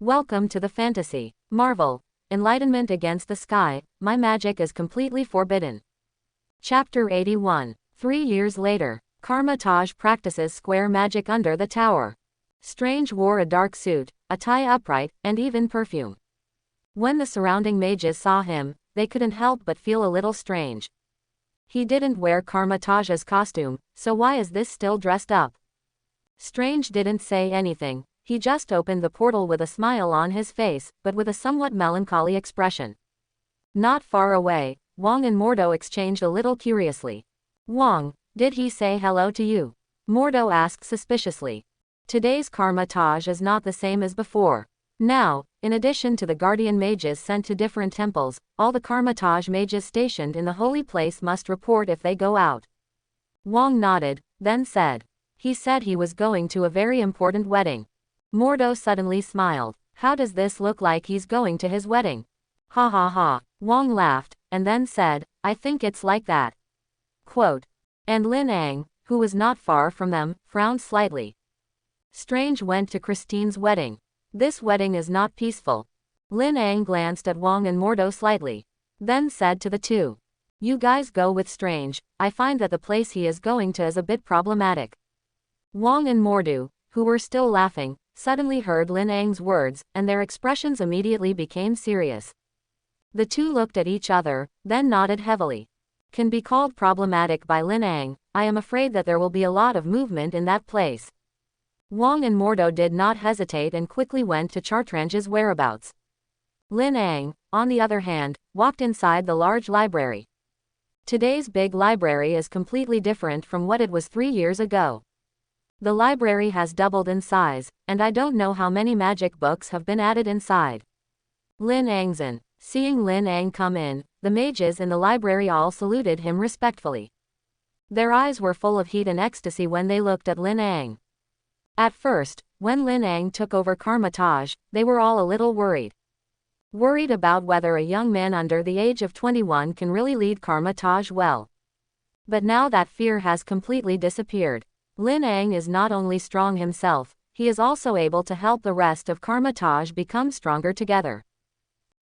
Welcome to the fantasy. Marvel. Enlightenment against the sky, my magic is completely forbidden. Chapter 81. 3 years later, Kamar-Taj practices square magic under the tower. Strange wore a dark suit, a tie upright, and even perfume. When the surrounding mages saw him, they couldn't help but feel a little strange. He didn't wear Kamar-Taj's costume, so why is this still dressed up? Strange didn't say anything. He just opened the portal with a smile on his face, but with a somewhat melancholy expression. Not far away, Wang and Mordo exchanged a little curiously. Wang, did he say hello to you? Mordo asked suspiciously. Today's Kamar-Taj is not the same as before. Now, in addition to the guardian mages sent to different temples, all the Kamar-Taj mages stationed in the holy place must report if they go out. Wang nodded, then said. He said he was going to a very important wedding. Mordo suddenly smiled. How does this look like he's going to his wedding? Ha ha ha. Wang laughed, and then said, I think it's like that. Quote. And Lyang, who was not far from them, frowned slightly. Strange went to Christine's wedding. This wedding is not peaceful. Lyang glanced at Wang and Mordo slightly. Then said to the two. You guys go with Strange, I find that the place he is going to is a bit problematic. Wang and Mordo, who were still laughing, suddenly heard Lyang's words, and their expressions immediately became serious. The two looked at each other, then nodded heavily. Can be called problematic by Lyang, I am afraid that there will be a lot of movement in that place. Wang and Mordo did not hesitate and quickly went to Chartrange's whereabouts. Lyang, on the other hand, walked inside the large library. Today's big library is completely different from what it was 3 years ago. The library has doubled in size, and I don't know how many magic books have been added inside. Lyang's in. Seeing Lyang come in, the mages in the library all saluted him respectfully. Their eyes were full of heat and ecstasy when they looked at Lyang. At first, when Lyang took over Kamar-Taj, they were all a little worried. Worried about whether a young man under the age of 21 can really lead Kamar-Taj well. But now that fear has completely disappeared. Lyang is not only strong himself, he is also able to help the rest of Kamar-Taj become stronger together.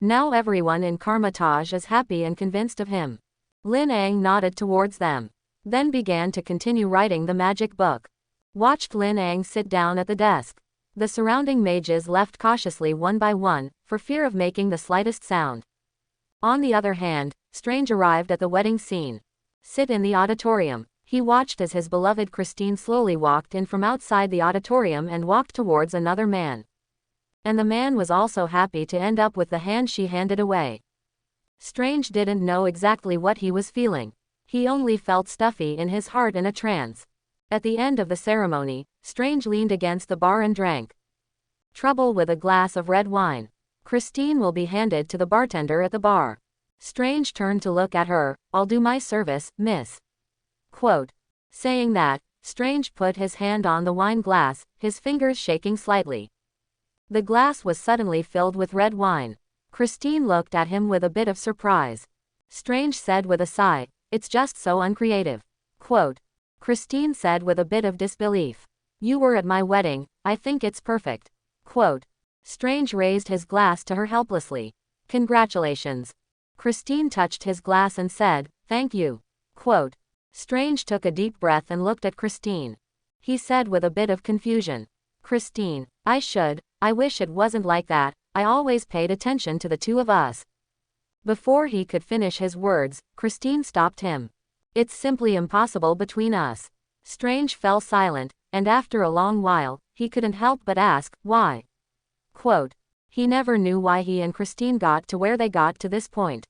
Now everyone in Kamar-Taj is happy and convinced of him. Lyang nodded towards them. Then began to continue writing the magic book. Watched Lyang sit down at the desk. The surrounding mages left cautiously one by one, for fear of making the slightest sound. On the other hand, Strange arrived at the wedding scene. Sit in the auditorium. He watched as his beloved Christine slowly walked in from outside the auditorium and walked towards another man. And the man was also happy to end up with the hand she handed away. Strange didn't know exactly what he was feeling. He only felt stuffy in his heart in a trance. At the end of the ceremony, Strange leaned against the bar and drank. Trouble with a glass of red wine. Christine will be handed to the bartender at the bar. Strange turned to look at her. I'll do my service, miss. Quote. Saying that, Strange put his hand on the wine glass, his fingers shaking slightly. The glass was suddenly filled with red wine. Christine looked at him with a bit of surprise. Strange said with a sigh, it's just so uncreative. Quote. Christine said with a bit of disbelief. You were at my wedding, I think it's perfect. Quote. Strange raised his glass to her helplessly. Congratulations. Christine touched his glass and said, thank you. Quote. Strange took a deep breath and looked at Christine. He said with a bit of confusion. Christine, I wish it wasn't like that, I always paid attention to the two of us. Before he could finish his words, Christine stopped him. It's simply impossible between us. Strange fell silent, and after a long while, he couldn't help but ask, why? Quote. He never knew why he and Christine got to where they got to this point.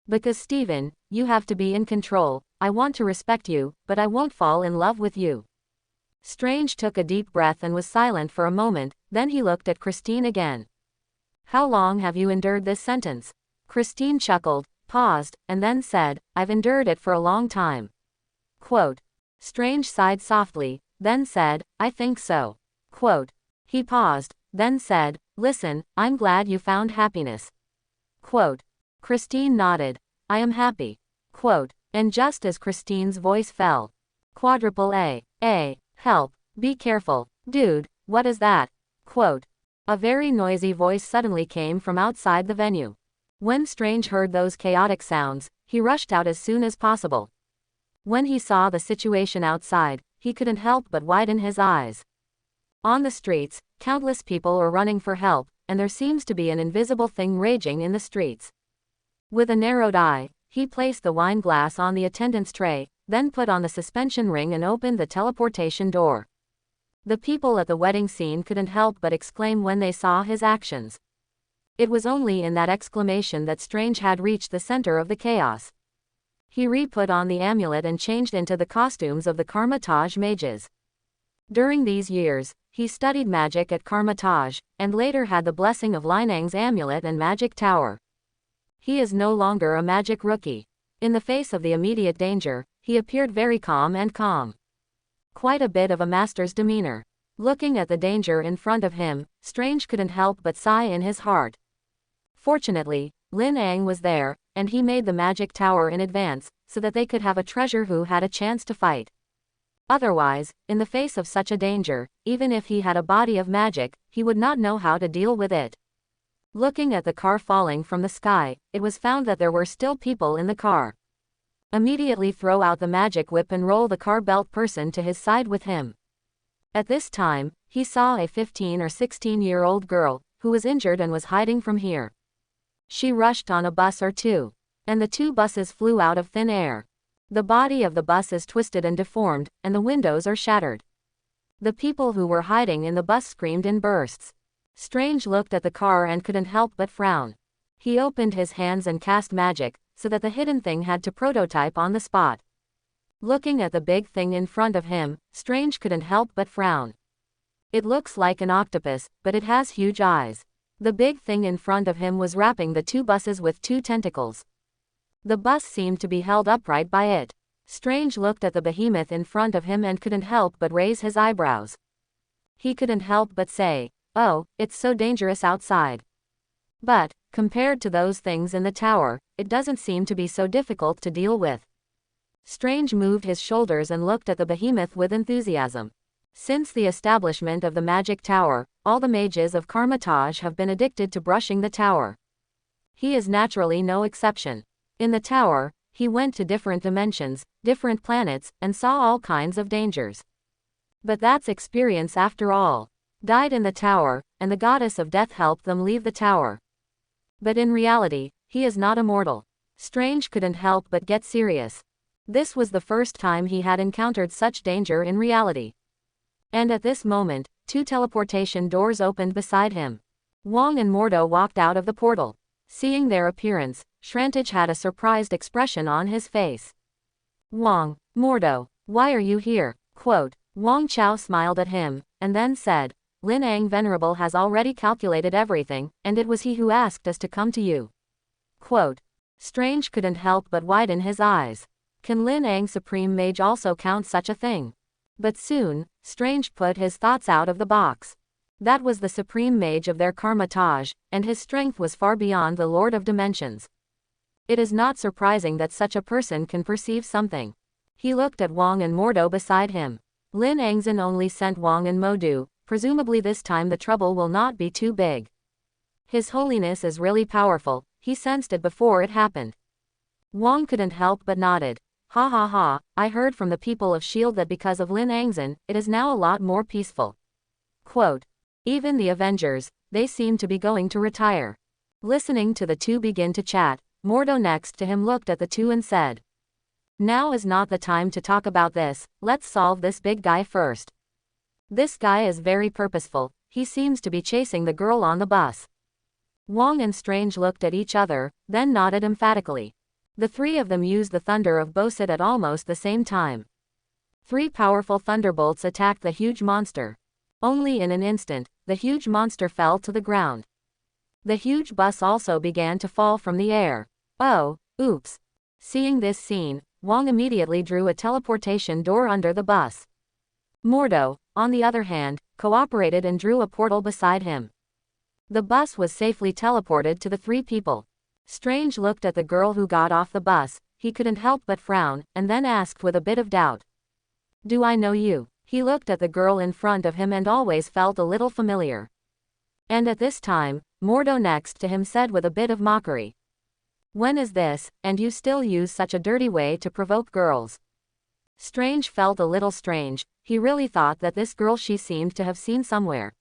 Because Stephen, you have to be in control, I want to respect you, but I won't fall in love with you. Strange took a deep breath and was silent for a moment, then he looked at Christine again. How long have you endured this sentence? Christine chuckled, paused, and then said, I've endured it for a long time. Quote. Strange sighed softly, then said, I think so. Quote. He paused, then said, listen, I'm glad you found happiness. Quote. Christine nodded. I am happy. Quote. And just as Christine's voice fell. Quadruple A. Help. Be careful. Dude, what is that? Quote. A very noisy voice suddenly came from outside the venue. When Strange heard those chaotic sounds, he rushed out as soon as possible. When he saw the situation outside, he couldn't help but widen his eyes. On the streets, countless people are running for help, and there seems to be an invisible thing raging in the streets. With a narrowed eye, he placed the wine glass on the attendant's tray, then put on the suspension ring and opened the teleportation door. The people at the wedding scene couldn't help but exclaim when they saw his actions. It was only in that exclamation that Strange had reached the center of the chaos. He re-put on the amulet and changed into the costumes of the Kamar-Taj mages. During these years, he studied magic at Kamar-Taj, and later had the blessing of Lyang's amulet and magic tower. He is no longer a magic rookie. In the face of the immediate danger, he appeared very calm and calm. Quite a bit of a master's demeanor. Looking at the danger in front of him, Strange couldn't help but sigh in his heart. Fortunately, Lyang was there, and he made the magic tower in advance, so that they could have a treasure who had a chance to fight. Otherwise, in the face of such a danger, even if he had a body of magic, he would not know how to deal with it. Looking at the car falling from the sky, it was found that there were still people in the car. Immediately throw out the magic whip and roll the car belt person to his side with him. At this time, he saw a 15 or 16-year-old girl, who was injured and was hiding from here. She rushed on a bus or two, and the two buses flew out of thin air. The body of the bus is twisted and deformed, and the windows are shattered. The people who were hiding in the bus screamed in bursts. Strange looked at the car and couldn't help but frown. He opened his hands and cast magic, so that the hidden thing had to prototype on the spot. Looking at the big thing in front of him, Strange couldn't help but frown. It looks like an octopus, but it has huge eyes. The big thing in front of him was wrapping the two buses with two tentacles. The bus seemed to be held upright by it. Strange looked at the behemoth in front of him and couldn't help but raise his eyebrows. He couldn't help but say, "Oh, it's so dangerous outside." But, compared to those things in the tower, it doesn't seem to be so difficult to deal with. Strange moved his shoulders and looked at the behemoth with enthusiasm. Since the establishment of the magic tower, all the mages of Kamar-Taj have been addicted to brushing the tower. He is naturally no exception. In the tower, he went to different dimensions, different planets, and saw all kinds of dangers. But that's experience after all. Died in the tower, and the goddess of death helped them leave the tower. But in reality, he is not immortal. Strange couldn't help but get serious. This was the first time he had encountered such danger in reality. And at this moment, two teleportation doors opened beside him. Wang and Mordo walked out of the portal. Seeing their appearance, Shrantage had a surprised expression on his face. "Wang, Mordo, why are you here?" Quote. Wang Chao smiled at him, and then said, "Lyang Venerable has already calculated everything, and it was he who asked us to come to you." Quote. Strange couldn't help but widen his eyes. Can Lyang Supreme Mage also count such a thing? But soon, Strange put his thoughts out of the box. That was the Supreme Mage of their Kamar-Taj, and his strength was far beyond the Lord of Dimensions. It is not surprising that such a person can perceive something. He looked at Wang and Mordo beside him. Lin Angzan only sent Wang and Modu, presumably this time the trouble will not be too big. His holiness is really powerful, he sensed it before it happened. Wang couldn't help but nodded. Ha ha ha, I heard from the people of S.H.I.E.L.D. that because of Lin Angzan, it is now a lot more peaceful. Quote. Even the Avengers, they seem to be going to retire. Listening to the two begin to chat, Mordo next to him looked at the two and said, "Now is not the time to talk about this, let's solve this big guy first. This guy is very purposeful, he seems to be chasing the girl on the bus." Wang and Strange looked at each other, then nodded emphatically. The three of them used the thunder of Bosit at almost the same time. Three powerful thunderbolts attacked the huge monster. Only in an instant, the huge monster fell to the ground. The huge bus also began to fall from the air. Oh, oops. Seeing this scene, Wang immediately drew a teleportation door under the bus. Mordo, on the other hand, cooperated and drew a portal beside him. The bus was safely teleported to the three people. Strange looked at the girl who got off the bus, he couldn't help but frown, and then asked with a bit of doubt. "Do I know you?" He looked at the girl in front of him and always felt a little familiar. And at this time, Mordo next to him said with a bit of mockery. When is this, and you still use such a dirty way to provoke girls? Strange felt a little strange, he really thought that this girl she seemed to have seen somewhere.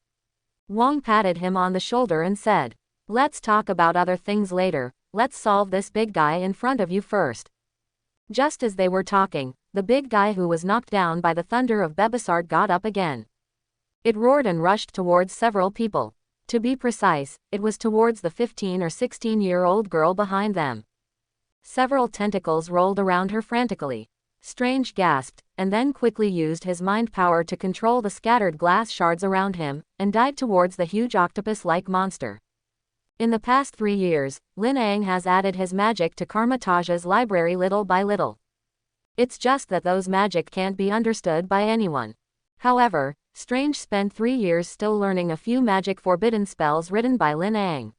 Wang patted him on the shoulder and said, let's talk about other things later, let's solve this big guy in front of you first. Just as they were talking, the big guy who was knocked down by the thunder of Bebasart got up again. It roared and rushed towards several people. To be precise, it was towards the 15 or 16-year-old girl behind them. Several tentacles rolled around her frantically. Strange gasped, and then quickly used his mind power to control the scattered glass shards around him, and dived towards the huge octopus-like monster. In the past 3 years, Lyang has added his magic to Kamar-Taj's library little by little. It's just that those magic can't be understood by anyone. However, Strange spent 3 years still learning a few magic forbidden spells written by Lyang.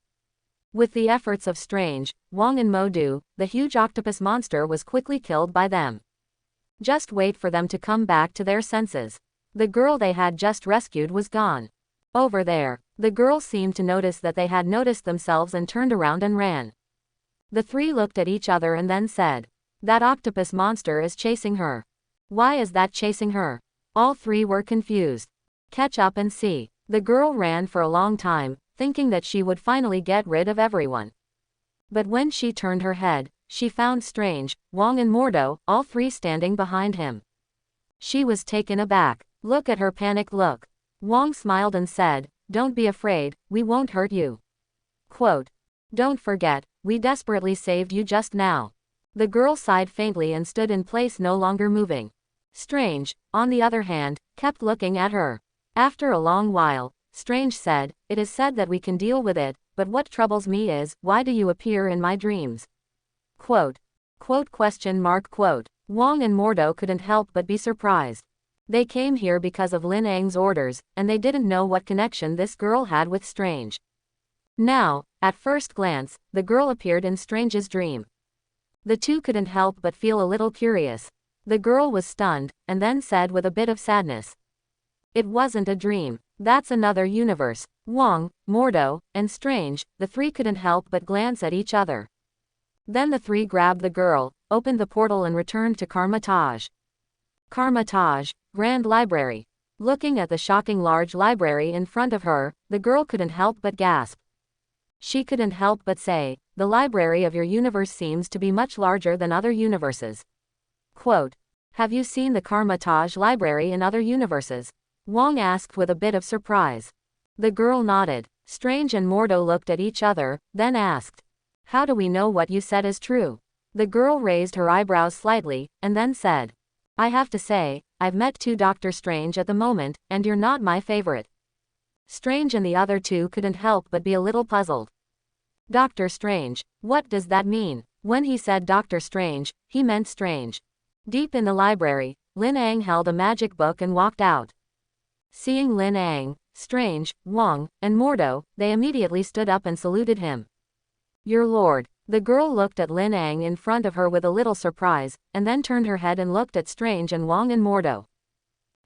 With the efforts of Strange, Wang and Modu, the huge octopus monster was quickly killed by them. Just wait for them to come back to their senses. The girl they had just rescued was gone. Over there, the girl seemed to notice that they had noticed themselves and turned around and ran. The three looked at each other and then said, that octopus monster is chasing her. Why is that chasing her? All three were confused. Catch up and see. The girl ran for a long time, thinking that she would finally get rid of everyone. But when she turned her head, she found Strange, Wang and Mordo, all three standing behind him. She was taken aback. Look at her panicked look. Wang smiled and said, don't be afraid, we won't hurt you. Quote, don't forget, we desperately saved you just now. The girl sighed faintly and stood in place, no longer moving. Strange, on the other hand, kept looking at her. After a long while, Strange said, it is said that we can deal with it, but what troubles me is, why do you appear in my dreams? Quote. Quote question mark quote. Wang and Mordo couldn't help but be surprised. They came here because of Lyang's orders, and they didn't know what connection this girl had with Strange. Now, at first glance, the girl appeared in Strange's dream. The two couldn't help but feel a little curious. The girl was stunned, and then said with a bit of sadness. It wasn't a dream. That's another universe. Wang, Mordo, and Strange, the three couldn't help but glance at each other. Then the three grabbed the girl, opened the portal and returned to Kamar-Taj. Kamar-Taj, Grand Library. Looking at the shocking large library in front of her, the girl couldn't help but gasp. She couldn't help but say, the library of your universe seems to be much larger than other universes. Quote, have you seen the Kamar-Taj library in other universes? Wang asked with a bit of surprise. The girl nodded. Strange and Mordo looked at each other, then asked, how do we know what you said is true? The girl raised her eyebrows slightly, and then said, I have to say, I've met 2 Dr. Strange at the moment, and you're not my favorite. Strange and the other two couldn't help but be a little puzzled. Dr. Strange, what does that mean? When he said Dr. Strange, he meant Strange. Deep in the library, Lyang held a magic book and walked out. Seeing Lyang, Strange, Wang, and Mordo, they immediately stood up and saluted him. Your lord. The girl looked at Lyang in front of her with a little surprise, and then turned her head and looked at Strange and Wang and Mordo.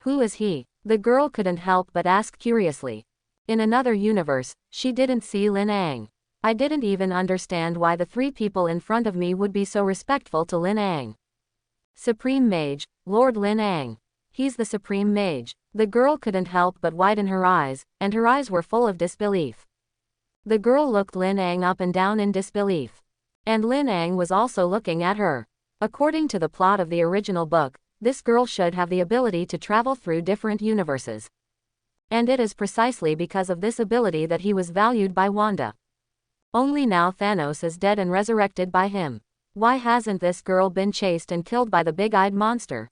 Who is he? The girl couldn't help but ask curiously. In another universe, she didn't see Lyang. I didn't even understand why the 3 people in front of me would be so respectful to Lyang. Supreme Mage, Lord Lyang. He's the Supreme Mage. The girl couldn't help but widen her eyes, and her eyes were full of disbelief. The girl looked Lyang up and down in disbelief. And Lyang was also looking at her. According to the plot of the original book, this girl should have the ability to travel through different universes. And it is precisely because of this ability that he was valued by Wanda. Only now Thanos is dead and resurrected by him. Why hasn't this girl been chased and killed by the big-eyed monster?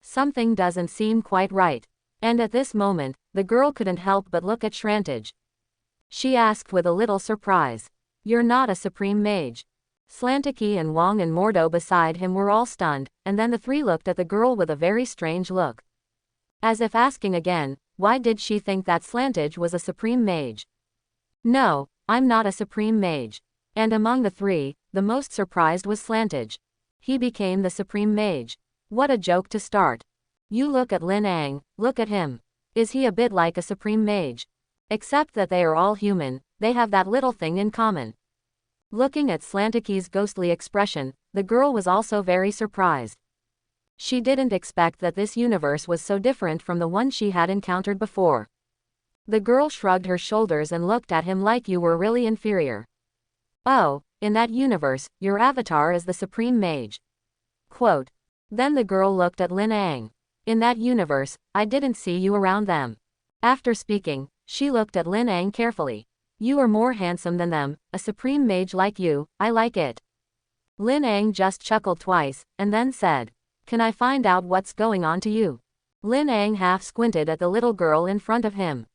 Something doesn't seem quite right. And at this moment, the girl couldn't help but look at Shrantage. She asked with a little surprise. You're not a Supreme Mage. Slantiki and Wang and Mordo beside him were all stunned, and then the 3 looked at the girl with a very strange look. As if asking again, why did she think that Slantage was a Supreme Mage? No, I'm not a Supreme Mage. And among the 3, the most surprised was Slantage. He became the Supreme Mage. What a joke to start. You look at Lyang, look at him. Is he a bit like a Supreme Mage? Except that they are all human, they have that little thing in common. Looking at Slantaki's ghostly expression, the girl was also very surprised. She didn't expect that this universe was so different from the one she had encountered before. The girl shrugged her shoulders and looked at him like you were really inferior. Oh, in that universe, your avatar is the supreme mage. Quote. Then the girl looked at Lyang. In that universe, I didn't see you around them. After speaking, she looked at Lyang carefully. You are more handsome than them, a supreme mage like you, I like it. Lyang just chuckled twice, and then said, can I find out what's going on to you? Lyang half squinted at the little girl in front of him.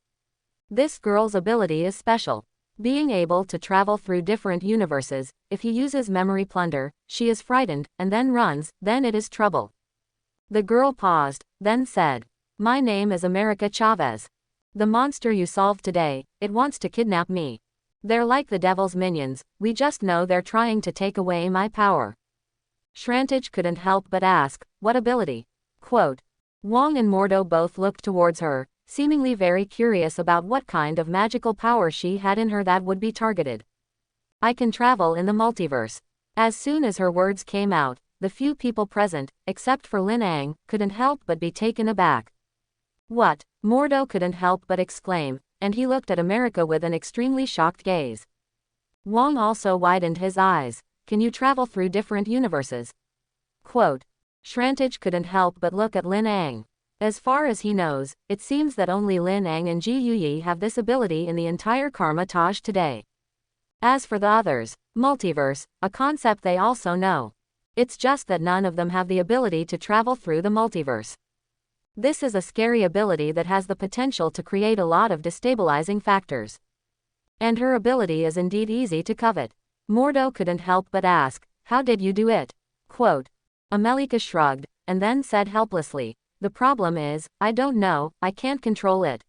This girl's ability is special. Being able to travel through different universes, if he uses memory plunder, she is frightened, and then runs, then it is trouble. The girl paused, then said, my name is America Chavez. The monster you solved today, it wants to kidnap me. They're like the devil's minions, we just know they're trying to take away my power. Shrantage couldn't help but ask, what ability? Quote. Wang and Mordo both looked towards her, seemingly very curious about what kind of magical power she had in her that would be targeted. I can travel in the multiverse. As soon as her words came out, the few people present, except for Lyang, couldn't help but be taken aback. What? Mordo couldn't help but exclaim, and he looked at America with an extremely shocked gaze. Wang also widened his eyes. Can you travel through different universes? Quote. Shrantage couldn't help but look at Lyang. As far as he knows, it seems that only Lyang and Ji Yuyi have this ability in the entire Kamar-Taj today. As for the others, multiverse, a concept they also know. It's just that none of them have the ability to travel through the multiverse. This is a scary ability that has the potential to create a lot of destabilizing factors. And her ability is indeed easy to covet. Mordo couldn't help but ask, how did you do it? Quote. Amelika shrugged, and then said helplessly, the problem is, I don't know, I can't control it.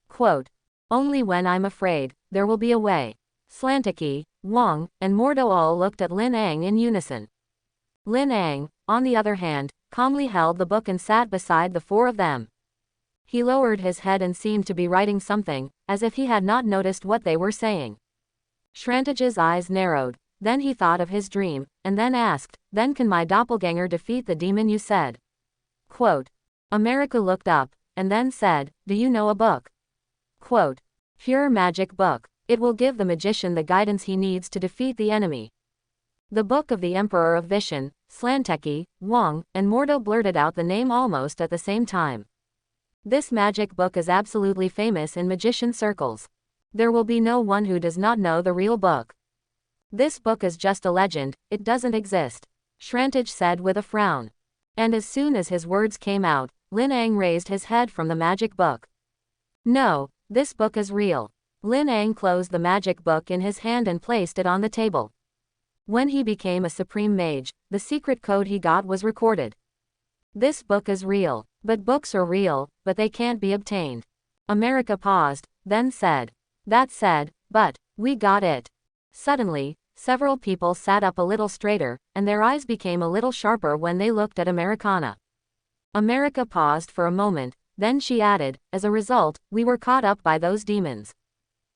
Quote. Only when I'm afraid, there will be a way. Slantaki, Wang, and Mordo all looked at Lyang in unison. Lyang, on the other hand, calmly held the book and sat beside the four of them. He lowered his head and seemed to be writing something, as if he had not noticed what they were saying. Shrantage's eyes narrowed, then he thought of his dream, and then asked, then can my doppelganger defeat the demon you said? Quote. America looked up, and then said, do you know a book? Quote. Pure magic book. It will give the magician the guidance he needs to defeat the enemy. The Book of the Emperor of Vision. Slanteki, Wang, and Mordo blurted out the name almost at the same time. This magic book is absolutely famous in magician circles. There will be no one who does not know the real book. This book is just a legend, it doesn't exist, Shrantage said with a frown. And as soon as his words came out, Lyang raised his head from the magic book. No, this book is real. Lyang closed the magic book in his hand and placed it on the table. When he became a supreme mage, the secret code he got was recorded. This book is real, but books are real, but they can't be obtained. America paused, then said. That said, but, we got it. Suddenly, several people sat up a little straighter, and their eyes became a little sharper when they looked at Americana. America paused for a moment, then she added, as a result, we were caught up by those demons.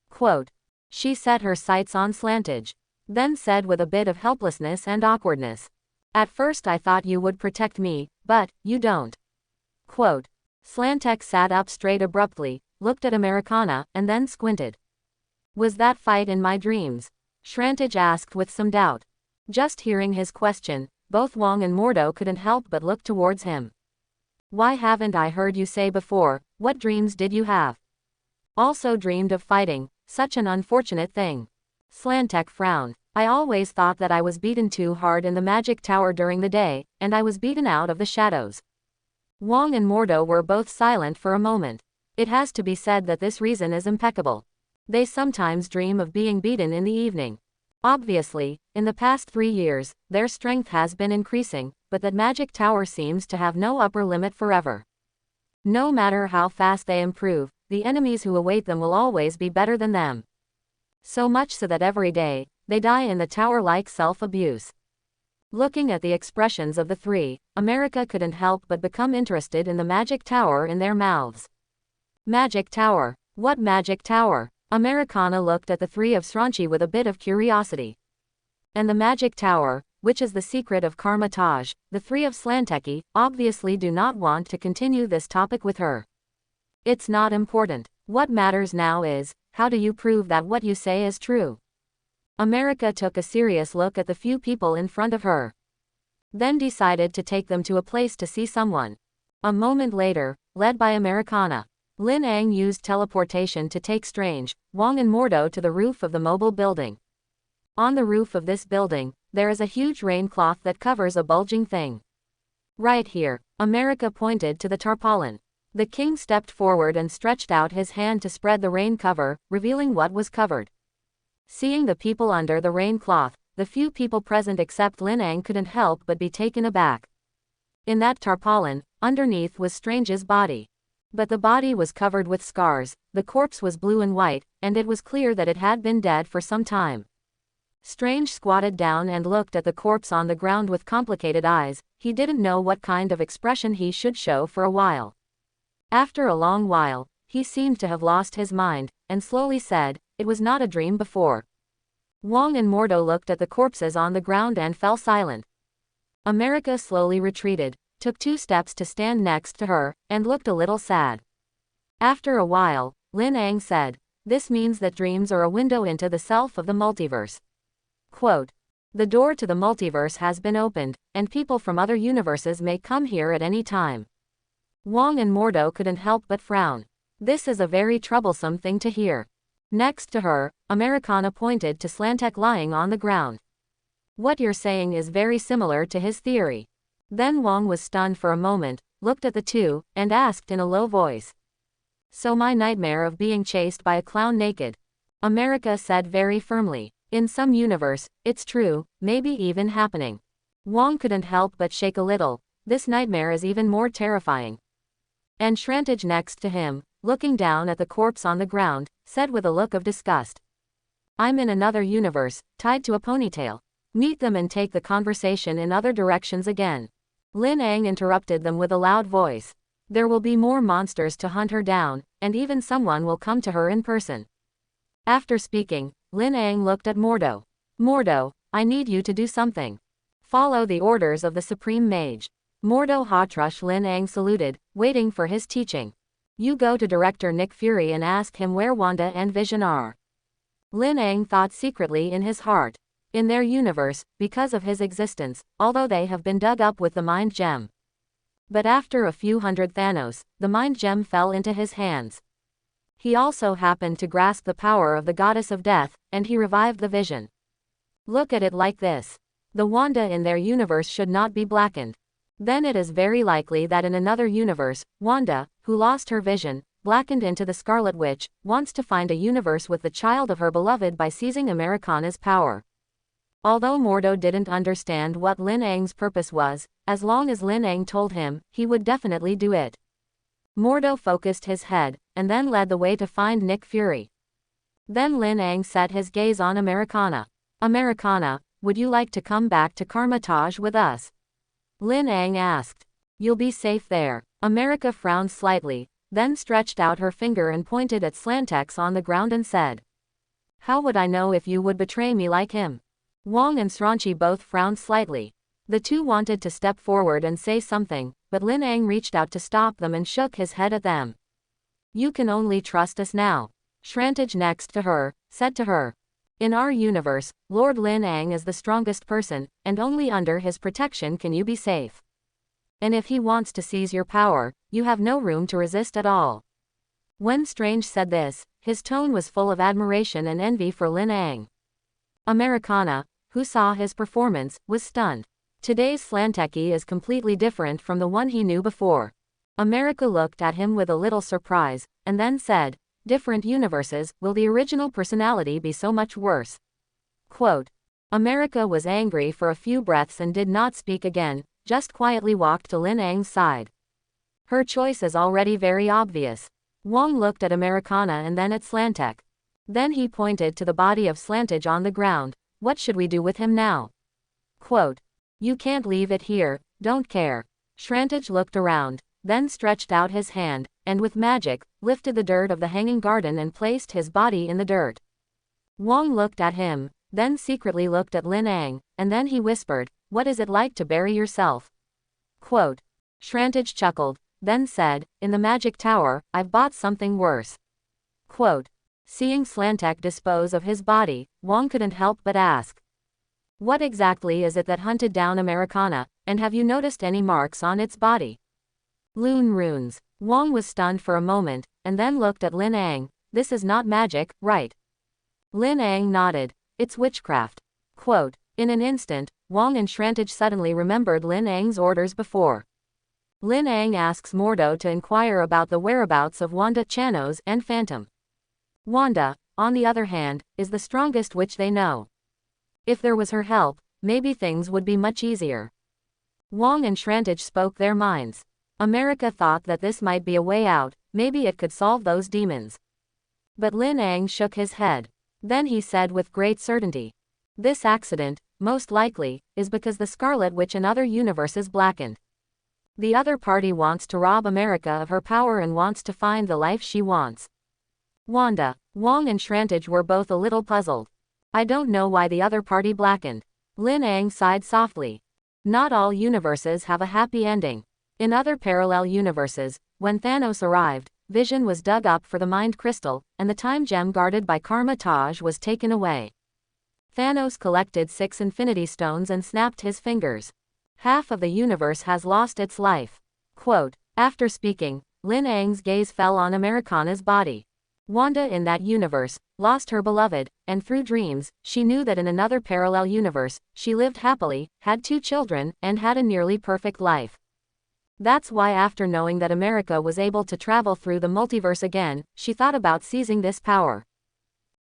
Quote. She set her sights on Slantage. Then said with a bit of helplessness and awkwardness. At first I thought you would protect me, but, you don't. Quote. Slantek sat up straight abruptly, looked at Americana, and then squinted. Was that fight in my dreams? Shrantage asked with some doubt. Just hearing his question, both Wang and Mordo couldn't help but look towards him. Why haven't I heard you say before, what dreams did you have? Also dreamed of fighting, such an unfortunate thing. Slantek frowned. I always thought that I was beaten too hard in the magic tower during the day, and I was beaten out of the shadows. Wang and Mordo were both silent for a moment. It has to be said that this reason is impeccable. They sometimes dream of being beaten in the evening. Obviously, in the past 3 years, their strength has been increasing, but that magic tower seems to have no upper limit forever. No matter how fast they improve, the enemies who await them will always be better than them. So much so that every day, they die in the tower like self-abuse. Looking at the expressions of the three, America couldn't help but become interested in the magic tower in their mouths. Magic tower. What magic tower? Americana looked at the three of Sranchi with a bit of curiosity. And the magic tower, which is the secret of Kamar-Taj, the three of Slanteki, obviously do not want to continue this topic with her. It's not important. What matters now is, how do you prove that what you say is true? America took a serious look at the few people in front of her. Then decided to take them to a place to see someone. A moment later, led by Americana, Lyang used teleportation to take Strange, Wang and Mordo to the roof of the mobile building. On the roof of this building, there is a huge rain cloth that covers a bulging thing. Right here, America pointed to the tarpaulin. The king stepped forward and stretched out his hand to spread the rain cover, revealing what was covered. Seeing the people under the rain cloth, the few people present except Lyang couldn't help but be taken aback. In that tarpaulin, underneath was Strange's body. But the body was covered with scars, the corpse was blue and white, and it was clear that it had been dead for some time. Strange squatted down and looked at the corpse on the ground with complicated eyes. He didn't know what kind of expression he should show for a while. After a long while, he seemed to have lost his mind, and slowly said, "It was not a dream before." Wang and Mordo looked at the corpses on the ground and fell silent. America slowly retreated, took 2 steps to stand next to her, and looked a little sad. After a while, Lyang said, "This means that dreams are a window into the self of the multiverse." Quote, "The door to the multiverse has been opened, and people from other universes may come here at any time." Wang and Mordo couldn't help but frown. This is a very troublesome thing to hear. Next to her, Americana pointed to Slantek lying on the ground. "What you're saying is very similar to his theory." Then Wang was stunned for a moment, looked at the two, and asked in a low voice. "So my nightmare of being chased by a clown naked?" America said very firmly, "In some universe, it's true, maybe even happening." Wang couldn't help but shake a little. This nightmare is even more terrifying. And Shrantage next to him, looking down at the corpse on the ground, said with a look of disgust, "I'm in another universe, tied to a ponytail. Meet them and take the conversation in other directions again." Lyang interrupted them with a loud voice. "There will be more monsters to hunt her down, and even someone will come to her in person." After speaking, Lyang looked at Mordo. "Mordo, I need you to do something. Follow the orders of the Supreme Mage." Mordo Hotrush Lyang saluted, waiting for his teaching. "You go to Director Nick Fury and ask him where Wanda and Vision are." Lyang thought secretly in his heart. In their universe, because of his existence, although they have been dug up with the Mind Gem. But after a few hundred Thanos, the Mind Gem fell into his hands. He also happened to grasp the power of the Goddess of Death, and he revived the Vision. Look at it like this. The Wanda in their universe should not be blackened. Then it is very likely that in another universe, Wanda, who lost her vision, blackened into the Scarlet Witch, wants to find a universe with the child of her beloved by seizing Americana's power. Although Mordo didn't understand what Lyang's purpose was, as long as Lyang told him, he would definitely do it. Mordo focused his head, and then led the way to find Nick Fury. Then Lyang set his gaze on Americana. "Americana, would you like to come back to Kamar-Taj with us?" Lyang asked. "You'll be safe there." America frowned slightly, then stretched out her finger and pointed at Slantex on the ground and said, "How would I know if you would betray me like him?" Wang and Sranchi both frowned slightly. The two wanted to step forward and say something, but Lyang reached out to stop them and shook his head at them. "You can only trust us now." Shrantage next to her, said to her, "In our universe, Lord Lyang is the strongest person, and only under his protection can you be safe. And if he wants to seize your power, you have no room to resist at all." When Strange said this, his tone was full of admiration and envy for Lyang. Americana, who saw his performance, was stunned. Today's Slanteki is completely different from the one he knew before. America looked at him with a little surprise, and then said, "Different universes, will the original personality be so much worse?" Quote. America was angry for a few breaths and did not speak again, just quietly walked to Lyang's side. Her choice is already very obvious. Wang looked at Americana and then at Slantek. Then he pointed to the body of Slantage on the ground. "What should we do with him now?" Quote. "You can't leave it here, don't care." Shrantage looked around. then stretched out his hand, and with magic, lifted the dirt of the hanging garden and placed his body in the dirt. Wang looked at him, then secretly looked at Lyang, and then he whispered, "What is it like to bury yourself?" Quote. Shrantage chuckled, then said, "In the magic tower, I've bought something worse." Quote. Seeing Slantek dispose of his body, Wang couldn't help but ask, "What exactly is it that hunted down Americana, and have you noticed any marks on its body?" Loon runes. Wang was stunned for a moment, and then looked at Lyang. "This is not magic, right?" Lyang nodded. "It's witchcraft." Quote. In an instant, Wang and Shrantage suddenly remembered Lyang's orders before. Lyang asks Mordo to inquire about the whereabouts of Wanda Chanos and Phantom. Wanda, on the other hand, is the strongest witch they know. If there was her help, maybe things would be much easier. Wang and Shrantage spoke their minds. America thought that this might be a way out, maybe it could solve those demons. But Lyang shook his head. Then he said with great certainty, "This accident, most likely, is because the Scarlet Witch in other universes blackened. The other party wants to rob America of her power and wants to find the life she wants." Wanda, Wang and Shrantage were both a little puzzled. "I don't know why the other party blackened." Lyang sighed softly. "Not all universes have a happy ending. In other parallel universes, when Thanos arrived, Vision was dug up for the Mind Crystal, and the time gem guarded by Kamar-Taj was taken away. Thanos collected 6 Infinity Stones and snapped his fingers. Half of the universe has lost its life." Quote. After speaking, Lyang's gaze fell on Americana's body. Wanda in that universe lost her beloved, and through dreams, she knew that in another parallel universe, she lived happily, had 2 children, and had a nearly perfect life. That's why after knowing that America was able to travel through the multiverse again, she thought about seizing this power.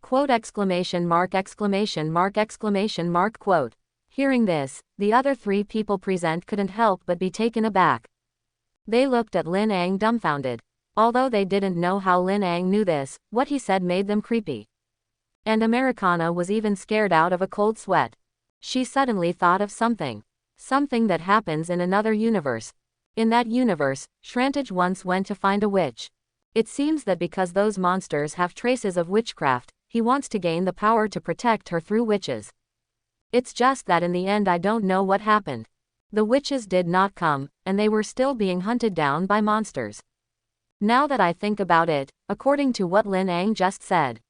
Quote exclamation mark exclamation mark exclamation mark quote. Hearing this, the other 3 people present couldn't help but be taken aback. They looked at Lyang dumbfounded. Although they didn't know how Lyang knew this, what he said made them creepy. And Americana was even scared out of a cold sweat. She suddenly thought of something. Something that happens in another universe. In that universe, Shrantage once went to find a witch. It seems that because those monsters have traces of witchcraft, he wants to gain the power to protect her through witches. It's just that in the end I don't know what happened. The witches did not come, and they were still being hunted down by monsters. Now that I think about it, according to what Lyang just said,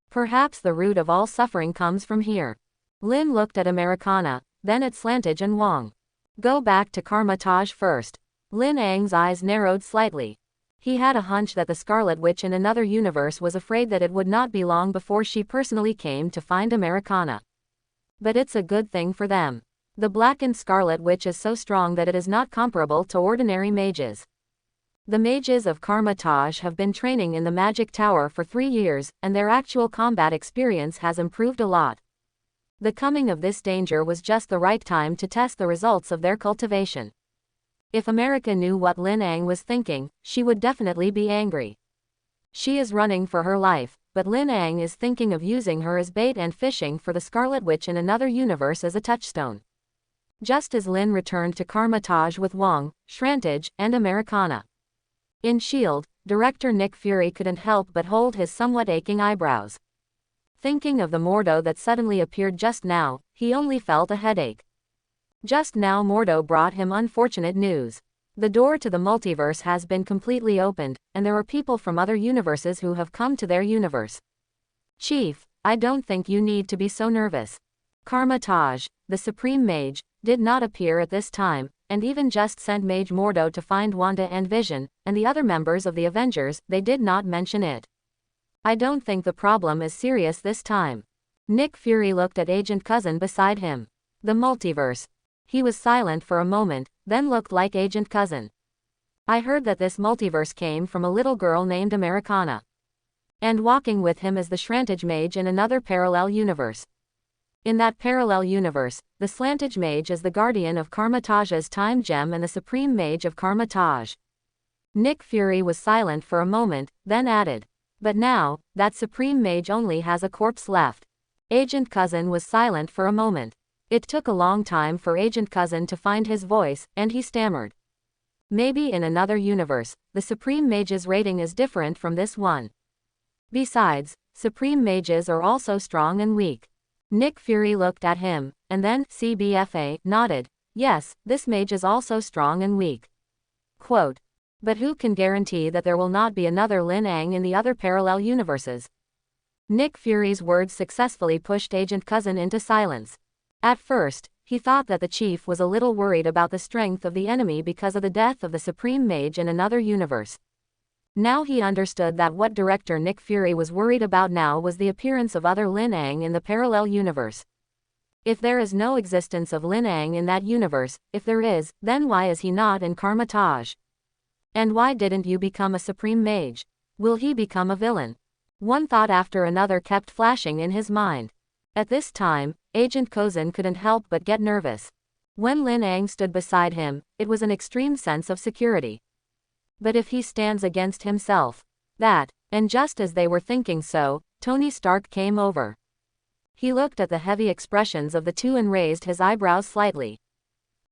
perhaps the root of all suffering comes from here." Lin looked at Americana, then at Slantage and Wang. "Go back to Kamar-Taj first." Lyang's eyes narrowed slightly. He had a hunch that the Scarlet Witch in another universe was afraid that it would not be long before she personally came to find Americana. But it's a good thing for them. The blackened Scarlet Witch is so strong that it is not comparable to ordinary mages. The mages of Kamar-Taj have been training in the Magic Tower for 3 years, and their actual combat experience has improved a lot. The coming of this danger was just the right time to test the results of their cultivation. If America knew what Lyang was thinking, she would definitely be angry. She is running for her life, but Lyang is thinking of using her as bait and fishing for the Scarlet Witch in another universe as a touchstone. Just as Lin returned to Kamar-Taj with Wang, Shrantage, and Americana. In S.H.I.E.L.D., director Nick Fury couldn't help but hold his somewhat aching eyebrows. Thinking of the Mordo that suddenly appeared just now, he only felt a headache. Just now Mordo brought him unfortunate news. The door to the multiverse has been completely opened, and there are people from other universes who have come to their universe. "Chief, I don't think you need to be so nervous." Kamar-Taj, the Supreme Mage, did not appear at this time, and even just sent Mage Mordo to find Wanda and Vision, and the other members of the Avengers, they did not mention it. "I don't think the problem is serious this time." Nick Fury looked at Agent Cousin beside him. "The multiverse." He was silent for a moment, then looked like Agent Cousin. "I heard that this multiverse came from a little girl named Americana. And walking with him is the Shrantage Mage in another parallel universe. In that parallel universe, the Slantage Mage is the guardian of Kamar-Taj's time gem and the Supreme Mage of Kamar-Taj." Nick Fury was silent for a moment, then added, "But now, that Supreme Mage only has a corpse left." Agent Cousin was silent for a moment. It took a long time for Agent Cousin to find his voice, and he stammered. Maybe in another universe, the Supreme Mage's rating is different from this one. Besides, Supreme Mages are also strong and weak. Nick Fury looked at him, and then, CBFA, nodded. Yes, this mage is also strong and weak. Quote. But who can guarantee that there will not be another Lyang in the other parallel universes? Nick Fury's words successfully pushed Agent Cousin into silence. At first, he thought that the chief was a little worried about the strength of the enemy because of the death of the Supreme Mage in another universe. Now he understood that what director Nick Fury was worried about now was the appearance of other Lyang in the parallel universe. If there is no existence of Lyang in that universe, if there is, then why is he not in Kamar-Taj? And why didn't you become a Supreme Mage? Will he become a villain? One thought after another kept flashing in his mind. At this time, Agent Cousin couldn't help but get nervous. When Lyang stood beside him, it was an extreme sense of security. But if he stands against himself, that, and just as they were thinking so, Tony Stark came over. He looked at the heavy expressions of the two and raised his eyebrows slightly.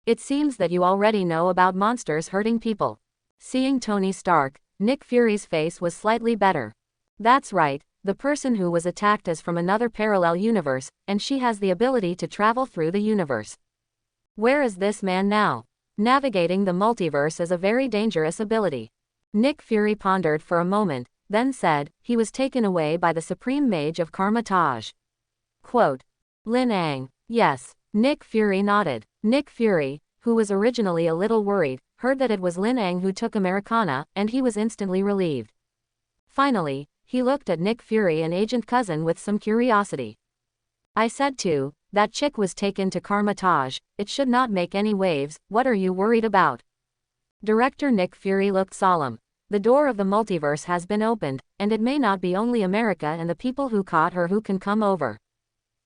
It seems that you already know about monsters hurting people. Seeing Tony Stark, Nick Fury's face was slightly better. That's right, the person who was attacked is from another parallel universe, and she has the ability to travel through the universe. Where is this man now? Navigating the multiverse is a very dangerous ability. Nick Fury pondered for a moment, then said, he was taken away by the Supreme Mage of Kamar-Taj. Quote. Lyang. Yes. Nick Fury nodded. Nick Fury, who was originally a little worried, heard that it was Lyang who took Americana, and he was instantly relieved. Finally, he looked at Nick Fury and Agent Cousin with some curiosity. I said too, that chick was taken to Kamar-Taj, it should not make any waves, what are you worried about? Director Nick Fury looked solemn. The door of the multiverse has been opened, and it may not be only America and the people who caught her who can come over.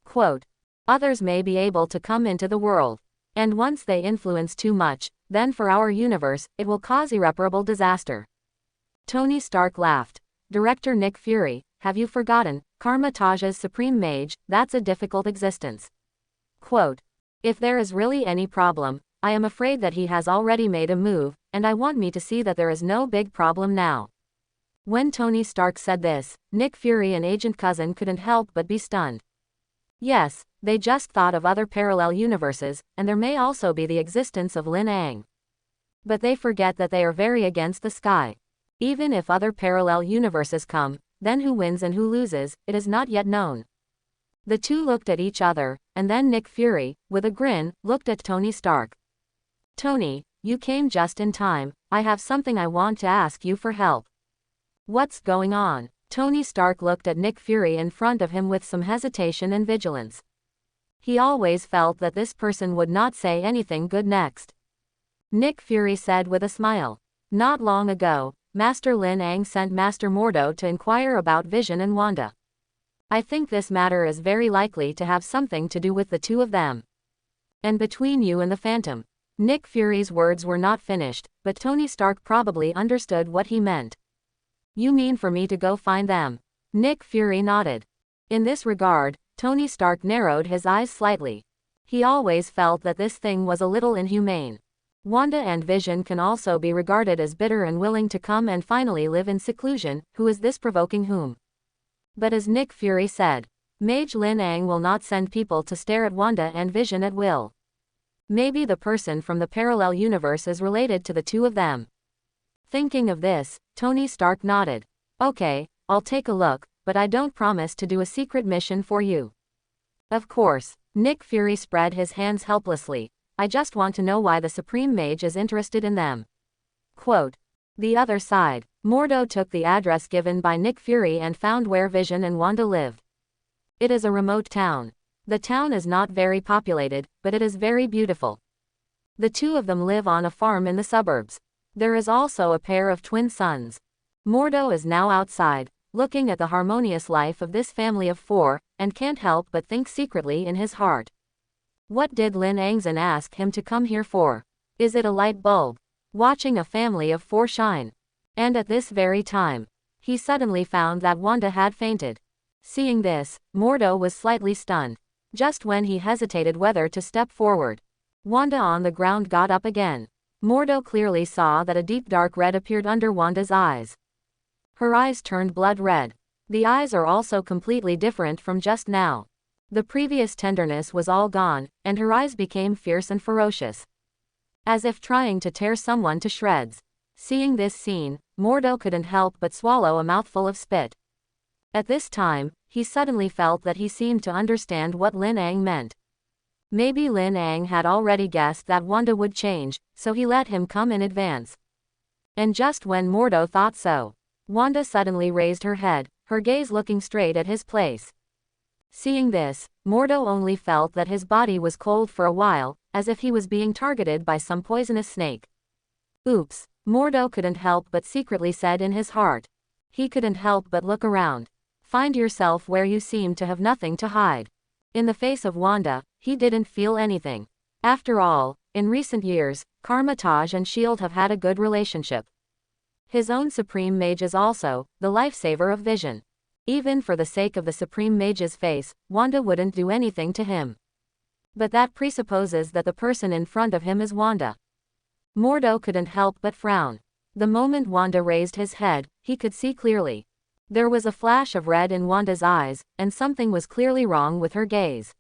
Quote. Others may be able to come into the world. And once they influence too much, then for our universe, it will cause irreparable disaster. Tony Stark laughed. Director Nick Fury, have you forgotten, Kamar-Taj's Supreme Mage, that's a difficult existence. Quote. If there is really any problem, I am afraid that he has already made a move, and I want me to see that there is no big problem now. When Tony Stark said this, Nick Fury and Agent Cousin couldn't help but be stunned. Yes, they just thought of other parallel universes, and there may also be the existence of Lyang. But they forget that they are very against the sky. Even if other parallel universes come, then who wins and who loses, it is not yet known. The two looked at each other, and then Nick Fury, with a grin, looked at Tony Stark. Tony, you came just in time, I have something I want to ask you for help. What's going on? Tony Stark looked at Nick Fury in front of him with some hesitation and vigilance. He always felt that this person would not say anything good next. Nick Fury said with a smile. Not long ago, Master Lyang sent Master Mordo to inquire about Vision and Wanda. I think this matter is very likely to have something to do with the two of them. And between you and the Phantom. Nick Fury's words were not finished, but Tony Stark probably understood what he meant. You mean for me to go find them? Nick Fury nodded. In this regard, Tony Stark narrowed his eyes slightly. He always felt that this thing was a little inhumane. Wanda and Vision can also be regarded as bitter and willing to come and finally live in seclusion, who is this provoking whom? But as Nick Fury said, Mage Lyang will not send people to stare at Wanda and Vision at will. Maybe the person from the parallel universe is related to the two of them. Thinking of this, Tony Stark nodded. Okay, I'll take a look, but I don't promise to do a secret mission for you. Of course, Nick Fury spread his hands helplessly. I just want to know why the Supreme Mage is interested in them. Quote. The other side. Mordo took the address given by Nick Fury and found where Vision and Wanda lived. It is a remote town. The town is not very populated, but it is very beautiful. The two of them live on a farm in the suburbs. There is also a pair of twin sons. Mordo is now outside, looking at the harmonious life of this family of four, and can't help but think secretly in his heart. What did Lyang ask him to come here for? Is it a light bulb? Watching a family of four shine. And at this very time, he suddenly found that Wanda had fainted. Seeing this, Mordo was slightly stunned. Just when he hesitated whether to step forward, Wanda on the ground got up again. Mordo clearly saw that a deep dark red appeared under Wanda's eyes. Her eyes turned blood red. The eyes are also completely different from just now. The previous tenderness was all gone, and her eyes became fierce and ferocious, as if trying to tear someone to shreds. Seeing this scene, Mordo couldn't help but swallow a mouthful of spit. At this time, he suddenly felt that he seemed to understand what Lyang meant. Maybe Lyang had already guessed that Wanda would change, so he let him come in advance. And just when Mordo thought so, Wanda suddenly raised her head, her gaze looking straight at his place. Seeing this, Mordo only felt that his body was cold for a while, as if he was being targeted by some poisonous snake. Oops, Mordo couldn't help but secretly said in his heart. He couldn't help but look around. Find yourself where you seem to have nothing to hide. In the face of Wanda, he didn't feel anything. After all, in recent years, Kamar-Taj and S.H.I.E.L.D. have had a good relationship. His own Supreme Mage is also the lifesaver of Vision. Even for the sake of the Supreme Mage's face, Wanda wouldn't do anything to him. But that presupposes that the person in front of him is Wanda. Mordo couldn't help but frown. The moment Wanda raised his head, he could see clearly. There was a flash of red in Wanda's eyes, and something was clearly wrong with her gaze.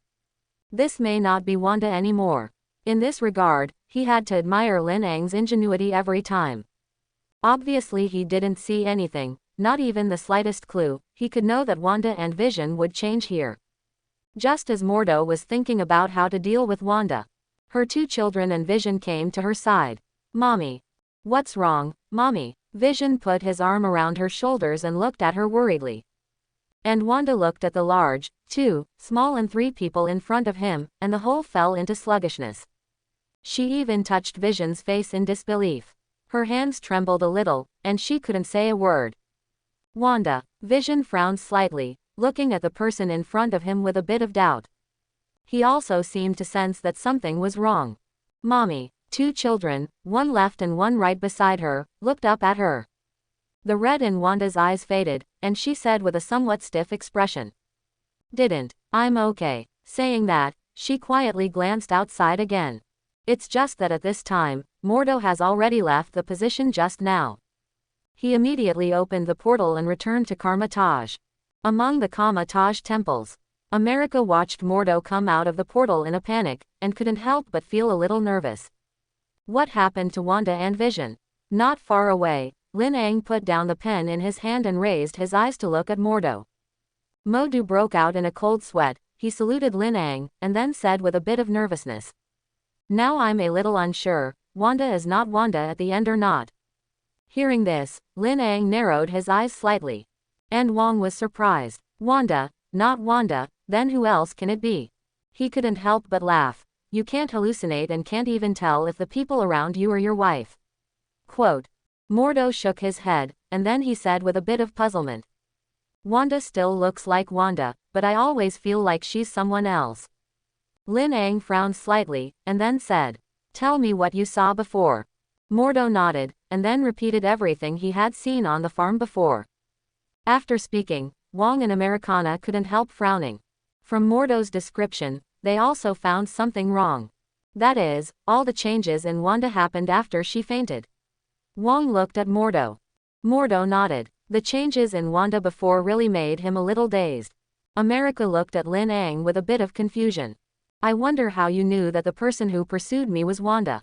This may not be Wanda anymore. In this regard, he had to admire Lyang's ingenuity every time. Obviously he didn't see anything, not even the slightest clue. He could know that Wanda and Vision would change here. Just as Mordo was thinking about how to deal with Wanda, her two children and Vision came to her side. Mommy. What's wrong, Mommy? Vision put his arm around her shoulders and looked at her worriedly. And Wanda looked at the large, two, small and three people in front of him, and the whole fell into sluggishness. She even touched Vision's face in disbelief. Her hands trembled a little, and she couldn't say a word. Wanda. Vision frowned slightly, looking at the person in front of him with a bit of doubt. He also seemed to sense that something was wrong. Mommy. Two children, one left and one right beside her, looked up at her. The red in Wanda's eyes faded, and she said with a somewhat stiff expression. I'm okay. Saying that, she quietly glanced outside again. It's just that at this time, Mordo has already left the position just now. He immediately opened the portal and returned to Kamar-Taj. Among the Kamar-Taj temples, America watched Mordo come out of the portal in a panic, and couldn't help but feel a little nervous. What happened to Wanda and Vision? Not far away, Lyang put down the pen in his hand and raised his eyes to look at Mordo. Mordo broke out in a cold sweat. He saluted Lyang, and then said with a bit of nervousness. Now I'm a little unsure, Wanda is not Wanda at the end or not. Hearing this, Lyang narrowed his eyes slightly. And Wong was surprised. Wanda, not Wanda, then who else can it be? He couldn't help but laugh. You can't hallucinate and can't even tell if the people around you are your wife. Quote. Mordo shook his head, and then he said with a bit of puzzlement. Wanda still looks like Wanda, but I always feel like she's someone else. Lyang frowned slightly, and then said. Tell me what you saw before. Mordo nodded, and then repeated everything he had seen on the farm before. After speaking, Wong and Americana couldn't help frowning. From Mordo's description, they also found something wrong. That is, all the changes in Wanda happened after she fainted. Wong looked at Mordo. Mordo nodded. The changes in Wanda before really made him a little dazed. America looked at Lyang with a bit of confusion. I wonder how you knew that the person who pursued me was Wanda.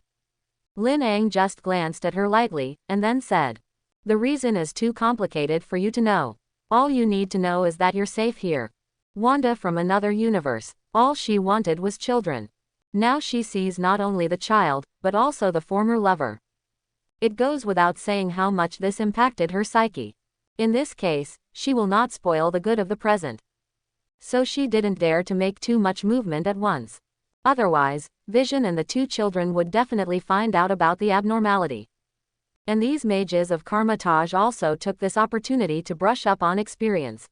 Lyang just glanced at her lightly, and then said. The reason is too complicated for you to know. All you need to know is that you're safe here. Wanda from another universe. All she wanted was children. Now she sees not only the child, but also the former lover. It goes without saying how much this impacted her psyche. In this case, she will not spoil the good of the present. So she didn't dare to make too much movement at once. Otherwise, Vision and the two children would definitely find out about the abnormality. And these mages of Kamar-Taj also took this opportunity to brush up on experience.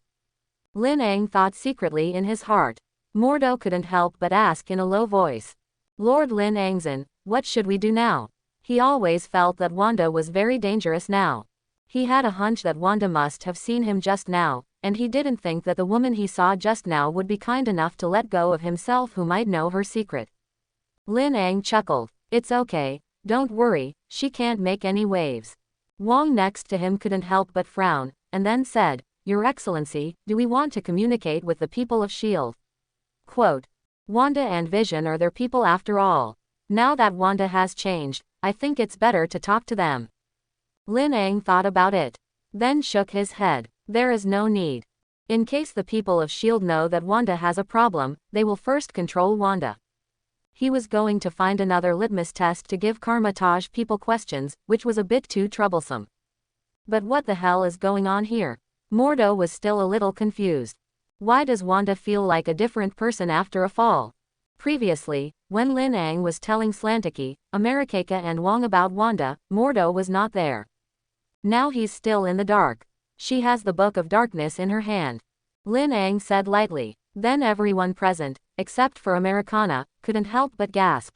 Lyang thought secretly in his heart. Mordo couldn't help but ask in a low voice. Lord Lyangzan, what should we do now? He always felt that Wanda was very dangerous now. He had a hunch that Wanda must have seen him just now, and he didn't think that the woman he saw just now would be kind enough to let go of himself who might know her secret. Lyang chuckled. It's okay, Don't worry, she can't make any waves. Wang next to him couldn't help but frown, and then said, Your Excellency, do we want to communicate with the people of S.H.I.E.L.D.? Quote. Wanda and Vision are their people after all. Now that Wanda has changed, I think it's better to talk to them. Lyang thought about it. Then shook his head. There is no need. In case the people of S.H.I.E.L.D. know that Wanda has a problem, they will first control Wanda. He was going to find another litmus test to give Kamar-Taj people questions, which was a bit too troublesome. But what the hell is going on here? Mordo was still a little confused. Why does Wanda feel like a different person after a fall? Previously, when Lyang was telling Slantiki, Amerikaka and Wang about Wanda, Mordo was not there. Now he's still in the dark. She has the Book of Darkness in her hand. Lyang said lightly. Then everyone present, except for Americana, couldn't help but gasp.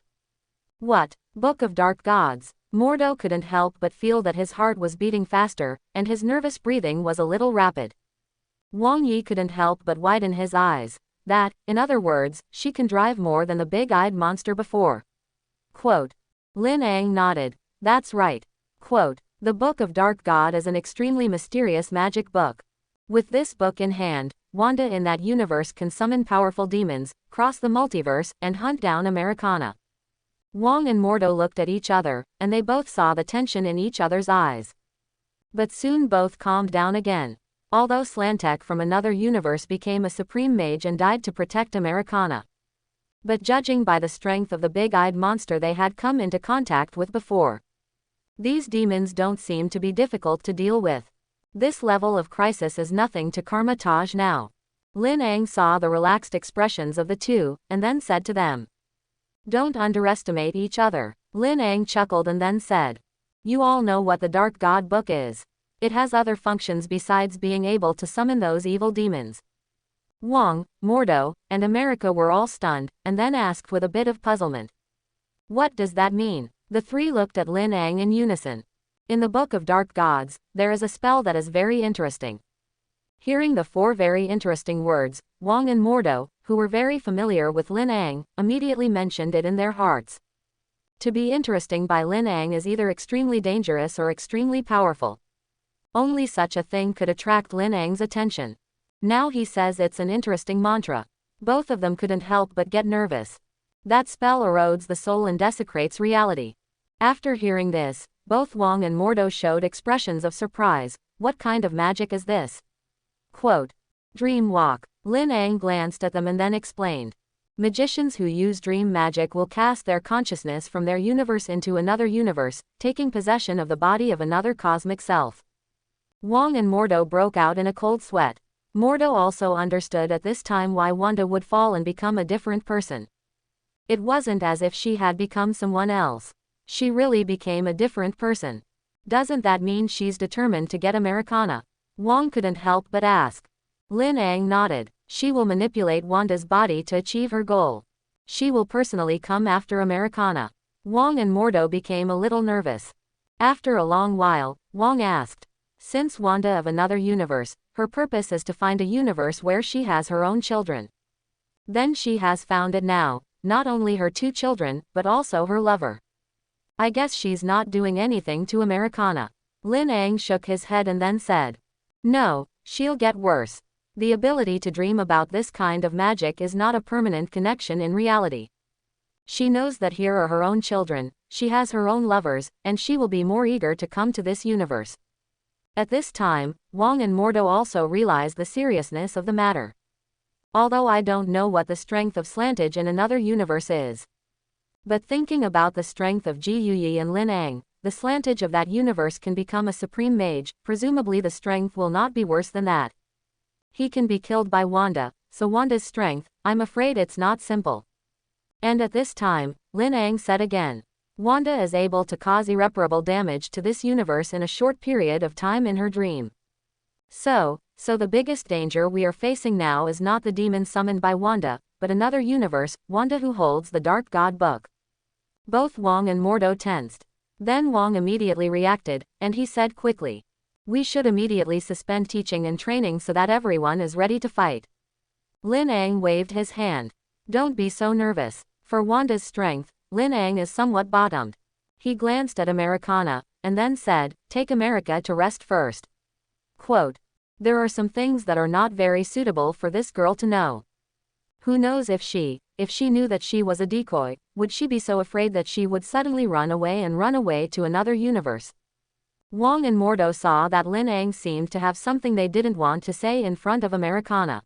What? Book of Dark Gods? Mordo couldn't help but feel that his heart was beating faster, and his nervous breathing was a little rapid. Wang Yi couldn't help but widen his eyes. That, in other words, she can drive more than the big-eyed monster before. Quote. Lyang nodded. That's right. Quote. The Book of Dark God is an extremely mysterious magic book. With this book in hand, Wanda in that universe can summon powerful demons, cross the multiverse, and hunt down Americana. Wang and Mordo looked at each other, and they both saw the tension in each other's eyes. But soon both calmed down again. Although Slantek from another universe became a supreme mage and died to protect Americana. But judging by the strength of the big-eyed monster they had come into contact with before, these demons don't seem to be difficult to deal with. This level of crisis is nothing to Kamar-Taj now. Lyang saw the relaxed expressions of the two, and then said to them, Don't underestimate each other. Lyang chuckled and then said, You all know what the Dark God Book is. It has other functions besides being able to summon those evil demons. Wang, Mordo, and America were all stunned, and then asked with a bit of puzzlement. What does that mean? The three looked at Lyang in unison. In the Book of Dark Gods, there is a spell that is very interesting. Hearing the four very interesting words, Wang and Mordo, who were very familiar with Lyang, immediately mentioned it in their hearts. To be interesting by Lyang is either extremely dangerous or extremely powerful. Only such a thing could attract Lyang's attention. Now he says it's an interesting mantra. Both of them couldn't help but get nervous. That spell erodes the soul and desecrates reality. After hearing this, both Wang and Mordo showed expressions of surprise. What kind of magic is this? Quote. Dream walk. Lyang glanced at them and then explained. Magicians who use dream magic will cast their consciousness from their universe into another universe, taking possession of the body of another cosmic self. Wang and Mordo broke out in a cold sweat. Mordo also understood at this time why Wanda would fall and become a different person. It wasn't as if she had become someone else. She really became a different person. Doesn't that mean she's determined to get Americana? Wang couldn't help but ask. Lyang nodded. She will manipulate Wanda's body to achieve her goal. She will personally come after Americana. Wang and Mordo became a little nervous. After a long while, Wang asked. Since Wanda of another universe, her purpose is to find a universe where she has her own children. Then she has found it now, not only her two children, but also her lover. I guess she's not doing anything to Americana. Lyang shook his head and then said. No, she'll get worse. The ability to dream about this kind of magic is not a permanent connection in reality. She knows that here are her own children, she has her own lovers, and she will be more eager to come to this universe. At this time, Wang and Mordo also realized the seriousness of the matter. Although I don't know what the strength of Slantage in another universe is. But thinking about the strength of Ji Yuyi and Lyang, the Slantage of that universe can become a supreme mage, presumably the strength will not be worse than that. He can be killed by Wanda, so Wanda's strength, I'm afraid it's not simple. And at this time, Lyang said again. Wanda is able to cause irreparable damage to this universe in a short period of time in her dream. So the biggest danger we are facing now is not the demon summoned by Wanda, but another universe, Wanda who holds the Dark God Book. Both Wang and Mordo tensed. Then Wang immediately reacted, and he said quickly. We should immediately suspend teaching and training so that everyone is ready to fight. Lyang waved his hand. Don't be so nervous. For Wanda's strength, Lyang is somewhat bottomed. He glanced at Americana, and then said, "Take America to rest first." Quote, "There are some things that are not very suitable for this girl to know. Who knows if she knew that she was a decoy, would she be so afraid that she would suddenly run away to another universe?" Wang and Mordo saw that Lyang seemed to have something they didn't want to say in front of Americana.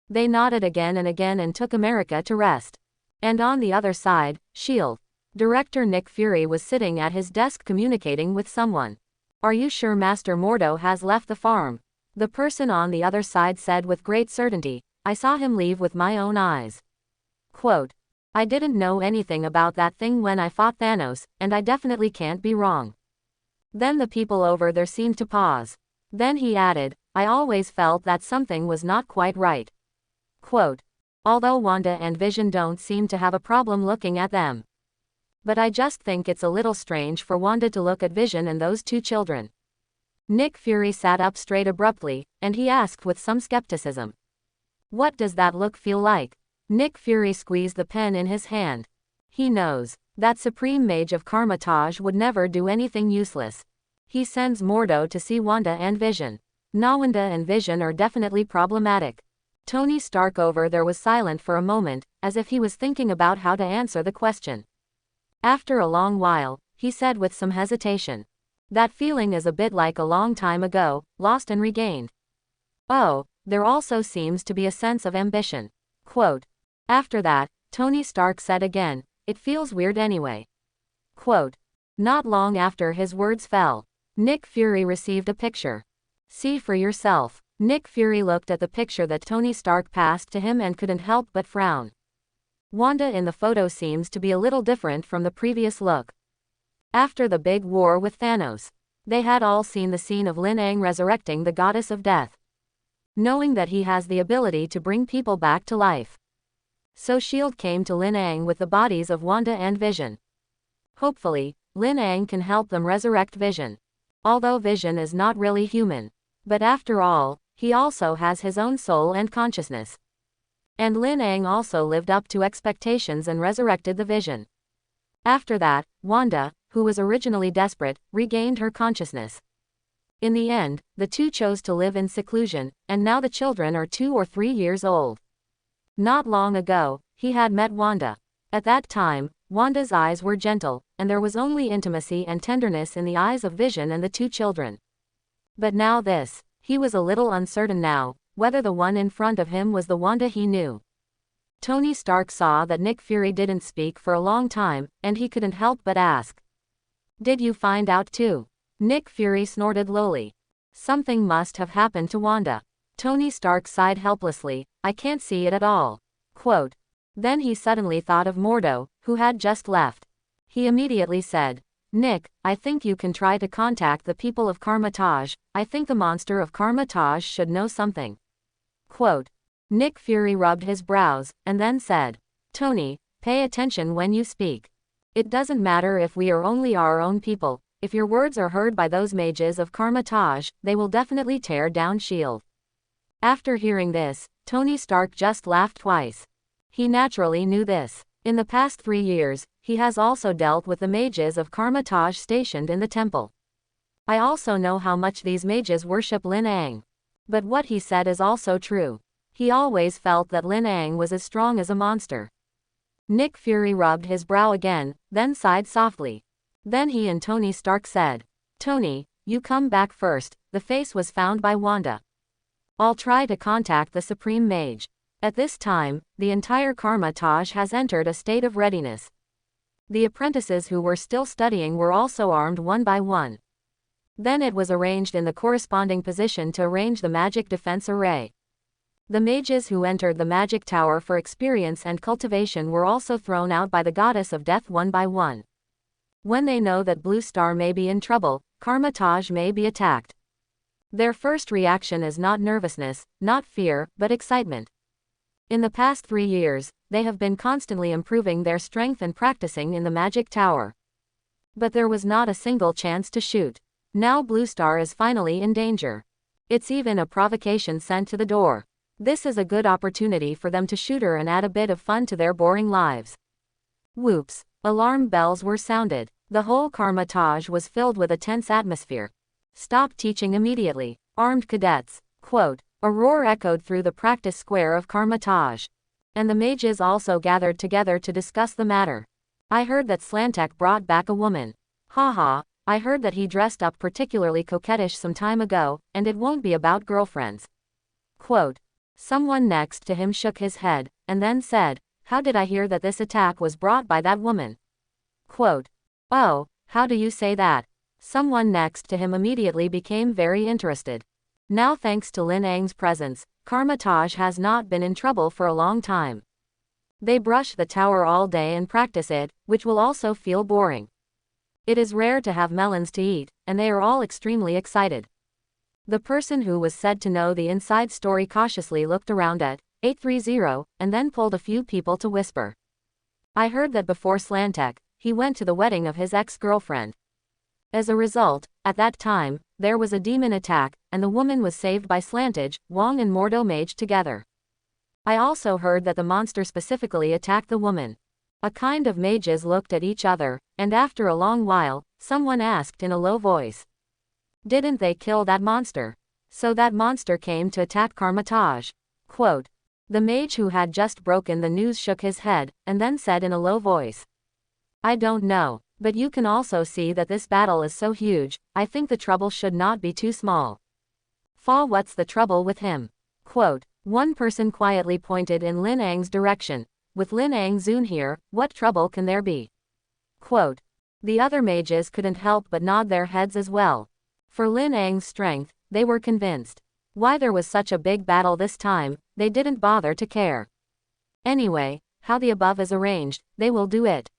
They nodded again and took America to rest. And on the other side, S.H.I.E.L.D. Director Nick Fury was sitting at his desk communicating with someone. "Are you sure Master Mordo has left the farm?" The person on the other side said with great certainty, "I saw him leave with my own eyes." Quote, "I didn't know anything about that thing when I fought Thanos, and I definitely can't be wrong." Then the people over there seemed to pause. Then he added, "I always felt that something was not quite right." Quote, "Although Wanda and Vision don't seem to have a problem looking at them. But I just think it's a little strange for Wanda to look at Vision and those two children." Nick Fury sat up straight abruptly, and he asked with some skepticism, "What does that look feel like?" Nick Fury squeezed the pen in his hand. He knows that Supreme Mage of Kamar-Taj would never do anything useless. He sends Mordo to see Wanda and Vision. Now Wanda and Vision are definitely problematic. Tony Stark over there was silent for a moment, as if he was thinking about how to answer the question. After a long while, he said with some hesitation, "That feeling is a bit like a long time ago, lost and regained. Oh, there also seems to be a sense of ambition." Quote, "After that, Tony Stark said again, it feels weird anyway." Quote, not long after his words fell, Nick Fury received a picture. "See for yourself." Nick Fury looked at the picture that Tony Stark passed to him and couldn't help but frown. Wanda in the photo seems to be a little different from the previous look. After the big war with Thanos, they had all seen the scene of Lyang resurrecting the goddess of death, knowing that he has the ability to bring people back to life. So S.H.I.E.L.D. came to Lyang with the bodies of Wanda and Vision. Hopefully, Lyang can help them resurrect Vision. Although Vision is not really human. But after all, he also has his own soul and consciousness. And Lyang also lived up to expectations and resurrected the Vision. After that, Wanda, who was originally desperate, regained her consciousness. In the end, the two chose to live in seclusion, and now the children are 2 or 3 years old. Not long ago, he had met Wanda. At that time, Wanda's eyes were gentle, and there was only intimacy and tenderness in the eyes of Vision and the two children. But now he was a little uncertain now, whether the one in front of him was the Wanda he knew. Tony Stark saw that Nick Fury didn't speak for a long time, and he couldn't help but ask, "Did you find out too?" Nick Fury snorted lowly. "Something must have happened to Wanda." Tony Stark sighed helplessly, "I can't see it at all." Quote, then he suddenly thought of Mordo, who had just left. He immediately said, "Nick, I think you can try to contact the people of Kamar-Taj. I think the monster of Kamar-Taj should know something." Quote, Nick Fury rubbed his brows, and then said, "Tony, pay attention when you speak. It doesn't matter if we are only our own people. If your words are heard by those mages of Kamar-Taj, they will definitely tear down S.H.I.E.L.D. After hearing this, Tony Stark just laughed twice. He naturally knew this. In the past 3 years, he has also dealt with the mages of Kamar-Taj stationed in the temple. I also know how much these mages worship Lyang. But what he said is also true. He always felt that Lyang was as strong as a monster." Nick Fury rubbed his brow again, then sighed softly. Then he and Tony Stark said, "Tony, you come back first." The face was found by Wanda. "I'll try to contact the Supreme Mage." At this time, the entire Kamar-Taj has entered a state of readiness. The apprentices who were still studying were also armed one by one. Then it was arranged in the corresponding position to arrange the magic defense array. The mages who entered the magic tower for experience and cultivation were also thrown out by the goddess of death one by one. When they know that Blue Star may be in trouble, Kamar-Taj may be attacked, their first reaction is not nervousness, not fear, but excitement. In the past 3 years, they have been constantly improving their strength and practicing in the magic tower. But there was not a single chance to shoot. Now Blue Star is finally in danger. It's even a provocation sent to the door. This is a good opportunity for them to shoot her and add a bit of fun to their boring lives. Whoops! Alarm bells were sounded. The whole Kamar-Taj was filled with a tense atmosphere. "Stop teaching immediately, armed cadets." Quote. A roar echoed through the practice square of Kamar-Taj. And the mages also gathered together to discuss the matter. "I heard that Slantek brought back a woman. Haha, I heard that he dressed up particularly coquettish some time ago, and it won't be about girlfriends." Quote. Someone next to him shook his head, and then said, "How did I hear that this attack was brought by that woman?" Quote. "Oh, how do you say that?" Someone next to him immediately became very interested. Now thanks to Lyang's presence, Kamar-Taj has not been in trouble for a long time. They brush the tower all day and practice it, which will also feel boring. It is rare to have melons to eat, and they are all extremely excited. The person who was said to know the inside story cautiously looked around at 830, and then pulled a few people to whisper. "I heard that before Slantek, he went to the wedding of his ex-girlfriend. As a result, at that time, there was a demon attack, and the woman was saved by Slantaj, Wong and Mordo Mage together. I also heard that the monster specifically attacked the woman." A kind of mages looked at each other, and after a long while, someone asked in a low voice. "Didn't they kill that monster? So that monster came to attack Kamar-Taj?" Quote. The mage who had just broken the news shook his head, and then said in a low voice. "I don't know, but you can also see that this battle is so huge, I think the trouble should not be too small." "Fa, what's the trouble with him?" Quote. One person quietly pointed in Lyang's direction. "With Lyang Zun here, what trouble can there be?" Quote. The other mages couldn't help but nod their heads as well. For Lyang's strength, they were convinced. Why there was such a big battle this time, they didn't bother to care. Anyway, how the above is arranged, they will do it.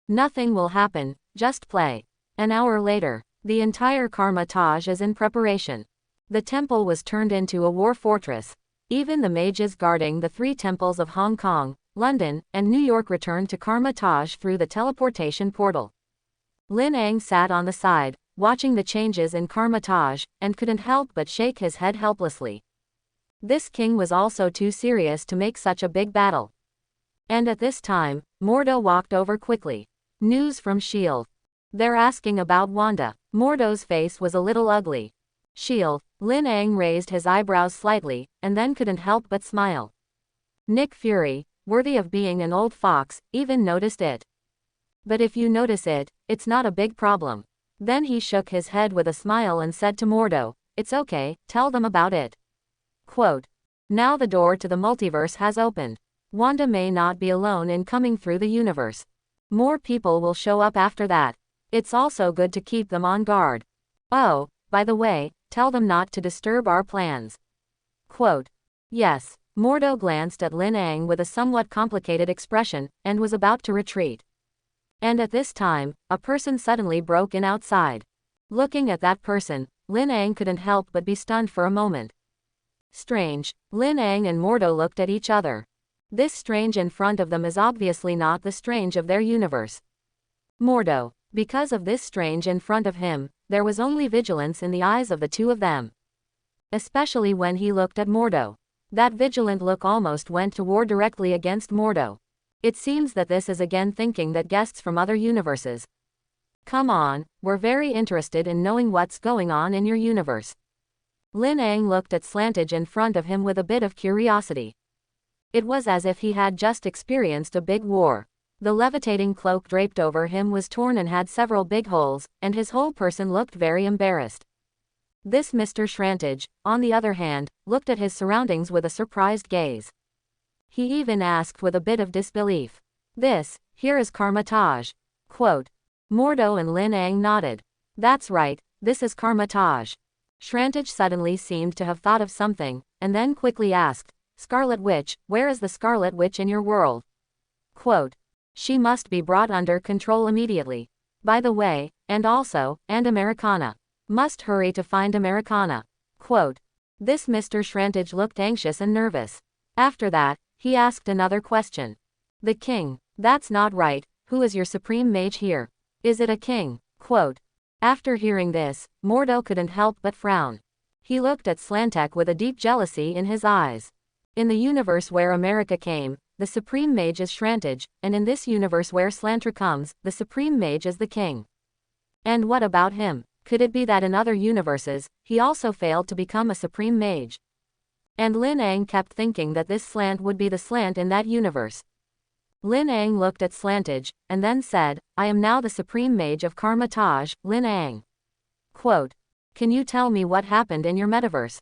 Nothing will happen, just play. An hour later, the entire Kamar-Taj is in preparation. The temple was turned into a war fortress. Even the mages guarding the 3 temples of Hong Kong, London, and New York returned to Kamar-Taj through the teleportation portal. Lyang sat on the side, watching the changes in Kamar-Taj, and couldn't help but shake his head helplessly. This king was also too serious to make such a big battle. And at this time, Mordo walked over quickly. "News from S.H.I.E.L.D. They're asking about Wanda." Mordo's face was a little ugly. "S.H.I.E.L.D. Lyang raised his eyebrows slightly, and then couldn't help but smile. Nick Fury, worthy of being an old fox, even noticed it. "But if you notice it, it's not a big problem." Then he shook his head with a smile and said to Mordo, "It's okay, tell them about it." Quote. Now the door to the multiverse has opened. Wanda may not be alone in coming through the universe. More people will show up after that. It's also good to keep them on guard. "Oh, by the way, tell them not to disturb our plans." Quote. Yes. Mordo glanced at Lyang with a somewhat complicated expression, and was about to retreat. And at this time, a person suddenly broke in outside. Looking at that person, Lyang couldn't help but be stunned for a moment. Strange. Lyang and Mordo looked at each other. This strange in front of them is obviously not the strange of their universe. Mordo. Because of this strange in front of him, there was only vigilance in the eyes of the two of them. Especially when he looked at Mordo. That vigilant look almost went to war directly against Mordo. It seems that this is again thinking that guests from other universes. Come on, we're very interested in knowing what's going on in your universe. Lyang looked at Slantaj in front of him with a bit of curiosity. It was as if he had just experienced a big war. The levitating cloak draped over him was torn and had several big holes, and his whole person looked very embarrassed. This Mr. Slantaj, on the other hand, looked at his surroundings with a surprised gaze. He even asked with a bit of disbelief. Here is Kamar-Taj. Quote. Mordo and Lyang nodded. That's right, this is Kamar-Taj. Slantaj suddenly seemed to have thought of something, and then quickly asked, Scarlet Witch, where is the Scarlet Witch in your world? Quote. She must be brought under control immediately. By the way, and Americana. Must hurry to find Americana. Quote. This Mr. Slantaj looked anxious and nervous. After that, he asked another question. The king. That's not right, who is your supreme mage here? Is it a king? Quote. After hearing this, Mordo couldn't help but frown. He looked at Slantek with a deep jealousy in his eyes. In the universe where America came, the Supreme Mage is Shrantage, and in this universe where Slantra comes, the Supreme Mage is the king. And what about him? Could it be that in other universes, he also failed to become a Supreme Mage? And Lyang kept thinking that this slant would be the slant in that universe. Lyang looked at Slantage, and then said, I am now the Supreme Mage of Kamar-Taj, Lyang. Quote, can you tell me what happened in your metaverse?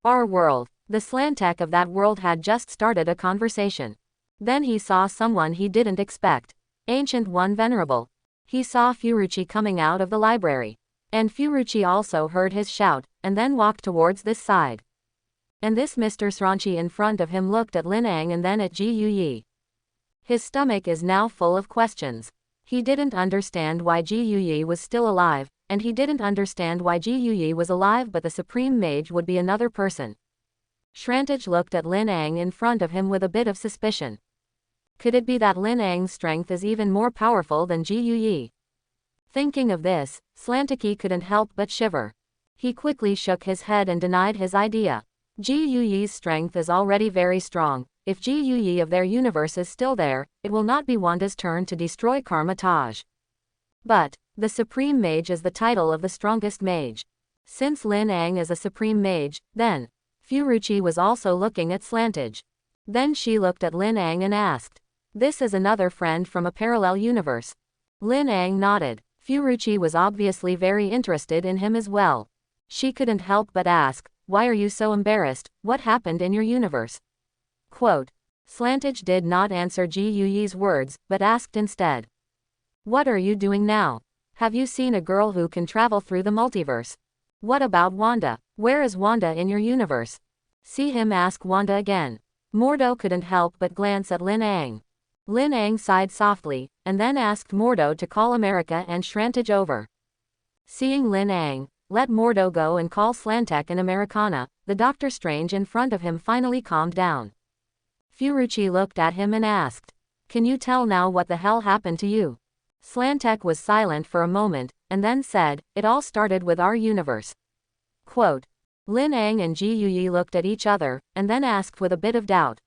Our world. The Slantek of that world had just started a conversation. Then he saw someone he didn't expect. Ancient One Venerable. He saw Furuchi coming out of the library. And Furuchi also heard his shout, and then walked towards this side. And this Mr. Sranchi in front of him looked at Lyang and then at Ji Yuyi. His stomach is now full of questions. He didn't understand why Ji Yuyi was still alive, and he didn't understand why Ji Yuyi was alive but the Supreme Mage would be another person. Shrantage looked at Lyang in front of him with a bit of suspicion. Could it be that Lyang's strength is even more powerful than Ji Yuyi? Thinking of this, Slantiki couldn't help but shiver. He quickly shook his head and denied his idea. Ji Yuyi's strength is already very strong. If Ji Yuyi of their universe is still there, it will not be Wanda's turn to destroy Kamar-Taj. But, the Supreme Mage is the title of the strongest mage. Since Lyang is a Supreme Mage, then, Furuchi was also looking at Slantage. Then she looked at Lyang and asked, this is another friend from a parallel universe. Lyang nodded. Furuchi was obviously very interested in him as well. She couldn't help but ask, why are you so embarrassed, what happened in your universe? Quote, Slantage did not answer Ji Yuyi's words, but asked instead, what are you doing now? Have you seen a girl who can travel through the multiverse? What about Wanda? Where is Wanda in your universe? See him ask Wanda again. Mordo couldn't help but glance at Lyang. Lyang sighed softly, and then asked Mordo to call America and Shrantage over. Seeing Lyang, let Mordo go and call Slantek and Americana, the Doctor Strange in front of him finally calmed down. Furuchi looked at him and asked, can you tell now what the hell happened to you? Slantek was silent for a moment, and then said, it all started with our universe. Quote, Lyang and Ji Yuyi looked at each other, and then asked with a bit of doubt.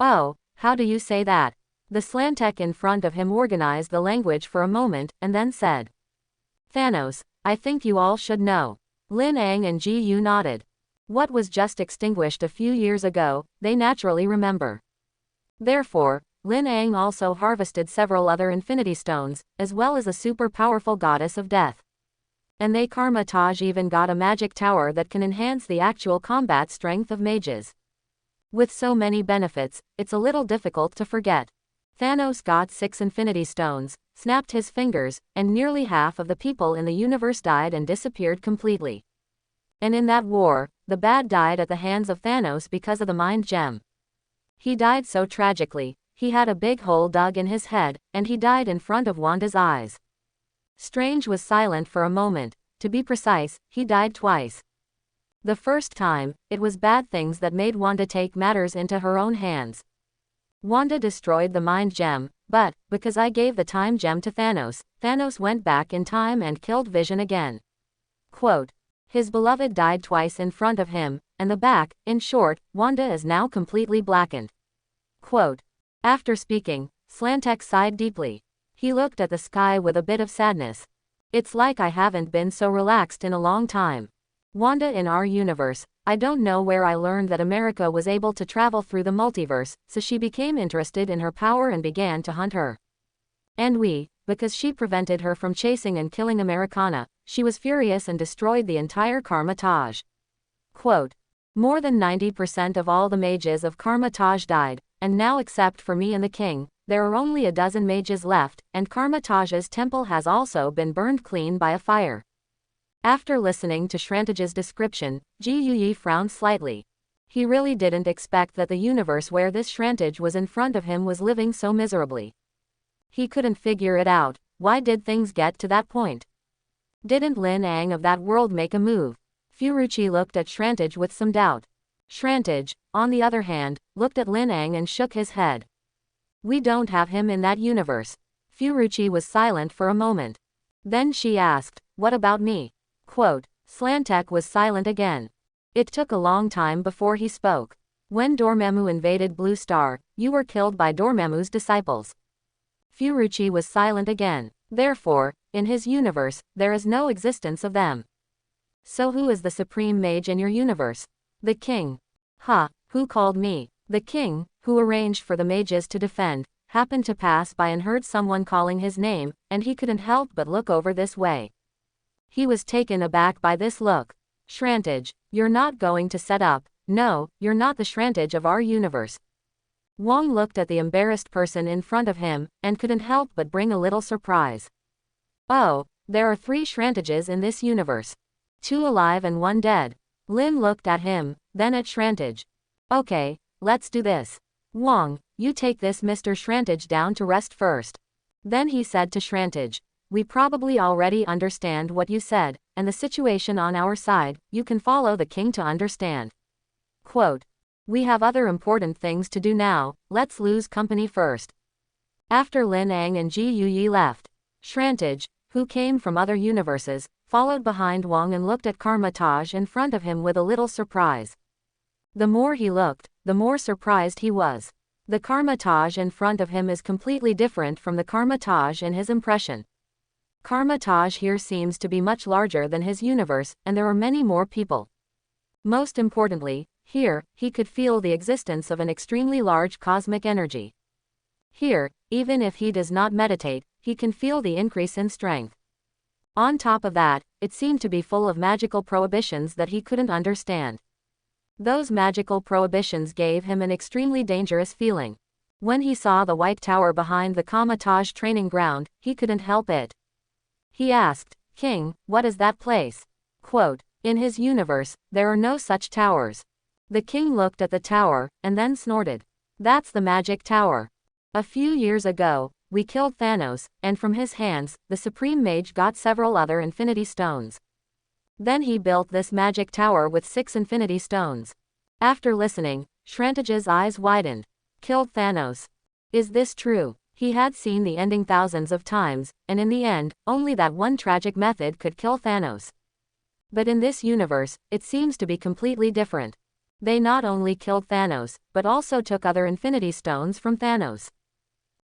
Oh, how do you say that? The Slantek in front of him organized the language for a moment, and then said, Thanos, I think you all should know. Lyang and Ji Yu nodded. What was just extinguished a few years ago, they naturally remember. Therefore, Lyang also harvested several other Infinity Stones, as well as a super powerful goddess of death. And they Kamar-Taj even got a magic tower that can enhance the actual combat strength of mages. With so many benefits, it's a little difficult to forget. Thanos got 6 Infinity Stones, snapped his fingers, and nearly half of the people in the universe died and disappeared completely. And in that war, the bad died at the hands of Thanos because of the Mind Gem. He died so tragically. He had a big hole dug in his head, and he died in front of Wanda's eyes. Strange was silent for a moment. To be precise, he died twice. The first time, it was bad things that made Wanda take matters into her own hands. Wanda destroyed the Mind Gem, but, because I gave the Time Gem to Thanos, Thanos went back in time and killed Vision again. Quote, his beloved died twice in front of him, and the back, in short, Wanda is now completely blackened. Quote, after speaking, Slantek sighed deeply. He looked at the sky with a bit of sadness. It's like I haven't been so relaxed in a long time. Wanda in our universe, I don't know where I learned that America was able to travel through the multiverse, so she became interested in her power and began to hunt her. And because she prevented her from chasing and killing Americana, she was furious and destroyed the entire Kamar-Taj. Quote, more than 90% of all the mages of Kamar-Taj died, and now except for me and the king, there are only a dozen mages left, and Kamar-Taj's temple has also been burned clean by a fire. After listening to Shrantage's description, Ji Yuyi frowned slightly. He really didn't expect that the universe where this Shrantage was in front of him was living so miserably. He couldn't figure it out. Why did things get to that point? Didn't Lyang of that world make a move? Furuchi looked at Shrantage with some doubt. Shrantage, on the other hand, looked at Lyang and shook his head. We don't have him in that universe. Furuchi was silent for a moment. Then she asked, what about me? Quote, Slantek was silent again. It took a long time before he spoke. When Dormammu invaded Blue Star, you were killed by Dormammu's disciples. Furuchi was silent again. Therefore, in his universe, there is no existence of them. So who is the supreme mage in your universe? The king. Ha, who called me? The king, who arranged for the mages to defend, happened to pass by and heard someone calling his name, and he couldn't help but look over this way. He was taken aback by this look. Shrantage, you're not going to set up. No, you're not the Shrantage of our universe. Wong looked at the embarrassed person in front of him, and couldn't help but bring a little surprise. Oh, there are 3 Shrantages in this universe. 2 alive and 1 dead. Lin looked at him, then at Shrantage. Okay, let's do this. Wong, you take this Mr. Shrantage down to rest first. Then he said to Shrantage, we probably already understand what you said, and the situation on our side, you can follow the king to understand. Quote, we have other important things to do now, let's lose company first. After Lin Ang and Ji Yuyi left, Shrantage, who came from other universes, followed behind Wong and looked at Kamar-Taj in front of him with a little surprise. The more he looked, the more surprised he was. The Kamar-Taj in front of him is completely different from the Kamar-Taj in his impression. Kamar-Taj here seems to be much larger than his universe, and there are many more people. Most importantly, here, he could feel the existence of an extremely large cosmic energy. Here, even if he does not meditate, he can feel the increase in strength. On top of that, it seemed to be full of magical prohibitions that he couldn't understand. Those magical prohibitions gave him an extremely dangerous feeling. When he saw the white tower behind the Kamar-Taj training ground, he couldn't help it. He asked, King, what is that place? Quote, in his universe, there are no such towers. The king looked at the tower, and then snorted. That's the magic tower. A few years ago, we killed Thanos, and from his hands, the Supreme Mage got several other Infinity Stones. Then he built this magic tower with 6 Infinity Stones. After listening, Shrantage's eyes widened. Killed Thanos. Is this true? He had seen the ending thousands of times, and in the end, only that one tragic method could kill Thanos. But in this universe, it seems to be completely different. They not only killed Thanos, but also took other Infinity Stones from Thanos.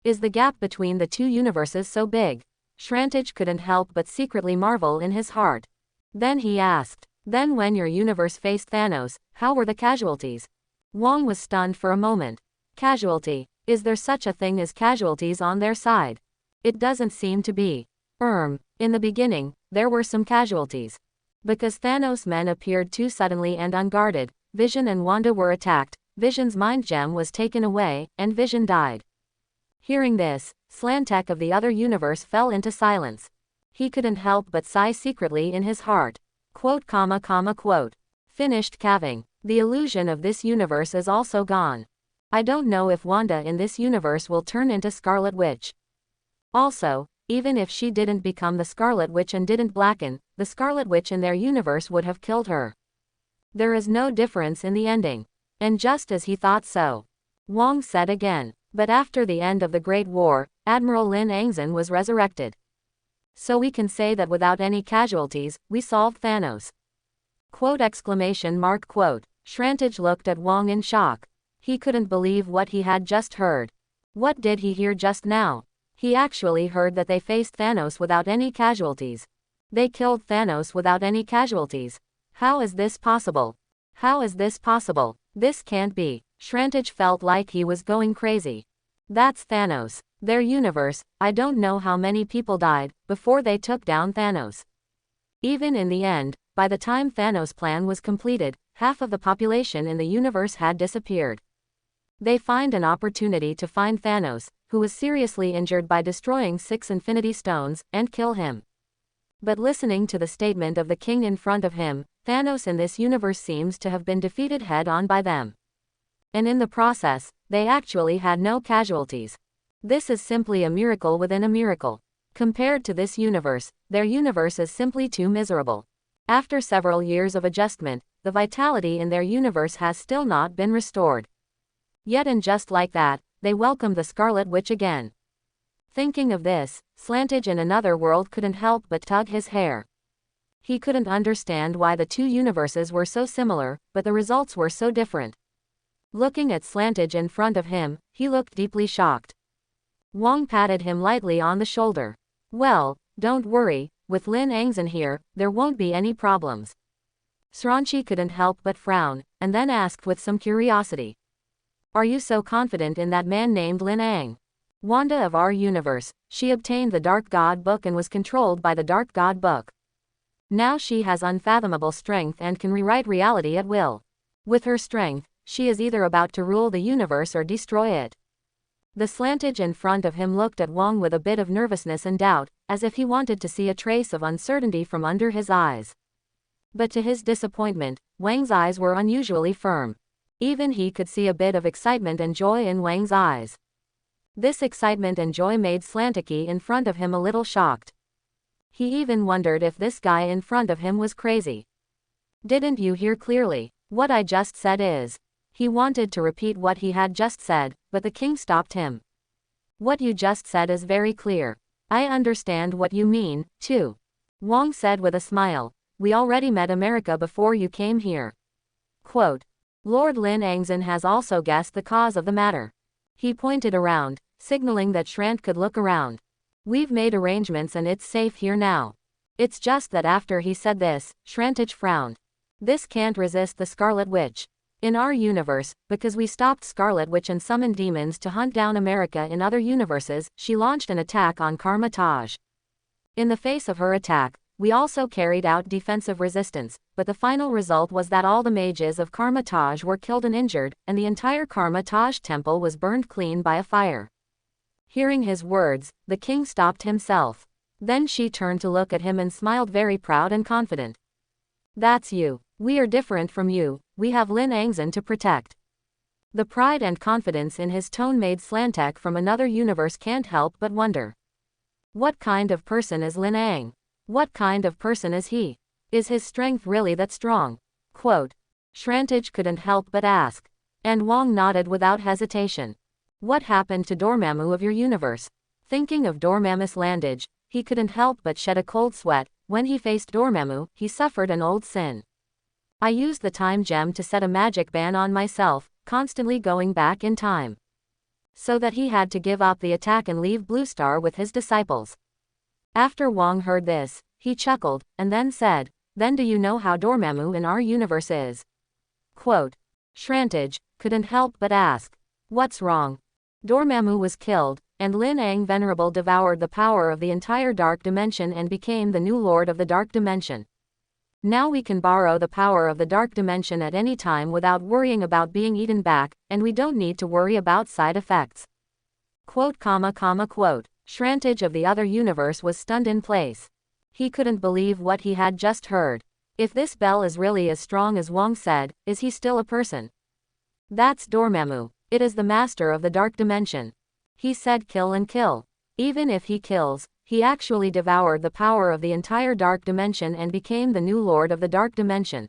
Is the gap between the 2 universes so big? Shrantage couldn't help but secretly marvel in his heart. Then he asked, then when your universe faced Thanos, how were the casualties? Wong was stunned for a moment. Casualty? Is there such a thing as casualties on their side? It doesn't seem to be. In the beginning, there were some casualties. Because Thanos' men appeared too suddenly and unguarded, Vision and Wanda were attacked, Vision's mind gem was taken away, and Vision died. Hearing this, Slantek of the other universe fell into silence. He couldn't help but sigh secretly in his heart. Quote, quote. Finished calving. The illusion of this universe is also gone. I don't know if Wanda in this universe will turn into Scarlet Witch. Also, even if she didn't become the Scarlet Witch and didn't blacken, the Scarlet Witch in their universe would have killed her. There is no difference in the ending. And just as he thought so, Wong said again, but after the end of the Great War, Admiral Lin Angzan was resurrected. So we can say that without any casualties, we solved Thanos. Quote, exclamation mark, quote. Shrantage looked at Wong in shock. He couldn't believe what he had just heard. What did he hear just now? He actually heard that they faced Thanos without any casualties. They killed Thanos without any casualties. How is this possible? How is this possible? This can't be. Shrantage felt like he was going crazy. That's Thanos. Their universe, I don't know how many people died before they took down Thanos. Even in the end, by the time Thanos' plan was completed, half of the population in the universe had disappeared. They find an opportunity to find Thanos, who was seriously injured by destroying 6 Infinity Stones, and kill him. But listening to the statement of the king in front of him, Thanos in this universe seems to have been defeated head-on by them. And in the process, they actually had no casualties. This is simply a miracle within a miracle. Compared to this universe, their universe is simply too miserable. After several years of adjustment, the vitality in their universe has still not been restored. Yet and just like that, they welcome the Scarlet Witch again. Thinking of this, Slantage in another world couldn't help but tug his hair. He couldn't understand why the 2 universes were so similar, but the results were so different. Looking at Slantage in front of him, he looked deeply shocked. Wang patted him lightly on the shoulder. Well, don't worry, with Lin Ang's in here, there won't be any problems. Sranchi couldn't help but frown, and then asked with some curiosity. Are you so confident in that man named Lin Ang? Wanda of our universe, she obtained the Dark God Book and was controlled by the Dark God Book. Now she has unfathomable strength and can rewrite reality at will. With her strength, she is either about to rule the universe or destroy it. The Slantage in front of him looked at Wang with a bit of nervousness and doubt, as if he wanted to see a trace of uncertainty from under his eyes. But to his disappointment, Wang's eyes were unusually firm. Even he could see a bit of excitement and joy in Wang's eyes. This excitement and joy made Slantiki in front of him a little shocked. He even wondered if this guy in front of him was crazy. Didn't you hear clearly? What I just said is. He wanted to repeat what he had just said, but the king stopped him. What you just said is very clear. I understand what you mean, too. Wang said with a smile. We already met America before you came here. Quote. Lord Lin Angzan has also guessed the cause of the matter. He pointed around, signaling that Shrant could look around. We've made arrangements and it's safe here now. It's just that after he said this, Shrantage frowned. This can't resist the Scarlet Witch. In our universe, because we stopped Scarlet Witch and summoned demons to hunt down America in other universes, she launched an attack on Kamar-Taj. In the face of her attack, we also carried out defensive resistance, but the final result was that all the mages of Kamar-Taj were killed and injured, and the entire Kamar-Taj temple was burned clean by a fire. Hearing his words, the king stopped himself. Then she turned to look at him and smiled very proud and confident. That's you. We are different from you, we have Lin Angzan to protect. The pride and confidence in his tone made Slantek from another universe can't help but wonder. What kind of person is Lin Ang? What kind of person is he? Is his strength really that strong? Quote. Shrantage couldn't help but ask. And Wang nodded without hesitation. What happened to Dormammu of your universe? Thinking of Dormammu's landage, he couldn't help but shed a cold sweat. When he faced Dormammu, he suffered an old sin. I used the time gem to set a magic ban on myself, constantly going back in time. So that he had to give up the attack and leave Blue Star with his disciples. After Wang heard this, he chuckled, and then said, Then do you know how Dormammu in our universe is? Quote. Shrantage couldn't help but ask. What's wrong? Dormammu was killed, and Lin Ang Venerable devoured the power of the entire Dark Dimension and became the new Lord of the Dark Dimension. Now we can borrow the power of the Dark Dimension at any time without worrying about being eaten back, and we don't need to worry about side effects. Quote, quote. Shrantage of the other universe was stunned in place. He couldn't believe what he had just heard. If this bell is really as strong as Wang said, is he still a person? That's Dormammu. It is the master of the Dark Dimension. He said kill and kill. Even if he kills, he actually devoured the power of the entire Dark Dimension and became the new Lord of the Dark Dimension.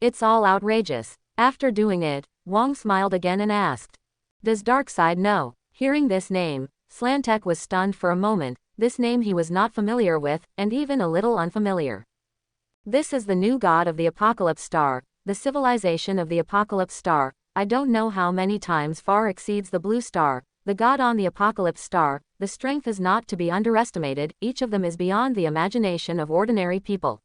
It's all outrageous. After doing it, Wang smiled again and asked. Does Darkseid know? Hearing this name, Slantek was stunned for a moment. This name he was not familiar with, and even a little unfamiliar. This is the new god of the Apocalypse Star, the civilization of the Apocalypse Star. I don't know how many times far exceeds the Blue Star, the god on the Apocalypse Star. The strength is not to be underestimated, each of them is beyond the imagination of ordinary people.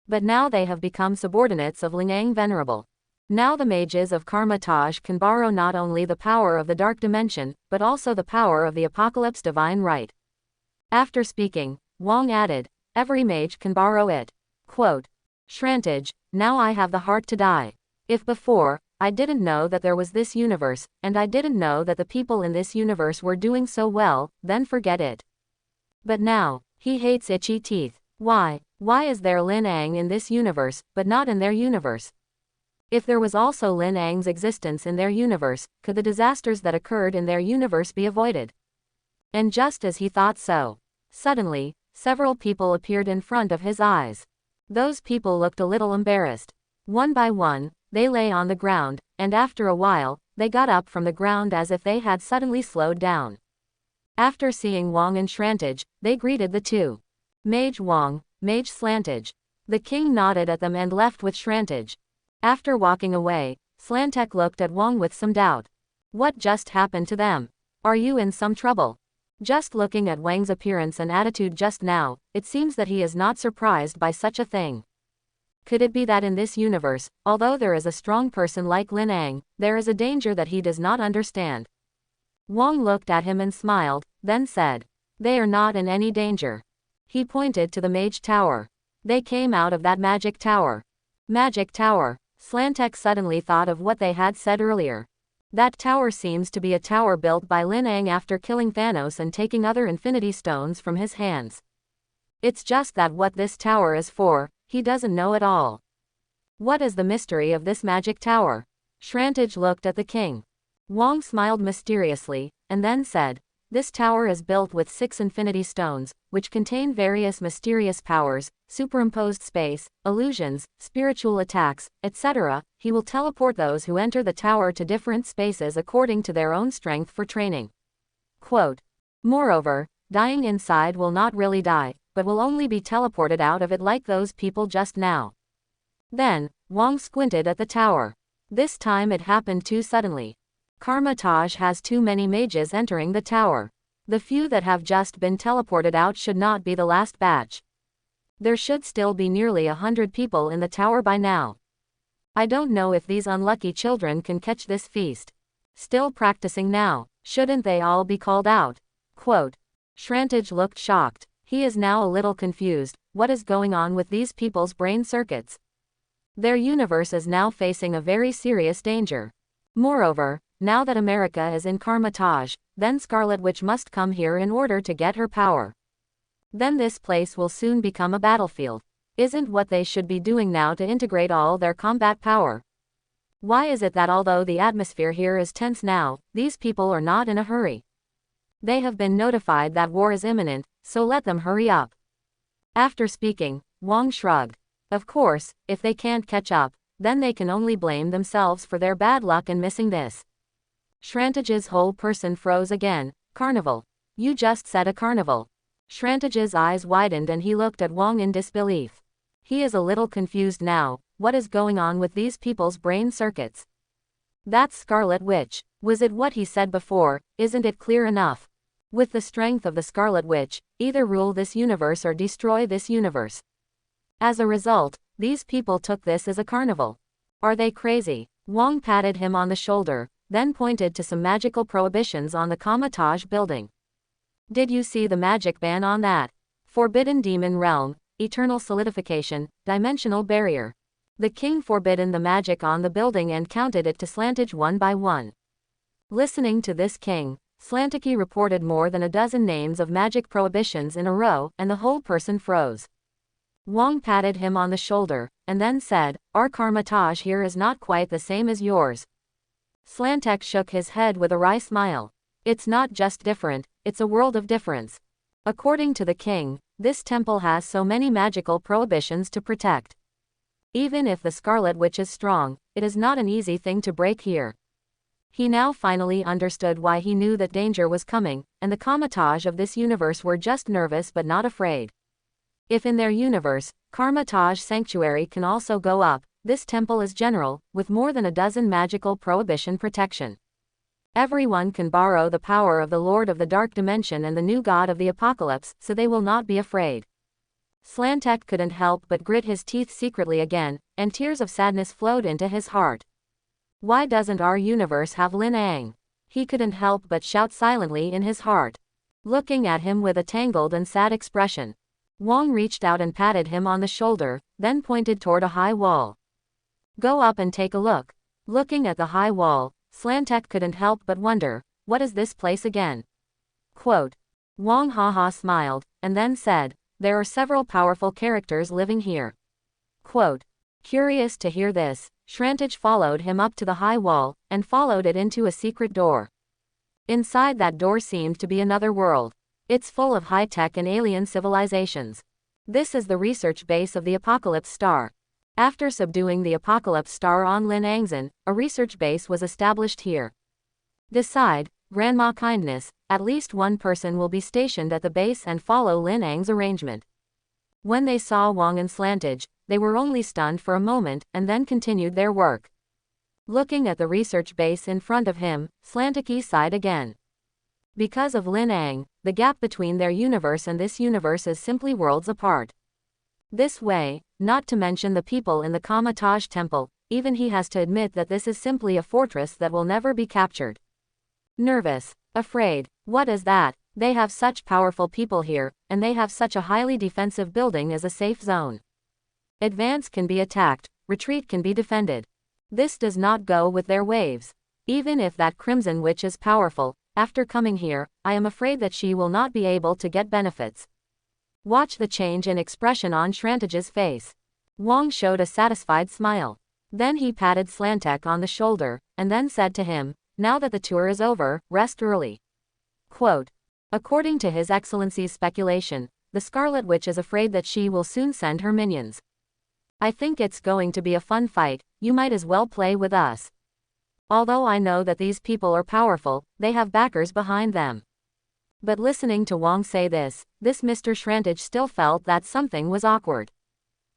But now they have become subordinates of Ling Ang Venerable. Now the mages of Kamar-Taj can borrow not only the power of the Dark Dimension, but also the power of the Apocalypse Divine Right. After speaking, Wang added, every mage can borrow it. Quote. Shrantage, now I have the heart to die. If before, I didn't know that there was this universe, and I didn't know that the people in this universe were doing so well, then forget it. But now, he hates itchy teeth. Why is there Lin Ang in this universe, but not in their universe? If there was also Lin Ang's existence in their universe, could the disasters that occurred in their universe be avoided? And just as he thought so, suddenly, several people appeared in front of his eyes. Those people looked a little embarrassed. One by one, they lay on the ground, and after a while, they got up from the ground as if they had suddenly slowed down. After seeing Wang and Shrantage, they greeted the two. Mage Wang, Mage Slantage. The king nodded at them and left with Shrantage. After walking away, Slantek looked at Wang with some doubt. What just happened to them? Are you in some trouble? Just looking at Wang's appearance and attitude just now, it seems that he is not surprised by such a thing. Could it be that in this universe, although there is a strong person like Lyang, there is a danger that he does not understand? Wang looked at him and smiled, then said, "They are not in any danger." He pointed to the Mage Tower. They came out of that magic tower. Magic tower. Slantek suddenly thought of what they had said earlier. That tower seems to be a tower built by Lyang after killing Thanos and taking other Infinity Stones from his hands. It's just that what this tower is for, he doesn't know at all. What is the mystery of this magic tower? Shrantage looked at the king. Wang smiled mysteriously, and then said, "This tower is built with 6 Infinity Stones, which contain various mysterious powers, superimposed space, illusions, spiritual attacks, etc. He will teleport those who enter the tower to different spaces according to their own strength for training." Quote. Moreover, dying inside will not really die, but will only be teleported out of it like those people just now. Then, Wang squinted at the tower. This time it happened too suddenly. Kamar-Taj has too many mages entering the tower. The few that have just been teleported out should not be the last batch. There should still be nearly 100 people in the tower by now. I don't know if these unlucky children can catch this feast. Still practicing now, shouldn't they all be called out? Quote. Shrantage looked shocked. He is now a little confused. What is going on with these people's brain circuits? Their universe is now facing a very serious danger. Moreover, now that America is in Kamar-Taj, then Scarlet Witch must come here in order to get her power. Then this place will soon become a battlefield. Isn't what they should be doing now to integrate all their combat power? Why is it that although the atmosphere here is tense now, these people are not in a hurry? They have been notified that war is imminent, so let them hurry up. After speaking, Wang shrugged. Of course, if they can't catch up, then they can only blame themselves for their bad luck in missing this. Shrantage's whole person froze again. Carnival. You just said a carnival. Shrantage's eyes widened and he looked at Wang in disbelief. He is a little confused now. What is going on with these people's brain circuits? That's Scarlet Witch. Was it what he said before? Isn't it clear enough? With the strength of the Scarlet Witch, either rule this universe or destroy this universe. As a result, these people took this as a carnival. Are they crazy? Wang patted him on the shoulder, then pointed to some magical prohibitions on the Kamar-Taj building. Did you see the magic ban on that? Forbidden Demon Realm, Eternal Solidification, Dimensional Barrier. The king forbidden the magic on the building and counted it to Slantage one by one. Listening to this king, Slantiki reported more than a dozen names of magic prohibitions in a row, and the whole person froze. Wang patted him on the shoulder, and then said, "Our Kamar-Taj here is not quite the same as yours." Slantek shook his head with a wry smile. It's not just different, it's a world of difference. According to the king, this temple has so many magical prohibitions to protect. Even if the Scarlet Witch is strong, it is not an easy thing to break here. He now finally understood why he knew that danger was coming, and the Kamar-Taj of this universe were just nervous but not afraid. If in their universe, Kamar-Taj Sanctuary can also go up, this temple is general, with more than a dozen magical prohibition protection. Everyone can borrow the power of the Lord of the Dark Dimension and the new God of the Apocalypse, so they will not be afraid. Slantek couldn't help but grit his teeth secretly again, and tears of sadness flowed into his heart. Why doesn't our universe have Lyang? He couldn't help but shout silently in his heart. Looking at him with a tangled and sad expression, Wang reached out and patted him on the shoulder, then pointed toward a high wall. Go up and take a look. Looking at the high wall, Slantek couldn't help but wonder, what is this place again? Quote. Wang haha smiled, and then said, there are several powerful characters living here. Quote. Curious to hear this, Shrantage followed him up to the high wall, and followed it into a secret door. Inside that door seemed to be another world. It's full of high-tech and alien civilizations. This is the research base of the Apocalypse Star. After subduing the Apocalypse Star on Lyangzan, a research base was established here. Decide, Grandma Kindness, at least one person will be stationed at the base and follow Lyang's arrangement. When they saw Wang and Slantage, they were only stunned for a moment, and then continued their work. Looking at the research base in front of him, Slanticky sighed again. Because of Lyang, the gap between their universe and this universe is simply worlds apart. This way, not to mention the people in the Kamar-Taj temple, even he has to admit that this is simply a fortress that will never be captured. Nervous. Afraid. What is that? They have such powerful people here, and they have such a highly defensive building as a safe zone. Advance can be attacked, retreat can be defended. This does not go with their waves. Even if that Crimson Witch is powerful, after coming here, I am afraid that she will not be able to get benefits. Watch the change in expression on Shrantage's face. Wang showed a satisfied smile. Then he patted Slantek on the shoulder, and then said to him, now that the tour is over, rest early. Quote. According to His Excellency's speculation, the Scarlet Witch is afraid that she will soon send her minions. I think it's going to be a fun fight, you might as well play with us. Although I know that these people are powerful, they have backers behind them. But listening to Wang say this Mr. Shrantage still felt that something was awkward.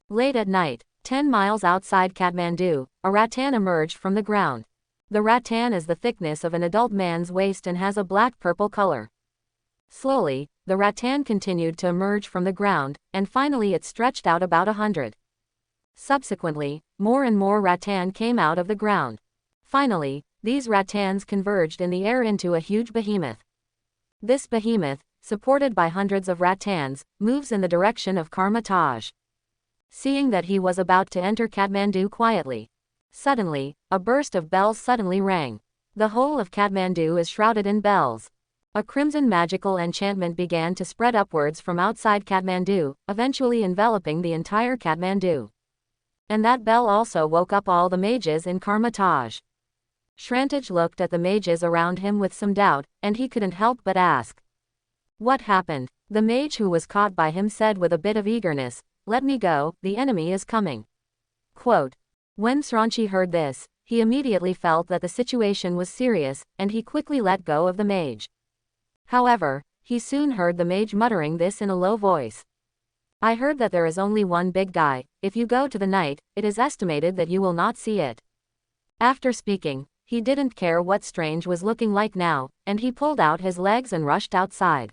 Late at night, 10 miles outside Kathmandu, a rattan emerged from the ground. The rattan is the thickness of an adult man's waist and has a black-purple color. Slowly, the rattan continued to emerge from the ground, and finally it stretched out about 100. Subsequently, more and more rattan came out of the ground. Finally, these rattans converged in the air into a huge behemoth. This behemoth, supported by hundreds of rattans, moves in the direction of Kamar-Taj. Seeing that he was about to enter Kathmandu quietly, suddenly, a burst of bells suddenly rang. The whole of Kathmandu is shrouded in bells. A crimson magical enchantment began to spread upwards from outside Kathmandu, eventually enveloping the entire Kathmandu. And that bell also woke up all the mages in Kamar-Taj. Shrantage looked at the mages around him with some doubt, and he couldn't help but ask. What happened? The mage who was caught by him said with a bit of eagerness, let me go, the enemy is coming. Quote. When Sranchi heard this, he immediately felt that the situation was serious, and he quickly let go of the mage. However, he soon heard the mage muttering this in a low voice. I heard that there is only one big guy, if you go to the night, it is estimated that you will not see it. After speaking, he didn't care what Strange was looking like now, and he pulled out his legs and rushed outside.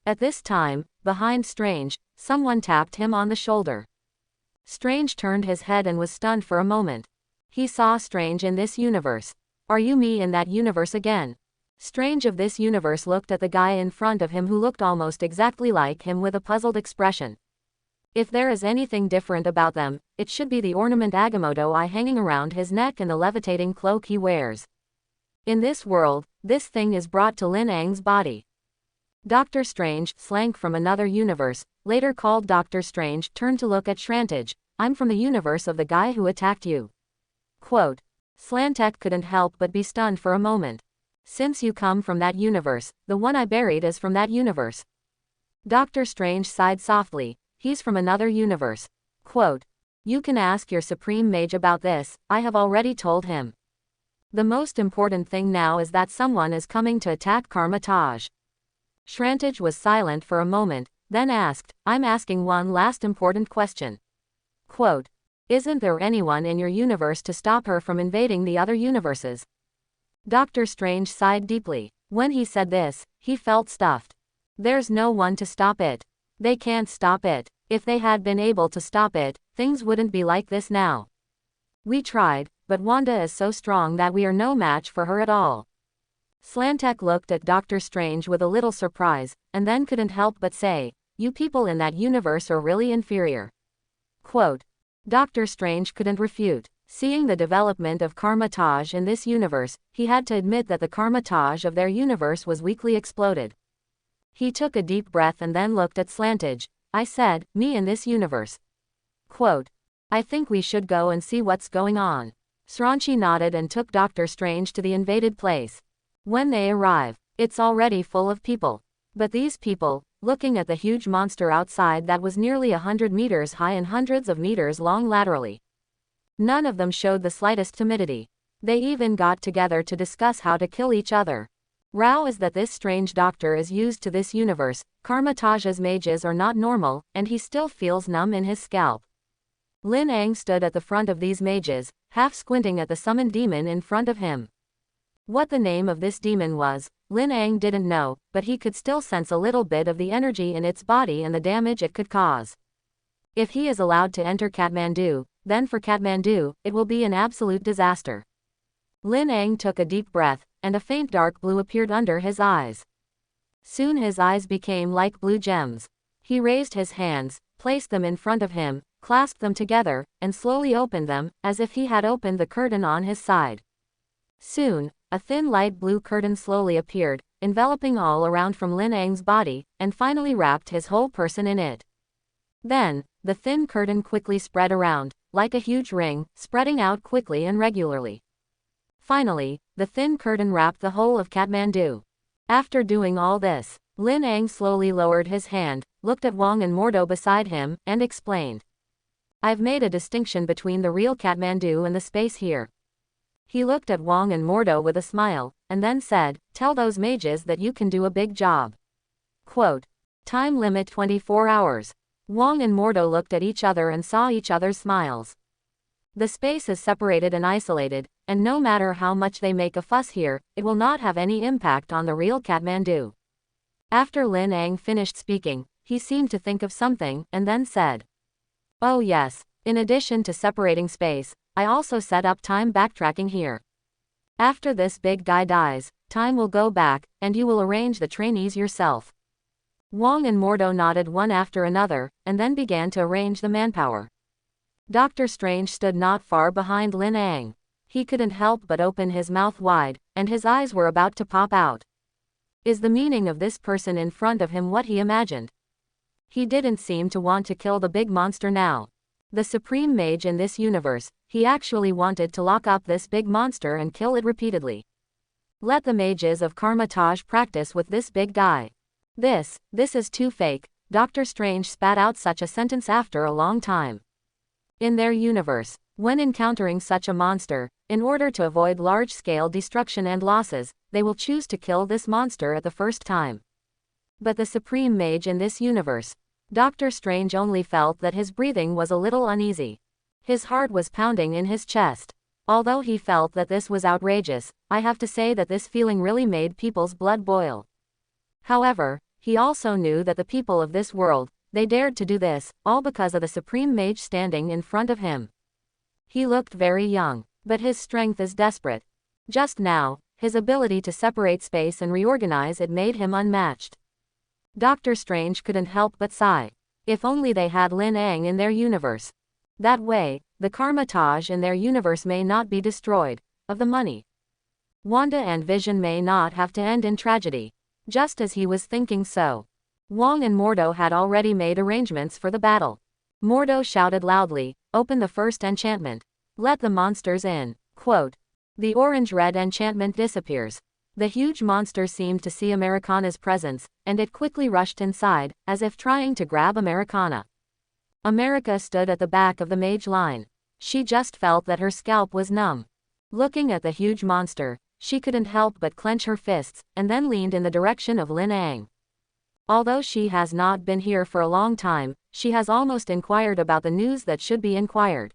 At this time, behind Strange, someone tapped him on the shoulder. Strange turned his head and was stunned for a moment. He saw Strange in this universe. Are you me in that universe again? Strange of this universe looked at the guy in front of him who looked almost exactly like him with a puzzled expression. If there is anything different about them, it should be the ornament Agamotto eye hanging around his neck and the levitating cloak he wears. In this world, this thing is brought to Lin Ang's body. Dr. Strange, Slank from another universe, later called Dr. Strange, turned to look at Shrantage. I'm from the universe of the guy who attacked you. Quote. Slantek couldn't help but be stunned for a moment. Since you come from that universe, the one I buried is from that universe. Dr. Strange sighed softly. He's from another universe. Quote. You can ask your Supreme Mage about this, I have already told him. The most important thing now is that someone is coming to attack Kamar-Taj. Shrantage was silent for a moment, then asked, I'm asking one last important question. Quote. Isn't there anyone in your universe to stop her from invading the other universes? Dr. Strange sighed deeply. When he said this, he felt stuffed. There's no one to stop it. They can't stop it. If they had been able to stop it, things wouldn't be like this now. We tried, but Wanda is so strong that we are no match for her at all. Slantek looked at Dr. Strange with a little surprise, and then couldn't help but say, you people in that universe are really inferior. Quote. Dr. Strange couldn't refute. Seeing the development of Kamar-Taj in this universe, he had to admit that the Kamar-Taj of their universe was weakly exploded. He took a deep breath and then looked at Slantage. I said, me in this universe. Quote. I think we should go and see what's going on. Sranchi nodded and took Dr. Strange to the invaded place. When they arrive, it's already full of people. But these people, looking at the huge monster outside that was nearly 100 meters high and hundreds of meters long laterally. None of them showed the slightest timidity. They even got together to discuss how to kill each other. Row is that this strange doctor is used to this universe, Kamar-Taj's mages are not normal, and he still feels numb in his scalp. Lyang stood at the front of these mages, half squinting at the summoned demon in front of him. What the name of this demon was, Lyang didn't know, but he could still sense a little bit of the energy in its body and the damage it could cause. If he is allowed to enter Kathmandu, then for Kathmandu, it will be an absolute disaster. Lyang took a deep breath, and a faint dark blue appeared under his eyes. Soon his eyes became like blue gems. He raised his hands, placed them in front of him, clasped them together, and slowly opened them, as if he had opened the curtain on his side. Soon, a thin light blue curtain slowly appeared, enveloping all around from Lyang's body, and finally wrapped his whole person in it. Then, the thin curtain quickly spread around, like a huge ring, spreading out quickly and regularly. Finally, the thin curtain wrapped the whole of Kathmandu. After doing all this, Lyang slowly lowered his hand, looked at Wang and Mordo beside him, and explained. I've made a distinction between the real Kathmandu and the space here. He looked at Wang and Mordo with a smile, and then said, tell those mages that you can do a big job. Quote. Time limit 24 hours. Wang and Mordo looked at each other and saw each other's smiles. The space is separated and isolated, and no matter how much they make a fuss here, it will not have any impact on the real Kathmandu. After Lyang finished speaking, he seemed to think of something, and then said. Oh yes, in addition to separating space, I also set up time backtracking here. After this big guy dies, time will go back, and you will arrange the trainees yourself. Wang and Mordo nodded one after another, and then began to arrange the manpower. Dr. Strange stood not far behind Lyang. He couldn't help but open his mouth wide, and his eyes were about to pop out. Is the meaning of this person in front of him what he imagined? He didn't seem to want to kill the big monster now. The supreme mage in this universe, he actually wanted to lock up this big monster and kill it repeatedly. Let the mages of Kamar-Taj practice with this big guy. This is too fake. Dr. Strange spat out such a sentence after a long time. In their universe, when encountering such a monster, in order to avoid large-scale destruction and losses, they will choose to kill this monster at the first time. But the supreme mage in this universe, Dr. Strange only felt that his breathing was a little uneasy. His heart was pounding in his chest. Although he felt that this was outrageous, I have to say that this feeling really made people's blood boil. However, he also knew that the people of this world, they dared to do this, all because of the supreme mage standing in front of him. He looked very young, but his strength is desperate. Just now, his ability to separate space and reorganize it made him unmatched. Dr. Strange couldn't help but sigh. If only they had Lyang in their universe. That way, the Kamar-Taj in their universe may not be destroyed. Of the money, Wanda and Vision may not have to end in tragedy. Just as he was thinking so, Wang and Mordo had already made arrangements for the battle. Mordo shouted loudly, open the first enchantment. Let the monsters in. Quote. The orange-red enchantment disappears. The huge monster seemed to see Americana's presence, and it quickly rushed inside, as if trying to grab Americana. America stood at the back of the mage line. She just felt that her scalp was numb. Looking at the huge monster, she couldn't help but clench her fists, and then leaned in the direction of Lyang. Although she has not been here for a long time, she has almost inquired about the news that should be inquired.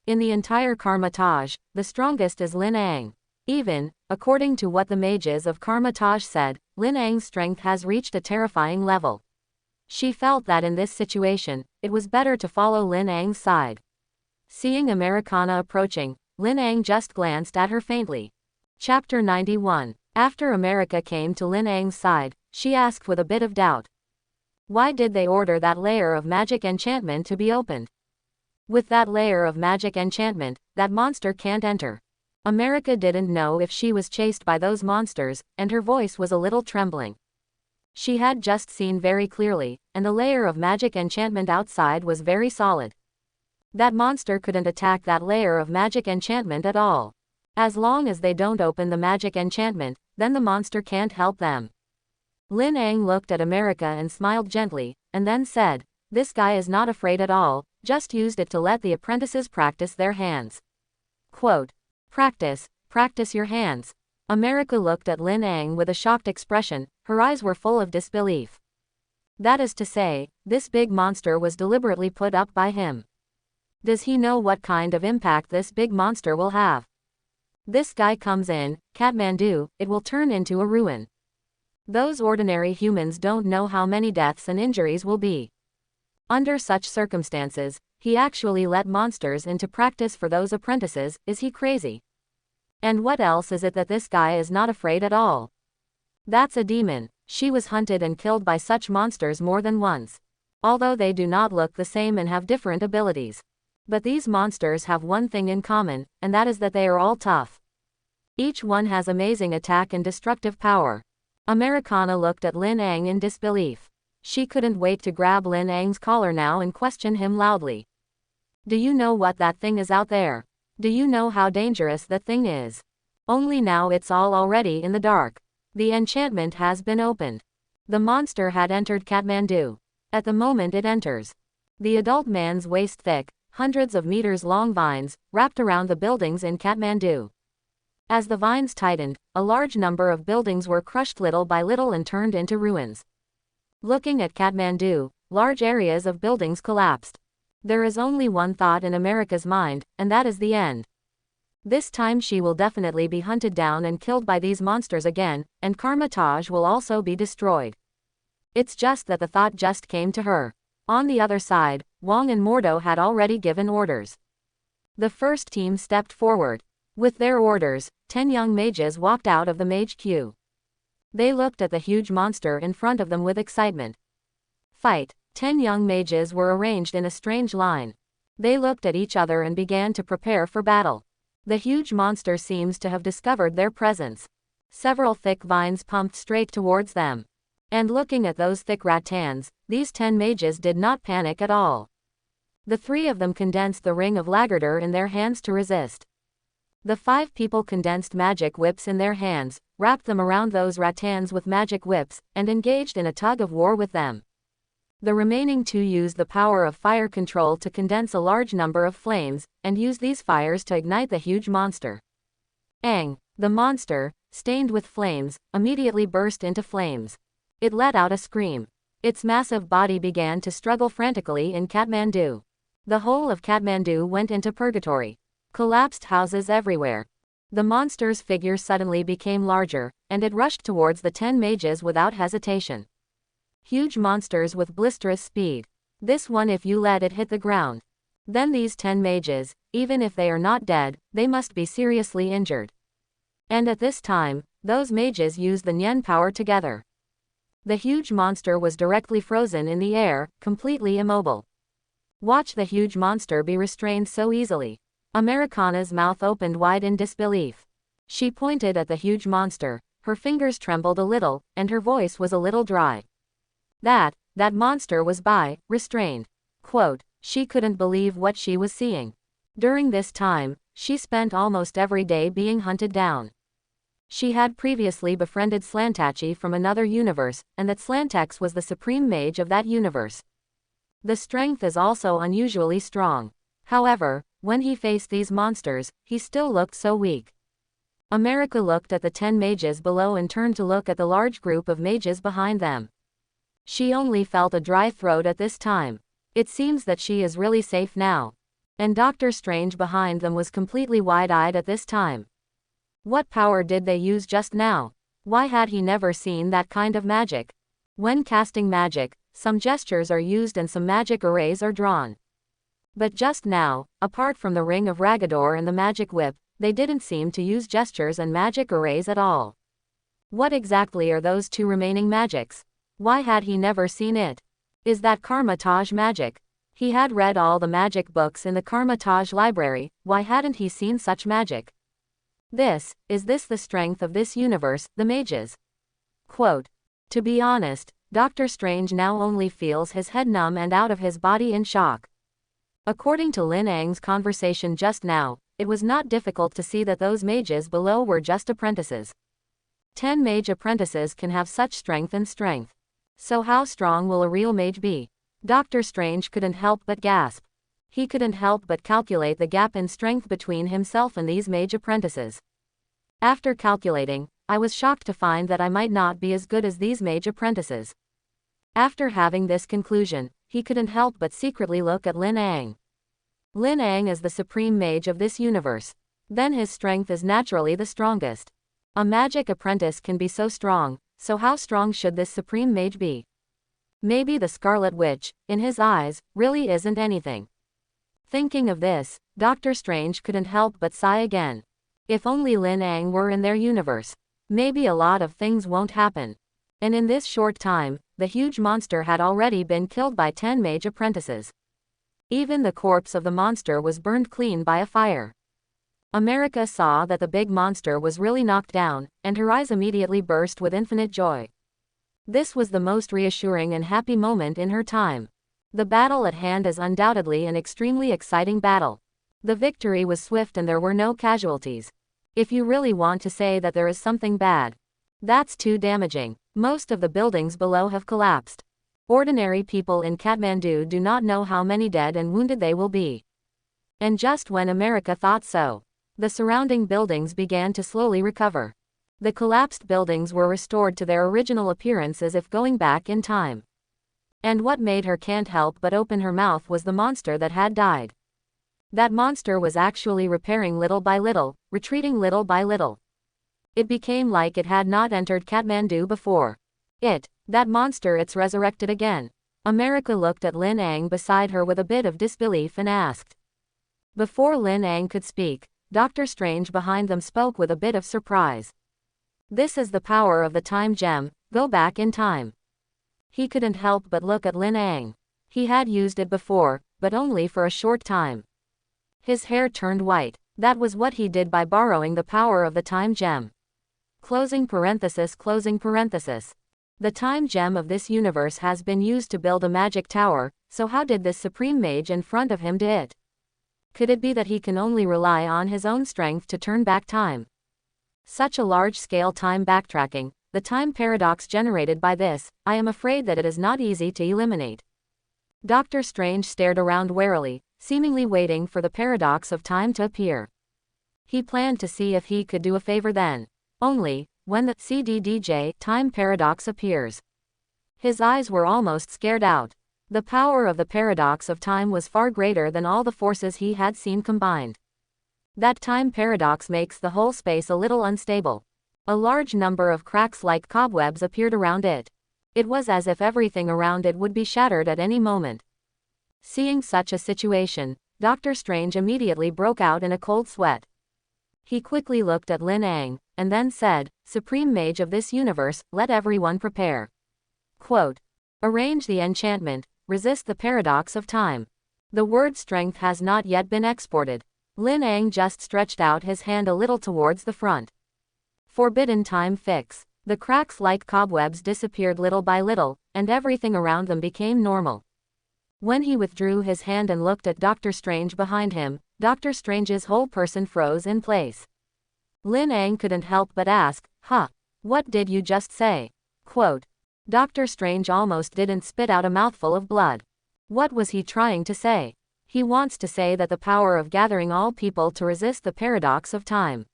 In the entire Kamar-Taj, the strongest is Lyang. Even, according to what the mages of Kamar-Taj said, Lyang's strength has reached a terrifying level. She felt that in this situation, it was better to follow Lyang's side. Seeing Americana approaching, Lyang just glanced at her faintly. Chapter 91. After America came to Lyang's side, she asked with a bit of doubt. Why did they order that layer of magic enchantment to be opened? With that layer of magic enchantment, that monster can't enter. America didn't know if she was chased by those monsters, and her voice was a little trembling. She had just seen very clearly, and the layer of magic enchantment outside was very solid. That monster couldn't attack that layer of magic enchantment at all. As long as they don't open the magic enchantment, then the monster can't help them. Lyang looked at America and smiled gently, and then said, this guy is not afraid at all, just used it to let the apprentices practice their hands. Quote. Practice your hands. America looked at Lyang with a shocked expression, her eyes were full of disbelief. That is to say, this big monster was deliberately put up by him. Does he know what kind of impact this big monster will have? This guy comes in, Kathmandu, it will turn into a ruin. Those ordinary humans don't know how many deaths and injuries will be. Under such circumstances, he actually let monsters into practice for those apprentices. Is he crazy? And what else is it that this guy is not afraid at all? That's a demon. She was hunted and killed by such monsters more than once. Although they do not look the same and have different abilities. But these monsters have one thing in common, and that is that they are all tough. Each one has amazing attack and destructive power. Americana looked at Lin Ang in disbelief. She couldn't wait to grab Lin Ang's collar now and question him loudly. Do you know what that thing is out there? Do you know how dangerous that thing is? Only now it's all already in the dark. The enchantment has been opened. The monster had entered Kathmandu. At the moment it enters. The adult man's waist-thick, hundreds of meters long vines, wrapped around the buildings in Kathmandu. As the vines tightened, a large number of buildings were crushed little by little and turned into ruins. Looking at Kathmandu, large areas of buildings collapsed. There is only one thought in America's mind, and that is the end. This time she will definitely be hunted down and killed by these monsters again, and Kamar-Taj will also be destroyed. It's just that the thought just came to her. On the other side, Wang and Mordo had already given orders. The first team stepped forward. With their orders, 10 young mages walked out of the mage queue. They looked at the huge monster in front of them with excitement. Fight! 10 young mages were arranged in a strange line. They looked at each other and began to prepare for battle. The huge monster seems to have discovered their presence. Several thick vines pumped straight towards them. And looking at those thick rattans, these 10 mages did not panic at all. The 3 of them condensed the ring of Lagardeur in their hands to resist. The 5 people condensed magic whips in their hands, wrapped them around those rattans with magic whips, and engaged in a tug of war with them. The remaining 2 used the power of fire control to condense a large number of flames, and use these fires to ignite the huge monster. Aang, the monster, stained with flames, immediately burst into flames. It let out a scream. Its massive body began to struggle frantically in Kathmandu. The whole of Kathmandu went into purgatory. Collapsed houses everywhere. The monster's figure suddenly became larger, and it rushed towards the 10 mages without hesitation. Huge monsters with blisterous speed. This one, if you let it hit the ground. Then these 10 mages, even if they are not dead, they must be seriously injured. And at this time, those mages used the Nyen power together. The huge monster was directly frozen in the air, completely immobile. Watch the huge monster be restrained so easily. Americana's mouth opened wide in disbelief. She pointed at the huge monster, her fingers trembled a little, and her voice was a little dry. That monster was restrained. Quote, she couldn't believe what she was seeing. During this time, she spent almost every day being hunted down. She had previously befriended Slantachi from another universe, and that Slantax was the supreme mage of that universe. The strength is also unusually strong. However, when he faced these monsters, he still looked so weak. America looked at the 10 mages below and turned to look at the large group of mages behind them. She only felt a dry throat at this time. It seems that she is really safe now. And Doctor Strange behind them was completely wide-eyed at this time. What power did they use just now? Why had he never seen that kind of magic? When casting magic, some gestures are used and some magic arrays are drawn. But just now, apart from the Ring of Raggador and the magic whip, they didn't seem to use gestures and magic arrays at all. What exactly are those 2 remaining magics? Why had he never seen it? Is that Kamar-Taj magic? He had read all the magic books in the Kamar-Taj library, why hadn't he seen such magic? Is this the strength of this universe, the mages? Quote, to be honest, Doctor Strange now only feels his head numb and out of his body in shock. According to Lin Ang's conversation just now, it was not difficult to see that those mages below were just apprentices. 10 mage apprentices can have such strength and strength. So how strong will a real mage be? Doctor Strange couldn't help but gasp. He couldn't help but calculate the gap in strength between himself and these mage apprentices. After calculating, I was shocked to find that I might not be as good as these mage apprentices. After having this conclusion, he couldn't help but secretly look at Lin Ang. Lyang is the supreme mage of this universe. Then his strength is naturally the strongest. A magic apprentice can be so strong, so how strong should this supreme mage be? Maybe the Scarlet Witch, in his eyes, really isn't anything. Thinking of this, Doctor Strange couldn't help but sigh again. If only Lyang were in their universe. Maybe a lot of things won't happen. And in this short time, the huge monster had already been killed by 10 mage apprentices. Even the corpse of the monster was burned clean by a fire. America saw that the big monster was really knocked down, and her eyes immediately burst with infinite joy. This was the most reassuring and happy moment in her time. The battle at hand is undoubtedly an extremely exciting battle. The victory was swift and there were no casualties. If you really want to say that there is something bad, that's too damaging. Most of the buildings below have collapsed. Ordinary people in Kathmandu do not know how many dead and wounded they will be. And just when America thought so, the surrounding buildings began to slowly recover. The collapsed buildings were restored to their original appearance as if going back in time. And what made her can't help but open her mouth was the monster that had died. That monster was actually repairing little by little, retreating little by little. It became like it had not entered Kathmandu before. That monster, it's resurrected again. America looked at Lyang beside her with a bit of disbelief and asked. Before Lyang could speak, Doctor Strange behind them spoke with a bit of surprise. This is the power of the time gem, go back in time. He couldn't help but look at Lyang. He had used it before, but only for a short time. His hair turned white. That was what he did by borrowing the power of the time gem. Closing parenthesis. The time gem of this universe has been used to build a magic tower, so how did this supreme mage in front of him do it? Could it be that he can only rely on his own strength to turn back time? Such a large-scale time backtracking, the time paradox generated by this, I am afraid that it is not easy to eliminate. Doctor Strange stared around warily, seemingly waiting for the paradox of time to appear. He planned to see if he could do a favor then. Only, when the CDDJ time paradox appears. His eyes were almost scared out. The power of the paradox of time was far greater than all the forces he had seen combined. That time paradox makes the whole space a little unstable. A large number of cracks like cobwebs appeared around it. It was as if everything around it would be shattered at any moment. Seeing such a situation, Doctor Strange immediately broke out in a cold sweat. He quickly looked at Lyang, and then said, Supreme Mage of this universe, let everyone prepare. Quote. Arrange the enchantment, resist the paradox of time. The word strength has not yet been exported. Lyang just stretched out his hand a little towards the front. Forbidden time fix. The cracks like cobwebs disappeared little by little, and everything around them became normal. When he withdrew his hand and looked at Doctor Strange behind him, Doctor Strange's whole person froze in place. Lyang couldn't help but ask, what did you just say? Quote. Doctor Strange almost didn't spit out a mouthful of blood. What was he trying to say? He wants to say that the power of gathering all people to resist the paradox of time.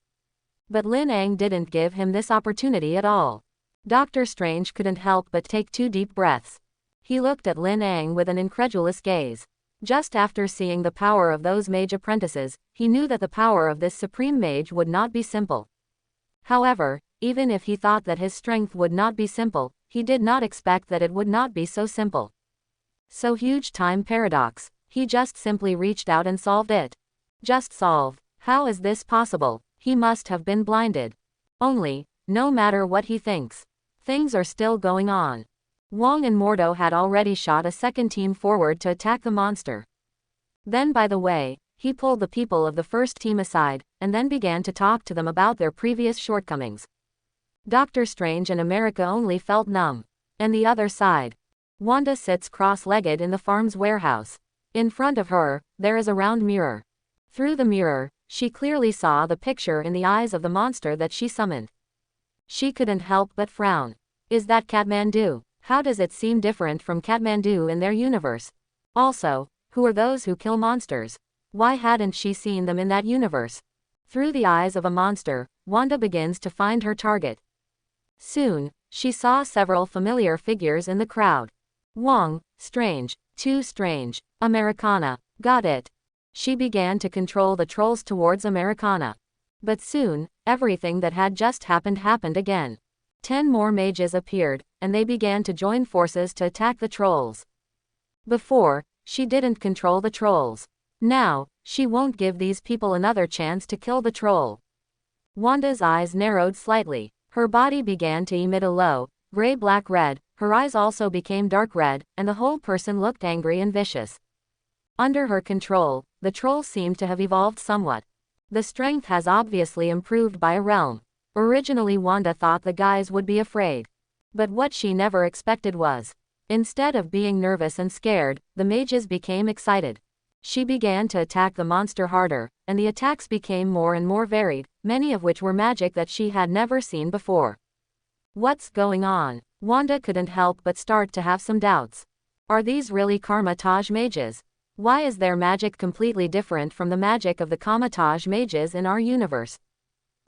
But Lyang didn't give him this opportunity at all. Doctor Strange couldn't help but take 2 deep breaths. He looked at Lyang with an incredulous gaze. Just after seeing the power of those mage apprentices, he knew that the power of this supreme mage would not be simple. However, even if he thought that his strength would not be simple, he did not expect that it would not be so simple. So huge time paradox. He just simply reached out and solved it. Just solve. How is this possible? He must have been blinded. Only, no matter what he thinks, things are still going on. Wong and Mordo had already shot a second team forward to attack the monster. Then by the way, he pulled the people of the first team aside, and then began to talk to them about their previous shortcomings. Doctor Strange and America only felt numb. And the other side. Wanda sits cross-legged in the farm's warehouse. In front of her, there is a round mirror. Through the mirror, she clearly saw the picture in the eyes of the monster that she summoned. She couldn't help but frown. Is that Kathmandu? How does it seem different from Kathmandu in their universe? Also, who are those who kill monsters? Why hadn't she seen them in that universe? Through the eyes of a monster, Wanda begins to find her target. Soon, she saw several familiar figures in the crowd. Wong, strange, too strange, Americana, got it. She began to control the trolls towards Americana. But soon, everything that had just happened again. 10 more mages appeared, and they began to join forces to attack the trolls. Before, she didn't control the trolls. Now, she won't give these people another chance to kill the troll. Wanda's eyes narrowed slightly. Her body began to emit a low, gray-black-red, her eyes also became dark red, and the whole person looked angry and vicious. Under her control, the troll seemed to have evolved somewhat. The strength has obviously improved by a realm. Originally Wanda thought the guys would be afraid. But what she never expected was, instead of being nervous and scared, the mages became excited. She began to attack the monster harder, and the attacks became more and more varied, many of which were magic that she had never seen before. What's going on? Wanda couldn't help but start to have some doubts. Are these really Kamar-Taj mages? Why is their magic completely different from the magic of the Kamar-Taj mages in our universe?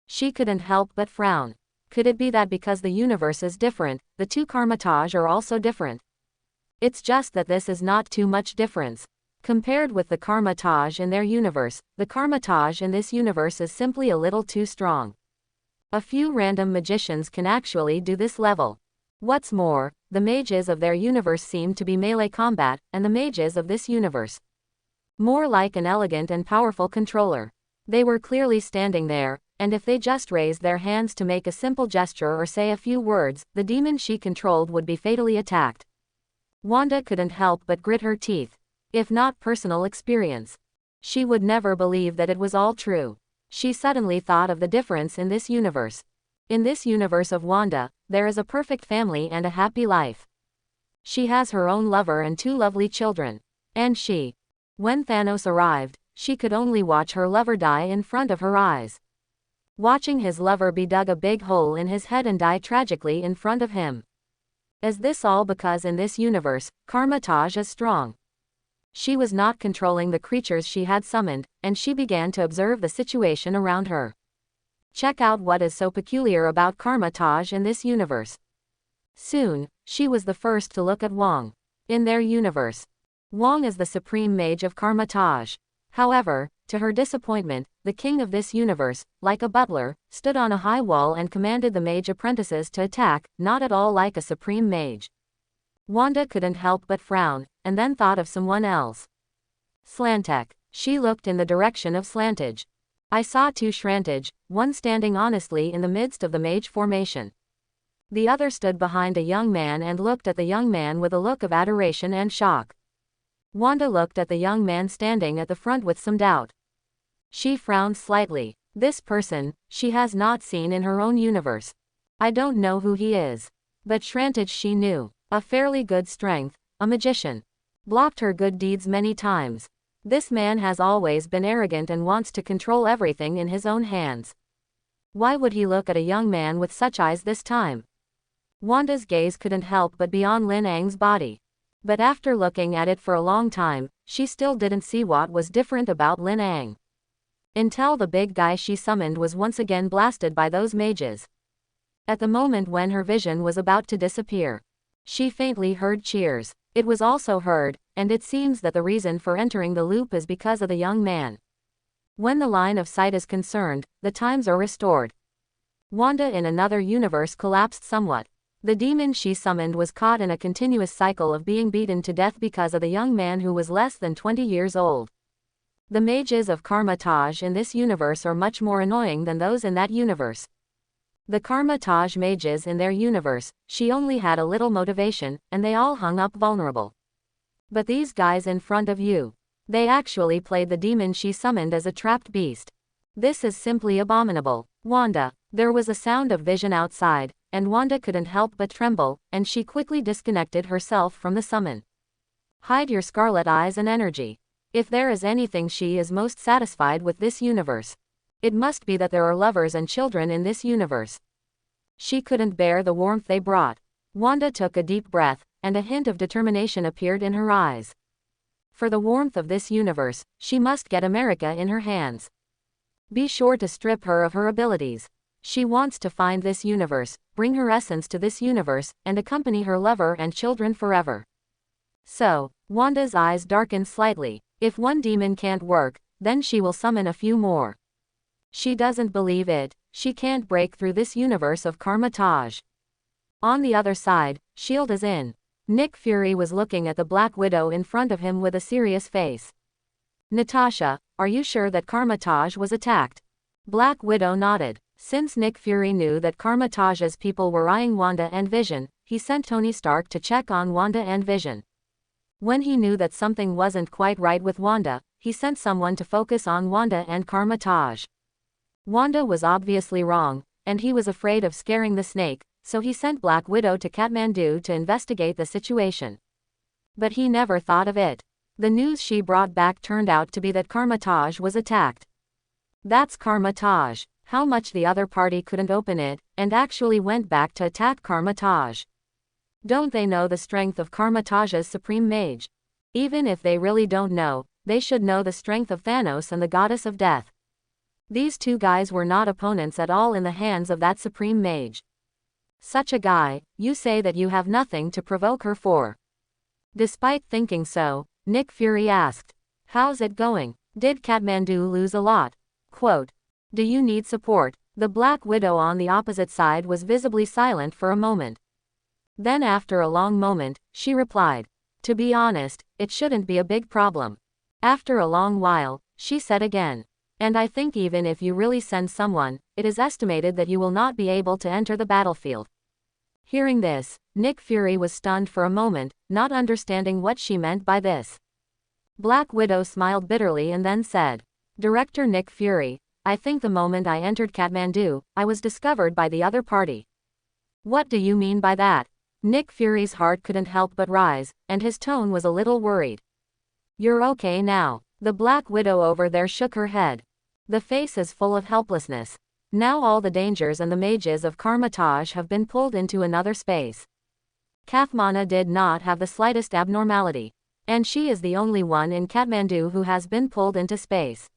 She couldn't help but frown. Could it be that because the universe is different, the two Kamar-Taj are also different? It's just that this is not too much difference. Compared with the Kamar-Taj in their universe, the Kamar-Taj in this universe is simply a little too strong. A few random magicians can actually do this level. What's more, the mages of their universe seem to be melee combat, and the mages of this universe more like an elegant and powerful controller. They were clearly standing there, and if they just raised their hands to make a simple gesture or say a few words, the demon she controlled would be fatally attacked. Wanda couldn't help but grit her teeth. If not personal experience, she would never believe that it was all true. She suddenly thought of the difference in this universe. In this universe of Wanda, there is a perfect family and a happy life. She has her own lover and 2 lovely children. And when Thanos arrived, she could only watch her lover die in front of her eyes. Watching his lover be dug a big hole in his head and die tragically in front of him. Is this all because in this universe, Kamar-Taj is strong? She was not controlling the creatures she had summoned, and she began to observe the situation around her. Check out what is so peculiar about Kamar-Taj in this universe. Soon, she was the first to look at Wong. In their universe, Wong is the supreme mage of Kamar-Taj. However, to her disappointment, the king of this universe, like a butler, stood on a high wall and commanded the mage apprentices to attack, not at all like a supreme mage. Wanda couldn't help but frown, and then thought of someone else. Slantek. She looked in the direction of Slantage. I saw 2 Shrantage, one standing honestly in the midst of the mage formation. The other stood behind a young man and looked at the young man with a look of adoration and shock. Wanda looked at the young man standing at the front with some doubt. She frowned slightly. This person, she has not seen in her own universe. I don't know who he is. But Shrantage she knew. A fairly good strength, a magician. Blocked her good deeds many times. This man has always been arrogant and wants to control everything in his own hands. Why would he look at a young man with such eyes this time? Wanda's gaze couldn't help but be on Lyang's body. But after looking at it for a long time, she still didn't see what was different about Lyang. Until the big guy she summoned was once again blasted by those mages. At the moment when her vision was about to disappear, she faintly heard cheers. It was also heard, and it seems that the reason for entering the loop is because of the young man. When the line of sight is concerned, the times are restored. Wanda in another universe collapsed somewhat. The demon she summoned was caught in a continuous cycle of being beaten to death because of the young man who was less than 20 years old. The mages of Kamar-Taj in this universe are much more annoying than those in that universe. The Kamar-Taj mages in their universe, she only had a little motivation, and they all hung up vulnerable. But these guys in front of you, they actually played the demon she summoned as a trapped beast. This is simply abominable. Wanda. There was a sound of vision outside, and Wanda couldn't help but tremble, and she quickly disconnected herself from the summon. Hide your scarlet eyes and energy. If there is anything she is most satisfied with this universe, it must be that there are lovers and children in this universe. She couldn't bear the warmth they brought. Wanda took a deep breath, and a hint of determination appeared in her eyes. For the warmth of this universe, she must get America in her hands. Be sure to strip her of her abilities. She wants to find this universe, bring her essence to this universe, and accompany her lover and children forever. So, Wanda's eyes darkened slightly. If one demon can't work, then she will summon a few more. She doesn't believe it, she can't break through this universe of Kamar-Taj. On the other side, Shield is in. Nick Fury was looking at the Black Widow in front of him with a serious face. Natasha, are you sure that Kamar-Taj was attacked? Black Widow nodded. Since Nick Fury knew that Kamar-Taj's people were eyeing Wanda and Vision, he sent Tony Stark to check on Wanda and Vision. When he knew that something wasn't quite right with Wanda, he sent someone to focus on Wanda and Kamar-Taj. Wanda was obviously wrong, and he was afraid of scaring the snake, so he sent Black Widow to Kathmandu to investigate the situation. But he never thought of it. The news she brought back turned out to be that Kamar-Taj was attacked. That's Kamar-Taj. How much the other party couldn't open it, and actually went back to attack Kamar-Taj. Don't they know the strength of Kamar-Taj's supreme mage? Even if they really don't know, they should know the strength of Thanos and the goddess of death. These two guys were not opponents at all in the hands of that supreme mage. Such a guy, you say that you have nothing to provoke her for. Despite thinking so, Nick Fury asked, how's it going? Did Kathmandu lose a lot? Quote, do you need support? The Black Widow on the opposite side was visibly silent for a moment. Then after a long moment, she replied, to be honest, it shouldn't be a big problem. After a long while, she said again, and I think even if you really send someone, it is estimated that you will not be able to enter the battlefield. Hearing this, Nick Fury was stunned for a moment, not understanding what she meant by this. Black Widow smiled bitterly and then said, Director Nick Fury, I think the moment I entered Kathmandu, I was discovered by the other party. What do you mean by that? Nick Fury's heart couldn't help but rise, and his tone was a little worried. You're okay now. The Black Widow over there shook her head. The face is full of helplessness. Now all the dangers and the mages of Kamar-Taj have been pulled into another space. Kathmana did not have the slightest abnormality. And she is the only one in Kathmandu who has been pulled into space.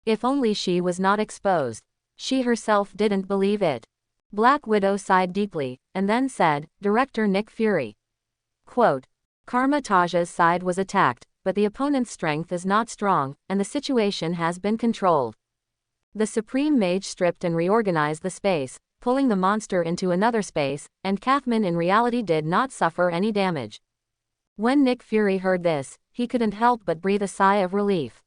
If only she was not exposed. She herself didn't believe it. Black Widow sighed deeply, and then said, Director Nick Fury. Quote, Kamar-Taj's side was attacked, but the opponent's strength is not strong, and the situation has been controlled. The Supreme Mage stripped and reorganized the space, pulling the monster into another space, and Kathman in reality did not suffer any damage. When Nick Fury heard this, he couldn't help but breathe a sigh of relief.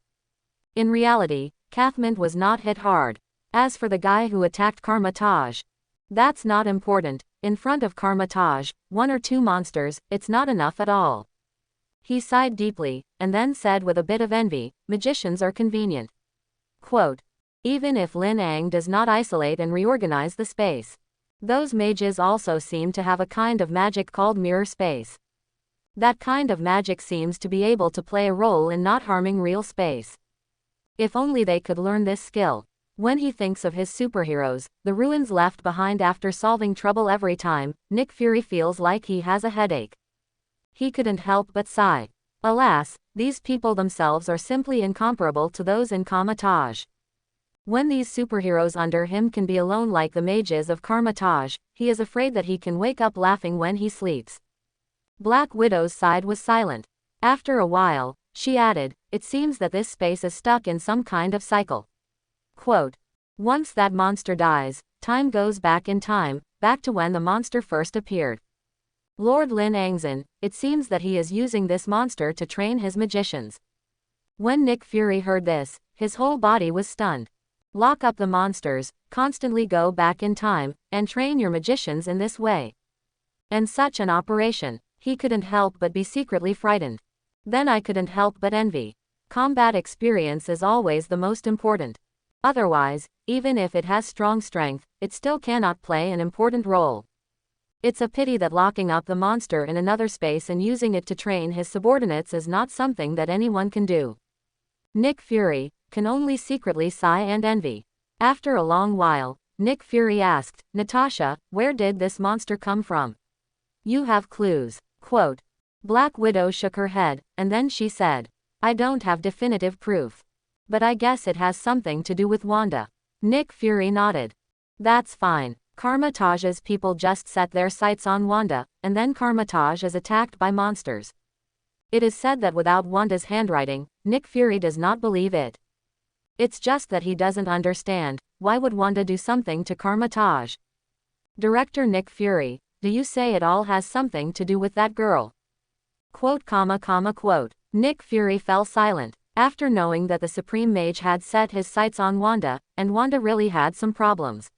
In reality, Kathman was not hit hard. As for the guy who attacked Kamar-Taj, that's not important. In front of Kamar-Taj, one or two monsters, it's not enough at all. He sighed deeply, and then said with a bit of envy, magicians are convenient. Quote, even if Lyang does not isolate and reorganize the space. Those mages also seem to have a kind of magic called mirror space. That kind of magic seems to be able to play a role in not harming real space. If only they could learn this skill. When he thinks of his superheroes, the ruins left behind after solving trouble every time, Nick Fury feels like he has a headache. He couldn't help but sigh. Alas, these people themselves are simply incomparable to those in Kamar-Taj. When these superheroes under him can be alone like the mages of Kamar-Taj, he is afraid that he can wake up laughing when he sleeps. Black Widow's side was silent. After a while, she added, it seems that this space is stuck in some kind of cycle. Quote, once that monster dies, time goes back in time, back to when the monster first appeared. Lord Lin Angzan, it seems that he is using this monster to train his magicians. When Nick Fury heard this, his whole body was stunned. Lock up the monsters, constantly go back in time, and train your magicians in this way. And such an operation, he couldn't help but be secretly frightened. Then I couldn't help but envy. Combat experience is always the most important. Otherwise, even if it has strong strength, it still cannot play an important role. It's a pity that locking up the monster in another space and using it to train his subordinates is not something that anyone can do. Nick Fury can only secretly sigh and envy. After a long while, Nick Fury asked, Natasha, where did this monster come from? You have clues. Quote, Black Widow shook her head, and then she said, I don't have definitive proof. But I guess it has something to do with Wanda. Nick Fury nodded. That's fine. Kamar-Taj's people just set their sights on Wanda, and then Kamar-Taj is attacked by monsters. It is said that without Wanda's handwriting, Nick Fury does not believe it. It's just that he doesn't understand, why would Wanda do something to Kamar-Taj? Director Nick Fury, do you say it all has something to do with that girl? Quote. Nick Fury fell silent, after knowing that the Supreme Mage had set his sights on Wanda, and Wanda really had some problems.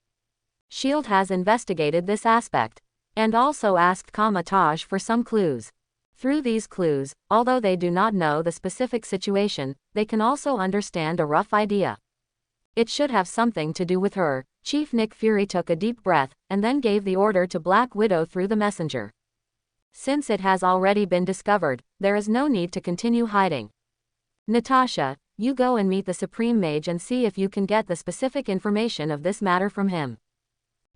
S.H.I.E.L.D. has investigated this aspect, and also asked Kamar-Taj for some clues. Through these clues, although they do not know the specific situation, they can also understand a rough idea. It should have something to do with her. Chief Nick Fury took a deep breath, and then gave the order to Black Widow through the messenger. Since it has already been discovered, there is no need to continue hiding. Natasha, you go and meet the Supreme Mage and see if you can get the specific information of this matter from him.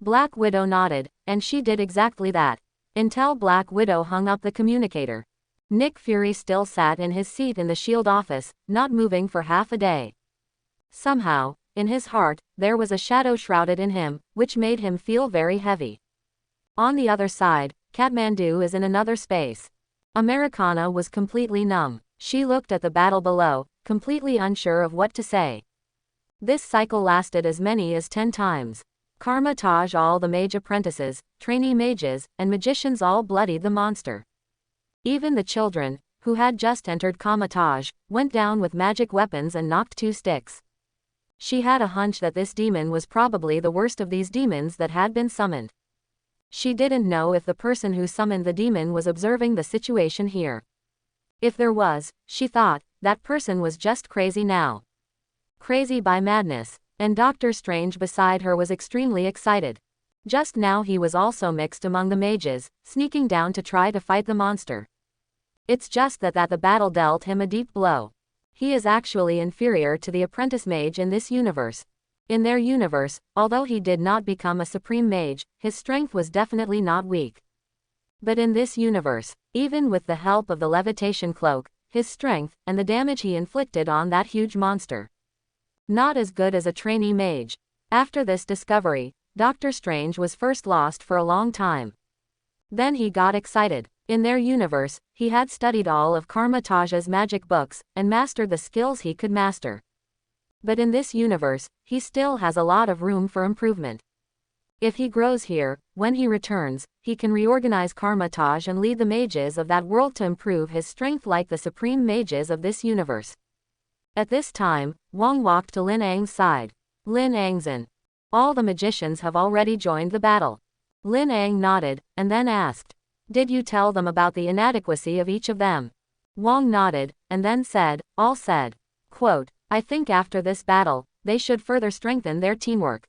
Black Widow nodded, and she did exactly that. Until Black Widow hung up the communicator, Nick Fury still sat in his seat in the S.H.I.E.L.D. office, not moving for half a day. Somehow, in his heart, there was a shadow shrouded in him, which made him feel very heavy. On the other side, Kathmandu is in another space. Americana was completely numb. She looked at the battle below, completely unsure of what to say. This cycle lasted as many as 10 times. Kamar-Taj, all the mage apprentices, trainee mages, and magicians all bloodied the monster. Even the children, who had just entered Kamar-Taj, went down with magic weapons and knocked 2 sticks. She had a hunch that this demon was probably the worst of these demons that had been summoned. She didn't know if the person who summoned the demon was observing the situation here. If there was, she thought, that person was just crazy now. Crazy by madness. And Doctor Strange beside her was extremely excited. Just now he was also mixed among the mages, sneaking down to try to fight the monster. It's just that the battle dealt him a deep blow. He is actually inferior to the apprentice mage in this universe. In their universe, although he did not become a supreme mage, his strength was definitely not weak. But in this universe, even with the help of the levitation cloak, his strength, and the damage he inflicted on that huge monster, not as good as a trainee mage. After this discovery, Doctor Strange was first lost for a long time. Then he got excited. In their universe, he had studied all of Kamar-Taj's magic books, and mastered the skills he could master. But in this universe, he still has a lot of room for improvement. If he grows here, when he returns, he can reorganize Kamar-Taj and lead the mages of that world to improve his strength like the supreme mages of this universe. At this time, Wong walked to Lin Ang's side. Lin Ang's in. All the magicians have already joined the battle. Lin Ang nodded, and then asked, did you tell them about the inadequacy of each of them? Wong nodded, and then said, all said. Quote, I think after this battle, they should further strengthen their teamwork.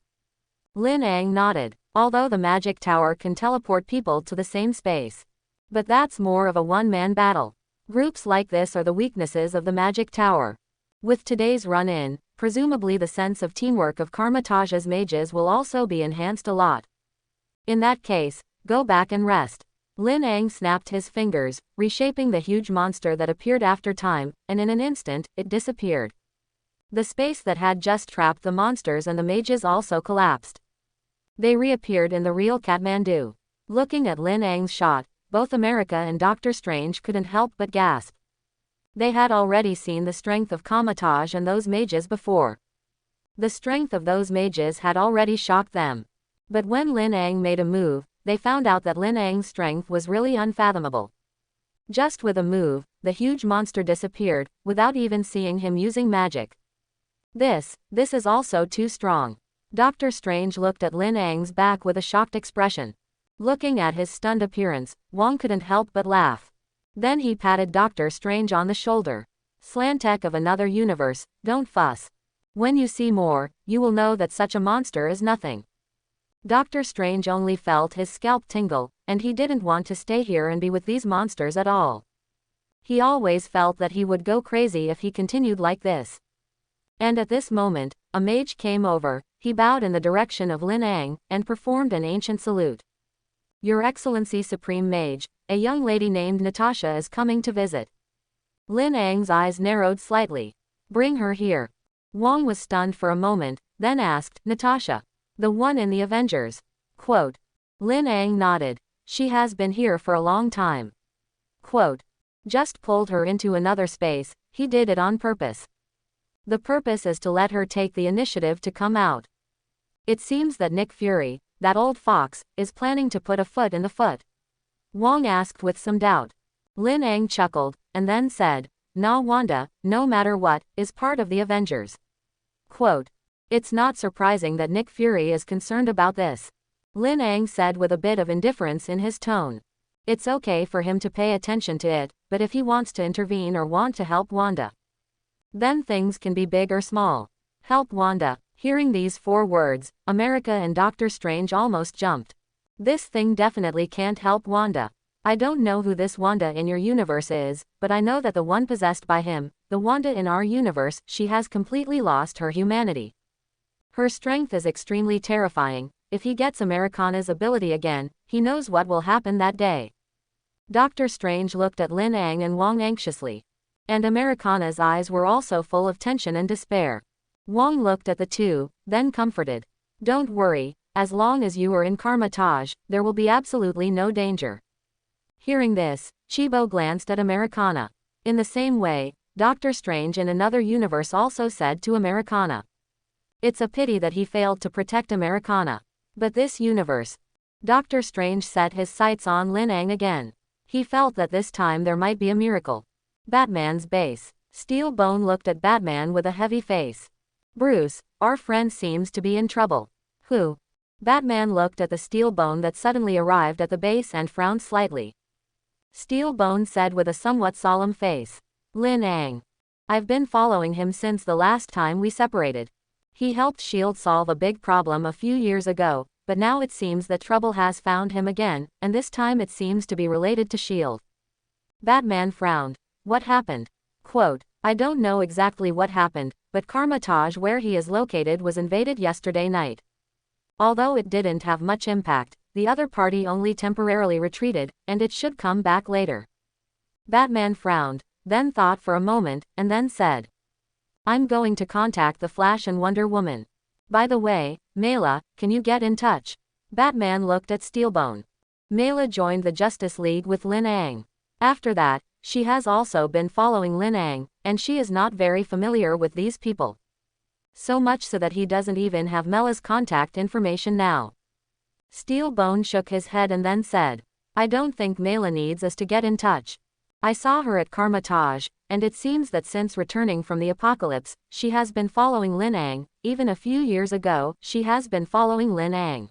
Lin Ang nodded, although the magic tower can teleport people to the same space. But that's more of a one-man battle. Groups like this are the weaknesses of the magic tower. With today's run-in, presumably the sense of teamwork of Kamar-Taj's mages will also be enhanced a lot. In that case, go back and rest. Lin Ang snapped his fingers, reshaping the huge monster that appeared after time, and in an instant, it disappeared. The space that had just trapped the monsters and the mages also collapsed. They reappeared in the real Kathmandu. Looking at Lin Ang's shot, both America and Doctor Strange couldn't help but gasp. They had already seen the strength of Kamar-Taj and those mages before. The strength of those mages had already shocked them. But when Lin Ang made a move, they found out that Lin Ang's strength was really unfathomable. Just with a move, the huge monster disappeared, without even seeing him using magic. This is also too strong. Doctor Strange looked at Lin Ang's back with a shocked expression. Looking at his stunned appearance, Wong couldn't help but laugh. Then he patted Doctor Strange on the shoulder. Slantek of another universe, don't fuss. When you see more, you will know that such a monster is nothing. Doctor Strange only felt his scalp tingle, and he didn't want to stay here and be with these monsters at all. He always felt that he would go crazy if he continued like this. And at this moment, a mage came over, he bowed in the direction of Lin Ang, and performed an ancient salute. Your Excellency Supreme Mage, a young lady named Natasha is coming to visit. Lin Ang's eyes narrowed slightly. Bring her here. Wong was stunned for a moment, then asked, Natasha, the one in the Avengers? Quote. Lin Ang nodded. She has been here for a long time. Quote. just pulled her into another space. He did it on purpose. The purpose is to let her take the initiative to come out. It seems that Nick Fury, that old fox, is planning to put a foot in the foot. Wong asked with some doubt. Lin Ang chuckled, and then said, "Nah, Wanda, no matter what, is part of the Avengers." Quote. It's not surprising that Nick Fury is concerned about this. Lin Ang said with a bit of indifference in his tone. It's okay for him to pay attention to it, but if he wants to intervene or want to help Wanda, then things can be big or small. Help Wanda. Hearing these 4 words, America and Doctor Strange almost jumped. This thing definitely can't help Wanda. I don't know who this Wanda in your universe is, but I know that the one possessed by him, the Wanda in our universe, she has completely lost her humanity. Her strength is extremely terrifying. If he gets Americana's ability again, he knows what will happen that day. Doctor Strange looked at Lin Ang and Wong anxiously. And Americana's eyes were also full of tension and despair. Wong looked at the two, then comforted. Don't worry, as long as you are in Kamar-Taj, there will be absolutely no danger. Hearing this, Chibo glanced at Americana. In the same way, Doctor Strange in another universe also said to Americana. It's a pity that he failed to protect Americana. But this universe. Doctor Strange set his sights on Lin Ang again. He felt that this time there might be a miracle. Batman's base. Steel Bone looked at Batman with a heavy face. Bruce, our friend seems to be in trouble. Who? Batman looked at the Steel Bone that suddenly arrived at the base and frowned slightly. Steel Bone said with a somewhat solemn face. Lin Ang. I've been following him since the last time we separated. He helped S.H.I.E.L.D. solve a big problem a few years ago, but now it seems that trouble has found him again, and this time it seems to be related to S.H.I.E.L.D. Batman frowned. What happened? Quote, I don't know exactly what happened, but Kamar-Taj where he is located was invaded yesterday night. Although it didn't have much impact, the other party only temporarily retreated, and it should come back later. Batman frowned, then thought for a moment, and then said. I'm going to contact the Flash and Wonder Woman. By the way, Mayla, can you get in touch? Batman looked at Steelbone. Mayla joined the Justice League with Lin Ang. After that, she has also been following Lin Ang, and she is not very familiar with these people. So much so that he doesn't even have Mela's contact information now. Steelbone shook his head and then said, I don't think Mayla needs us to get in touch. I saw her at Kamar-Taj, and it seems that since returning from the apocalypse, she has been following Lin Ang. Even a few years ago, she has been following Lin Ang.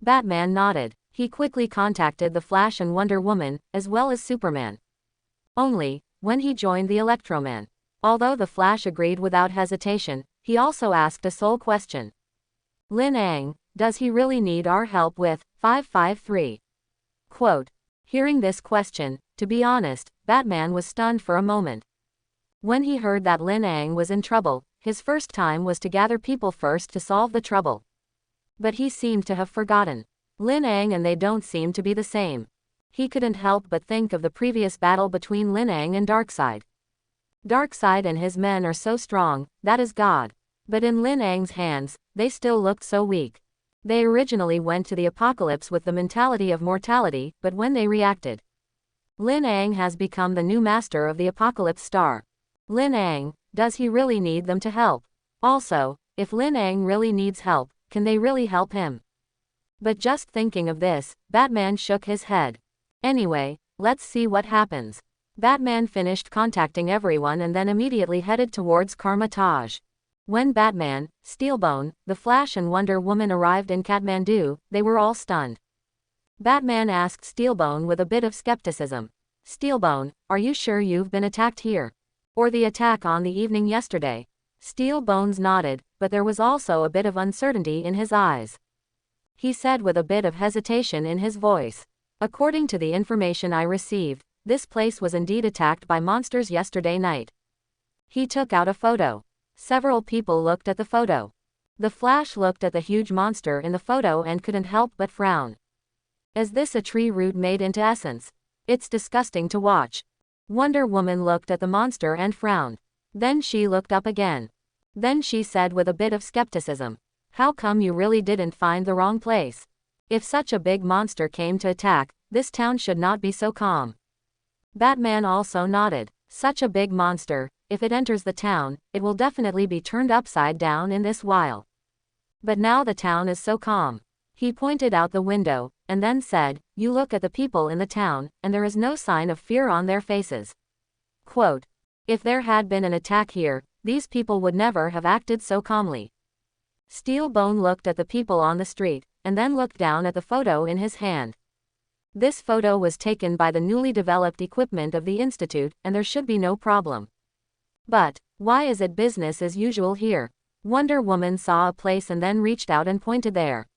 Batman nodded. He quickly contacted the Flash and Wonder Woman, as well as Superman. Only, when he joined the Electroman. Although the Flash agreed without hesitation, he also asked a sole question. Lin Ang, does he really need our help with 553? Quote. Hearing this question, to be honest, Batman was stunned for a moment. When he heard that Lin Ang was in trouble, his first time was to gather people first to solve the trouble. But he seemed to have forgotten. Lin Ang and they don't seem to be the same. He couldn't help but think of the previous battle between Lin Ang and Darkseid. Darkseid and his men are so strong, that is God. But in Lin Ang's hands, they still looked so weak. They originally went to the apocalypse with the mentality of mortality, but when they reacted. Lin Ang has become the new master of the apocalypse star. Lin Ang, does he really need them to help? Also, if Lin Ang really needs help, can they really help him? But just thinking of this, Batman shook his head. Anyway, let's see what happens. Batman finished contacting everyone and then immediately headed towards Kamar-Taj. When Batman, Steelbone, the Flash and Wonder Woman arrived in Kathmandu, they were all stunned. Batman asked Steelbone with a bit of skepticism. Steelbone, are you sure you've been attacked here? Or the attack on the evening yesterday? Steelbones nodded, but there was also a bit of uncertainty in his eyes. He said with a bit of hesitation in his voice. According to the information I received, this place was indeed attacked by monsters yesterday night. He took out a photo. Several people looked at the photo. The Flash looked at the huge monster in the photo and couldn't help but frown. Is this a tree root made into essence? It's disgusting to watch. Wonder Woman looked at the monster and frowned. Then she looked up again. Then she said with a bit of skepticism. How come you really didn't find the wrong place? If such a big monster came to attack, this town should not be so calm. Batman also nodded. Such a big monster, if it enters the town, it will definitely be turned upside down in this while. But now the town is so calm. He pointed out the window, and then said, you look at the people in the town, and there is no sign of fear on their faces. Quote, if there had been an attack here, these people would never have acted so calmly. Steelbone looked at the people on the street, and then looked down at the photo in his hand. This photo was taken by the newly developed equipment of the Institute, and there should be no problem. But, why is it business as usual here? Wonder Woman saw a place and then reached out and pointed there.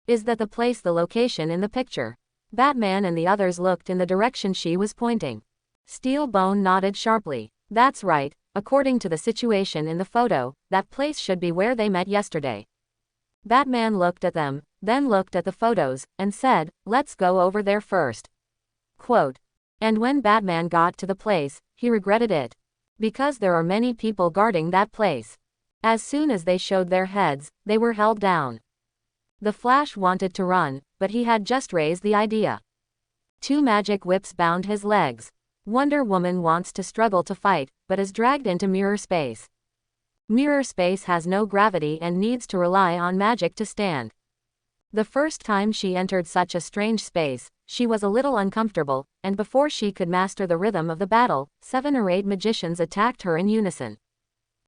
Is that the place, the location in the picture? Batman and the others looked in the direction she was pointing. Steelbone nodded sharply. That's right, according to the situation in the photo, that place should be where they met yesterday. Batman looked at them, then looked at the photos, and said, let's go over there first. Quote, and when Batman got to the place, he regretted it. Because there are many people guarding that place. As soon as they showed their heads, they were held down. The Flash wanted to run, but he had just raised the idea. 2 magic whips bound his legs. Wonder Woman wants to struggle to fight, but is dragged into mirror space. Mirror space has no gravity and needs to rely on magic to stand. The first time she entered such a strange space, she was a little uncomfortable, and before she could master the rhythm of the battle, 7 or 8 magicians attacked her in unison.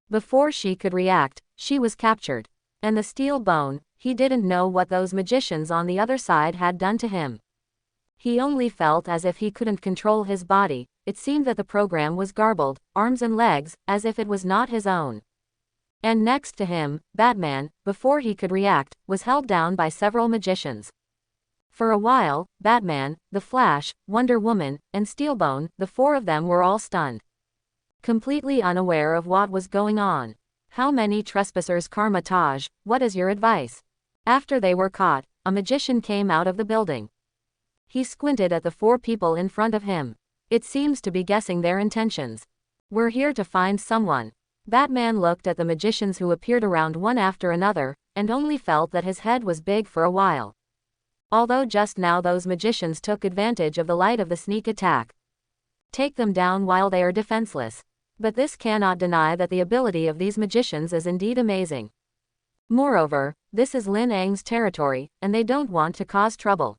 Before she could react, she was captured. And the steel bone, he didn't know what those magicians on the other side had done to him. He only felt as if he couldn't control his body. It seemed that the program was garbled, arms and legs, as if it was not his own. And next to him, Batman, before he could react, was held down by several magicians. For a while, Batman, the Flash, Wonder Woman, and Steelbone, the 4 of them were all stunned. Completely unaware of what was going on. How many trespassers? Kamar-Taj, what is your advice? After they were caught, a magician came out of the building. He squinted at the 4 people in front of him. It seems to be guessing their intentions. We're here to find someone. Batman looked at the magicians who appeared around one after another, and only felt that his head was big for a while. Although just now those magicians took advantage of the light of the sneak attack. Take them down while they are defenseless. But this cannot deny that the ability of these magicians is indeed amazing. Moreover, this is Lyang's territory, and they don't want to cause trouble.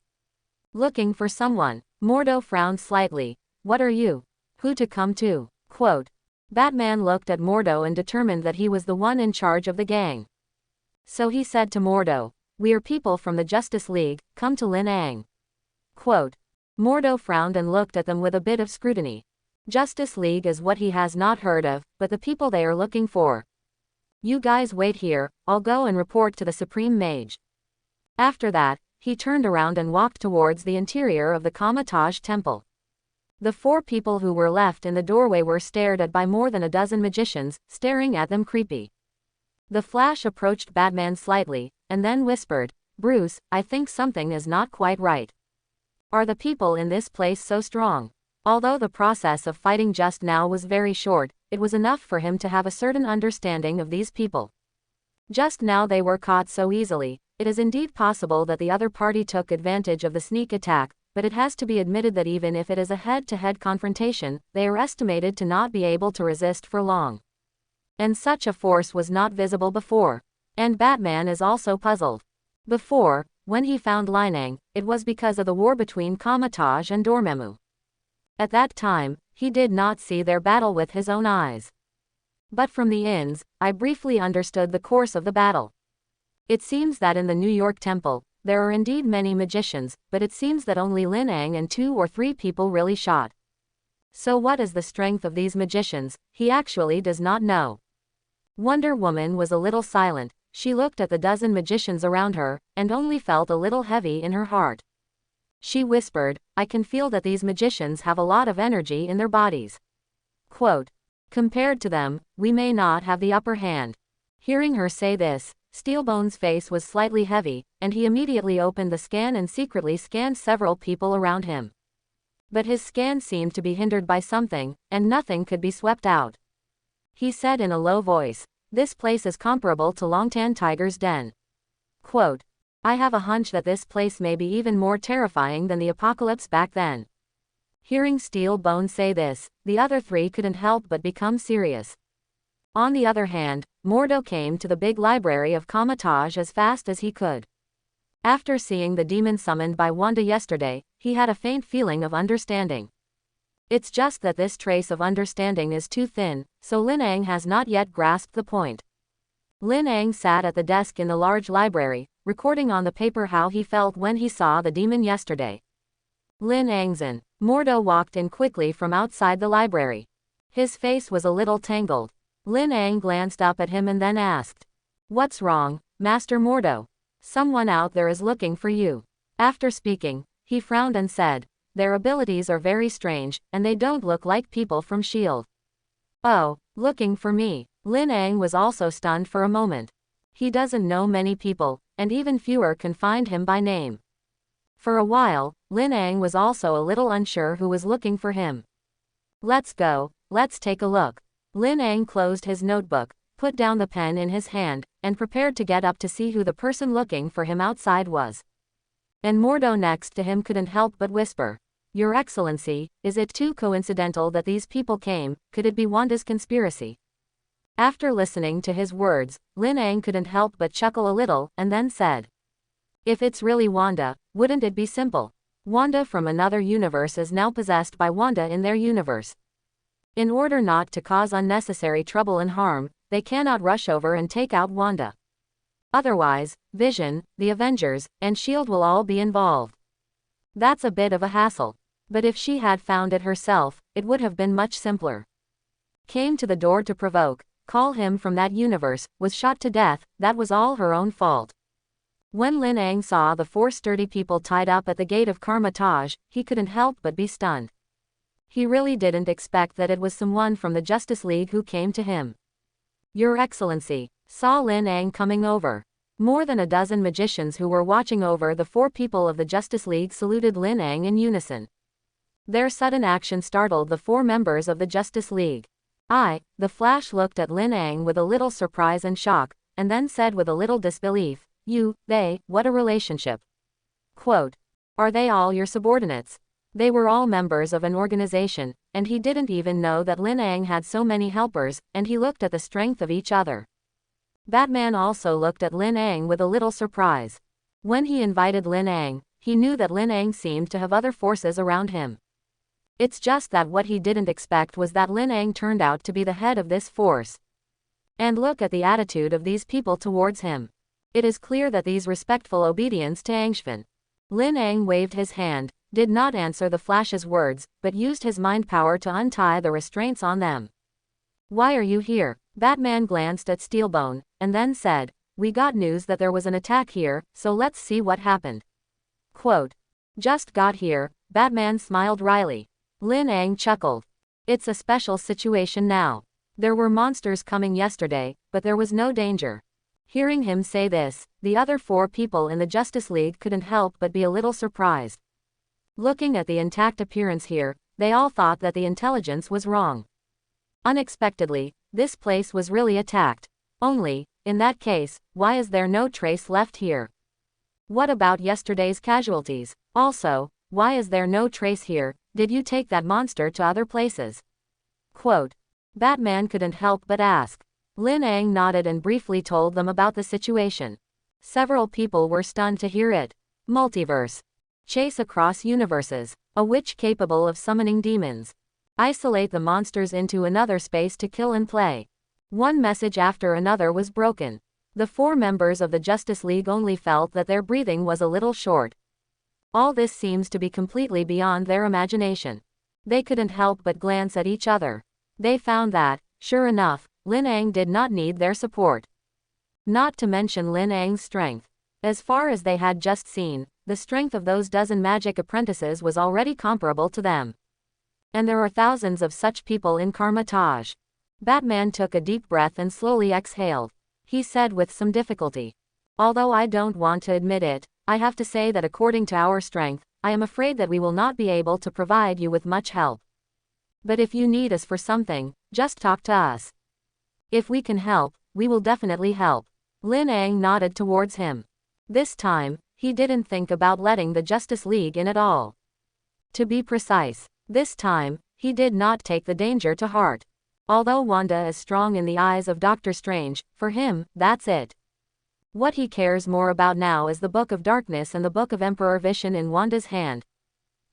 Looking for someone. Mordo frowned slightly. What are you? Who to come to? Quote. Batman looked at Mordo and determined that he was the one in charge of the gang. So he said to Mordo, we are people from the Justice League, come to Lyang. Quote. Mordo frowned and looked at them with a bit of scrutiny. Justice League is what he has not heard of, but the people they are looking for. You guys wait here, I'll go and report to the Supreme Mage. After that, he turned around and walked towards the interior of the Kamar-Taj temple. The 4 people who were left in the doorway were stared at by more than a dozen magicians, staring at them creepy. The Flash approached Batman slightly, and then whispered, Bruce, I think something is not quite right. Are the people in this place so strong? Although the process of fighting just now was very short, it was enough for him to have a certain understanding of these people. Just now they were caught so easily. It is indeed possible that the other party took advantage of the sneak attack, but it has to be admitted that even if it is a head-to-head confrontation, they are estimated to not be able to resist for long. And such a force was not visible before. And Batman is also puzzled. Before, when he found Lyang, it was because of the war between Kamar-Taj and Dormammu. At that time, he did not see their battle with his own eyes. But from the inns, I briefly understood the course of the battle. It seems that in the New York temple, there are indeed many magicians, but it seems that only Lyang and 2 or 3 people really shot. So what is the strength of these magicians, he actually does not know. Wonder Woman was a little silent. She looked at the dozen magicians around her, and only felt a little heavy in her heart. She whispered, I can feel that these magicians have a lot of energy in their bodies. Quote. Compared to them, we may not have the upper hand. Hearing her say this, Steelbone's face was slightly heavy, and he immediately opened the scan and secretly scanned several people around him. But his scan seemed to be hindered by something, and nothing could be swept out. He said in a low voice, this place is comparable to Longtan Tiger's den. Quote. I have a hunch that this place may be even more terrifying than the apocalypse back then. Hearing Steel Bone say this, the other three couldn't help but become serious. On the other hand, Mordo came to the big library of Kamar-Taj as fast as he could. After seeing the demon summoned by Wanda yesterday, he had a faint feeling of understanding. It's just that this trace of understanding is too thin, so Lyang has not yet grasped the point. Lyang sat at the desk in the large library, recording on the paper how he felt when he saw the demon yesterday. Lyang's Mordo walked in quickly from outside the library. His face was a little tangled. Lyang glanced up at him and then asked, "What's wrong, Master Mordo? Someone out there is looking for you." After speaking, he frowned and said, "Their abilities are very strange, and they don't look like people from S.H.I.E.L.D. "Oh, looking for me." Lyang was also stunned for a moment. He doesn't know many people, and even fewer can find him by name. For a while, Lyang was also a little unsure who was looking for him. "Let's go, let's take a look." Lyang closed his notebook, put down the pen in his hand, and prepared to get up to see who the person looking for him outside was. And Mordo next to him couldn't help but whisper, "Your Excellency, is it too coincidental that these people came? Could it be Wanda's conspiracy?" After listening to his words, Lyang couldn't help but chuckle a little, and then said, "If it's really Wanda, wouldn't it be simple? Wanda from another universe is now possessed by Wanda in their universe. In order not to cause unnecessary trouble and harm, they cannot rush over and take out Wanda. Otherwise, Vision, the Avengers, and S.H.I.E.L.D. will all be involved. That's a bit of a hassle. But if she had found it herself, it would have been much simpler. Came to the door to provoke, call him from that universe, was shot to death, that was all her own fault." When Lyang saw the four sturdy people tied up at the gate of Kamar-Taj, he couldn't help but be stunned. He really didn't expect that it was someone from the Justice League who came to him. "Your Excellency," saw Lyang coming over. More than a dozen magicians who were watching over the four people of the Justice League saluted Lyang in unison. Their sudden action startled the four members of the Justice League. The Flash looked at Lyang with a little surprise and shock, and then said with a little disbelief, They, what a relationship." Quote, "Are they all your subordinates?" They were all members of an organization, and he didn't even know that Lyang had so many helpers, and he looked at the strength of each other. Batman also looked at Lyang with a little surprise. When he invited Lyang, he knew that Lyang seemed to have other forces around him. It's just that what he didn't expect was that Lyang turned out to be the head of this force. And look at the attitude of these people towards him. It is clear that these respectful obedience to Angshvan. Lyang waved his hand, did not answer the Flash's words, but used his mind power to untie the restraints on them. "Why are you here?" Batman glanced at Steelbone, and then said, "We got news that there was an attack here, so let's see what happened." Quote, "Just got here," Batman smiled wryly. Lyang chuckled. "It's a special situation now. There were monsters coming yesterday, but there was no danger." Hearing him say this, the other four people in the Justice League couldn't help but be a little surprised. Looking at the intact appearance here, they all thought that the intelligence was wrong. Unexpectedly, this place was really attacked. Only, in that case, why is there no trace left here? What about yesterday's casualties? Also, why is there no trace here? Did you take that monster to other places? Quote, Batman couldn't help but ask. Lyang nodded and briefly told them about the situation. Several people were stunned to hear it. Multiverse. Chase across universes. A witch capable of summoning demons. Isolate the monsters into another space to kill and play. One message after another was broken. The four members of the Justice League only felt that their breathing was a little short. All this seems to be completely beyond their imagination. They couldn't help but glance at each other. They found that, sure enough, Lyang did not need their support. Not to mention Lyang's strength. As far as they had just seen, the strength of those dozen magic apprentices was already comparable to them. And there are thousands of such people in Kamar-Taj. Batman took a deep breath and slowly exhaled. He said with some difficulty, "Although I don't want to admit it, I have to say that according to our strength, I am afraid that we will not be able to provide you with much help. But if you need us for something, just talk to us. If we can help, we will definitely help." Lyang nodded towards him. This time, he didn't think about letting the Justice League in at all. To be precise, This time, he did not take the danger to heart. Although Wanda is strong in the eyes of Doctor Strange, for him, that's it. What he cares more about now is the Book of Darkness and the Book of Emperor Vision in Wanda's hand.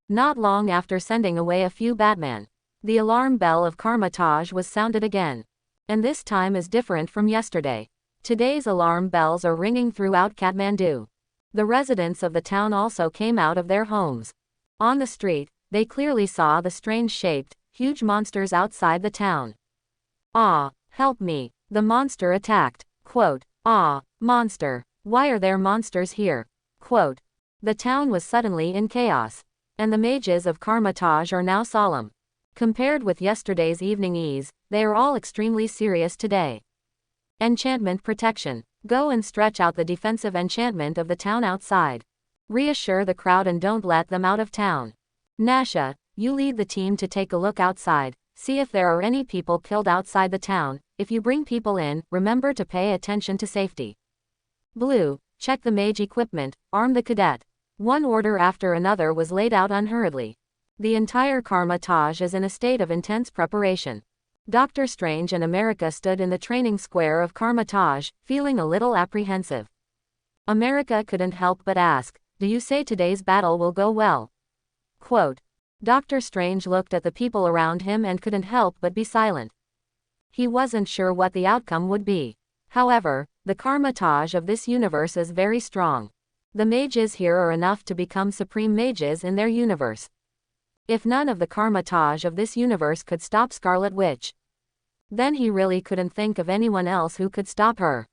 Not long after sending away a few Batman, the alarm bell of Kamar-Taj was sounded again. And this time is different from yesterday. Today's alarm bells are ringing throughout Kathmandu. The residents of the town also came out of their homes. On the street, they clearly saw the strange-shaped, huge monsters outside the town. "Ah, help me," the monster attacked. Quote, "Ah, monster, why are there monsters here?" Quote, the town was suddenly in chaos. And the mages of Kamar-Taj are now solemn. Compared with yesterday's evening ease, they are all extremely serious today. Enchantment protection. Go and stretch out the defensive enchantment of the town outside. Reassure the crowd and don't let them out of town. Nasha, you lead the team to take a look outside, see if there are any people killed outside the town. If you bring people in, remember to pay attention to safety. Blue, check the mage equipment, arm the cadet. One order after another was laid out unhurriedly. The entire Kamar-Taj is in a state of intense preparation. Doctor Strange and America stood in the training square of Kamar-Taj, feeling a little apprehensive. America couldn't help but ask, "Do you say today's battle will go well?" Quote. Doctor Strange looked at the people around him and couldn't help but be silent. He wasn't sure what the outcome would be. However, the Kamar-Taj of this universe is very strong. The mages here are enough to become supreme mages in their universe. If none of the Kamar-Taj of this universe could stop Scarlet Witch, then he really couldn't think of anyone else who could stop her.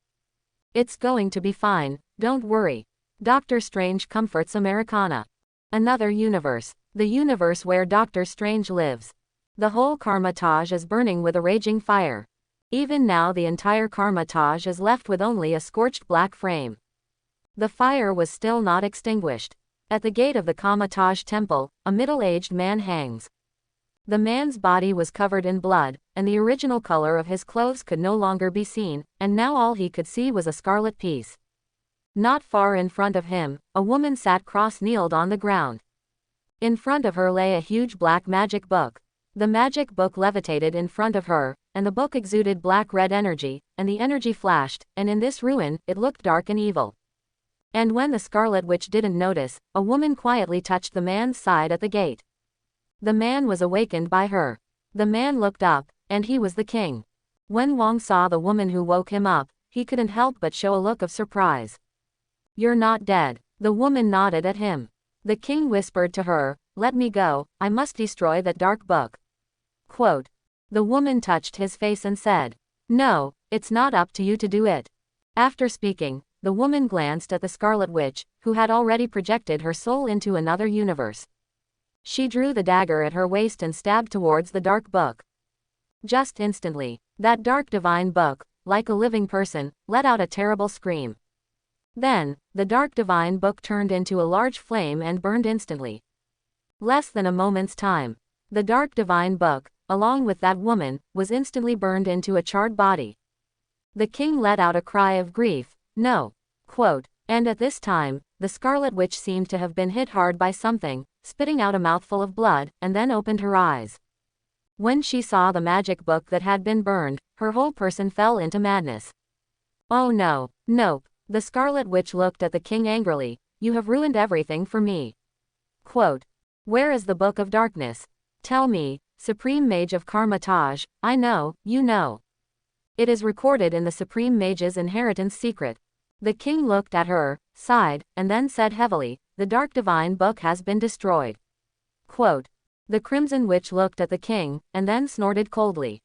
"It's going to be fine, don't worry." Doctor Strange comforts Americana. Another universe. The universe where Doctor Strange lives. The whole Kamar-Taj is burning with a raging fire. Even now the entire Kamar-Taj is left with only a scorched black frame. The fire was still not extinguished. At the gate of the Kamar-Taj temple, a middle-aged man hangs. The man's body was covered in blood, and the original color of his clothes could no longer be seen, and now all he could see was a scarlet piece. Not far in front of him, a woman sat cross-kneeled on the ground. In front of her lay a huge black magic book. The magic book levitated in front of her, and the book exuded black-red energy, and the energy flashed, and in this ruin, it looked dark and evil. And when the Scarlet Witch didn't notice, a woman quietly touched the man's side at the gate. The man was awakened by her. The man looked up, and he was the king. When Wong saw the woman who woke him up, he couldn't help but show a look of surprise. "You're not dead." The woman nodded at him. The king whispered to her, "Let me go, I must destroy that dark book." Quote. The woman touched his face and said, "No, it's not up to you to do it." After speaking, the woman glanced at the Scarlet Witch, who had already projected her soul into another universe. She drew the dagger at her waist and stabbed towards the dark book. Just instantly, that dark divine book, like a living person, let out a terrible scream. Then, the dark divine book turned into a large flame and burned instantly. Less than a moment's time, the dark divine book, along with that woman, was instantly burned into a charred body. The king let out a cry of grief. "No." Quote. And at this time, the Scarlet Witch seemed to have been hit hard by something, spitting out a mouthful of blood, and then opened her eyes. When she saw the magic book that had been burned, her whole person fell into madness. "Oh no, nope." The Scarlet Witch looked at the king angrily. "You have ruined everything for me." Quote. "Where is the Book of Darkness? Tell me, Supreme Mage of Kamar-Taj, I know, you know. It is recorded in the Supreme Mage's inheritance secret." The king looked at her, sighed, and then said heavily, "The dark divine book has been destroyed." Quote. The Crimson Witch looked at the king, and then snorted coldly.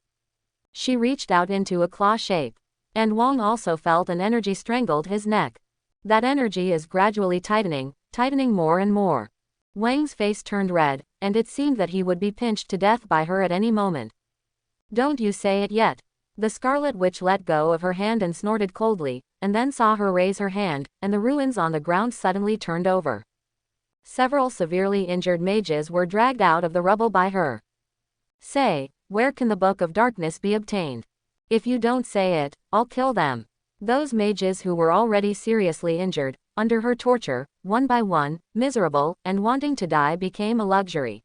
She reached out into a claw shape. And Wong also felt an energy strangled his neck. That energy is gradually tightening more and more. Wang's face turned red, and it seemed that he would be pinched to death by her at any moment. "Don't you say it yet." The Scarlet Witch let go of her hand and snorted coldly, and then saw her raise her hand, and the ruins on the ground suddenly turned over. Several severely injured mages were dragged out of the rubble by her. "Say, where can the Book of Darkness be obtained? If you don't say it, I'll kill them." Those mages who were already seriously injured, under her torture, one by one, miserable, and wanting to die became a luxury.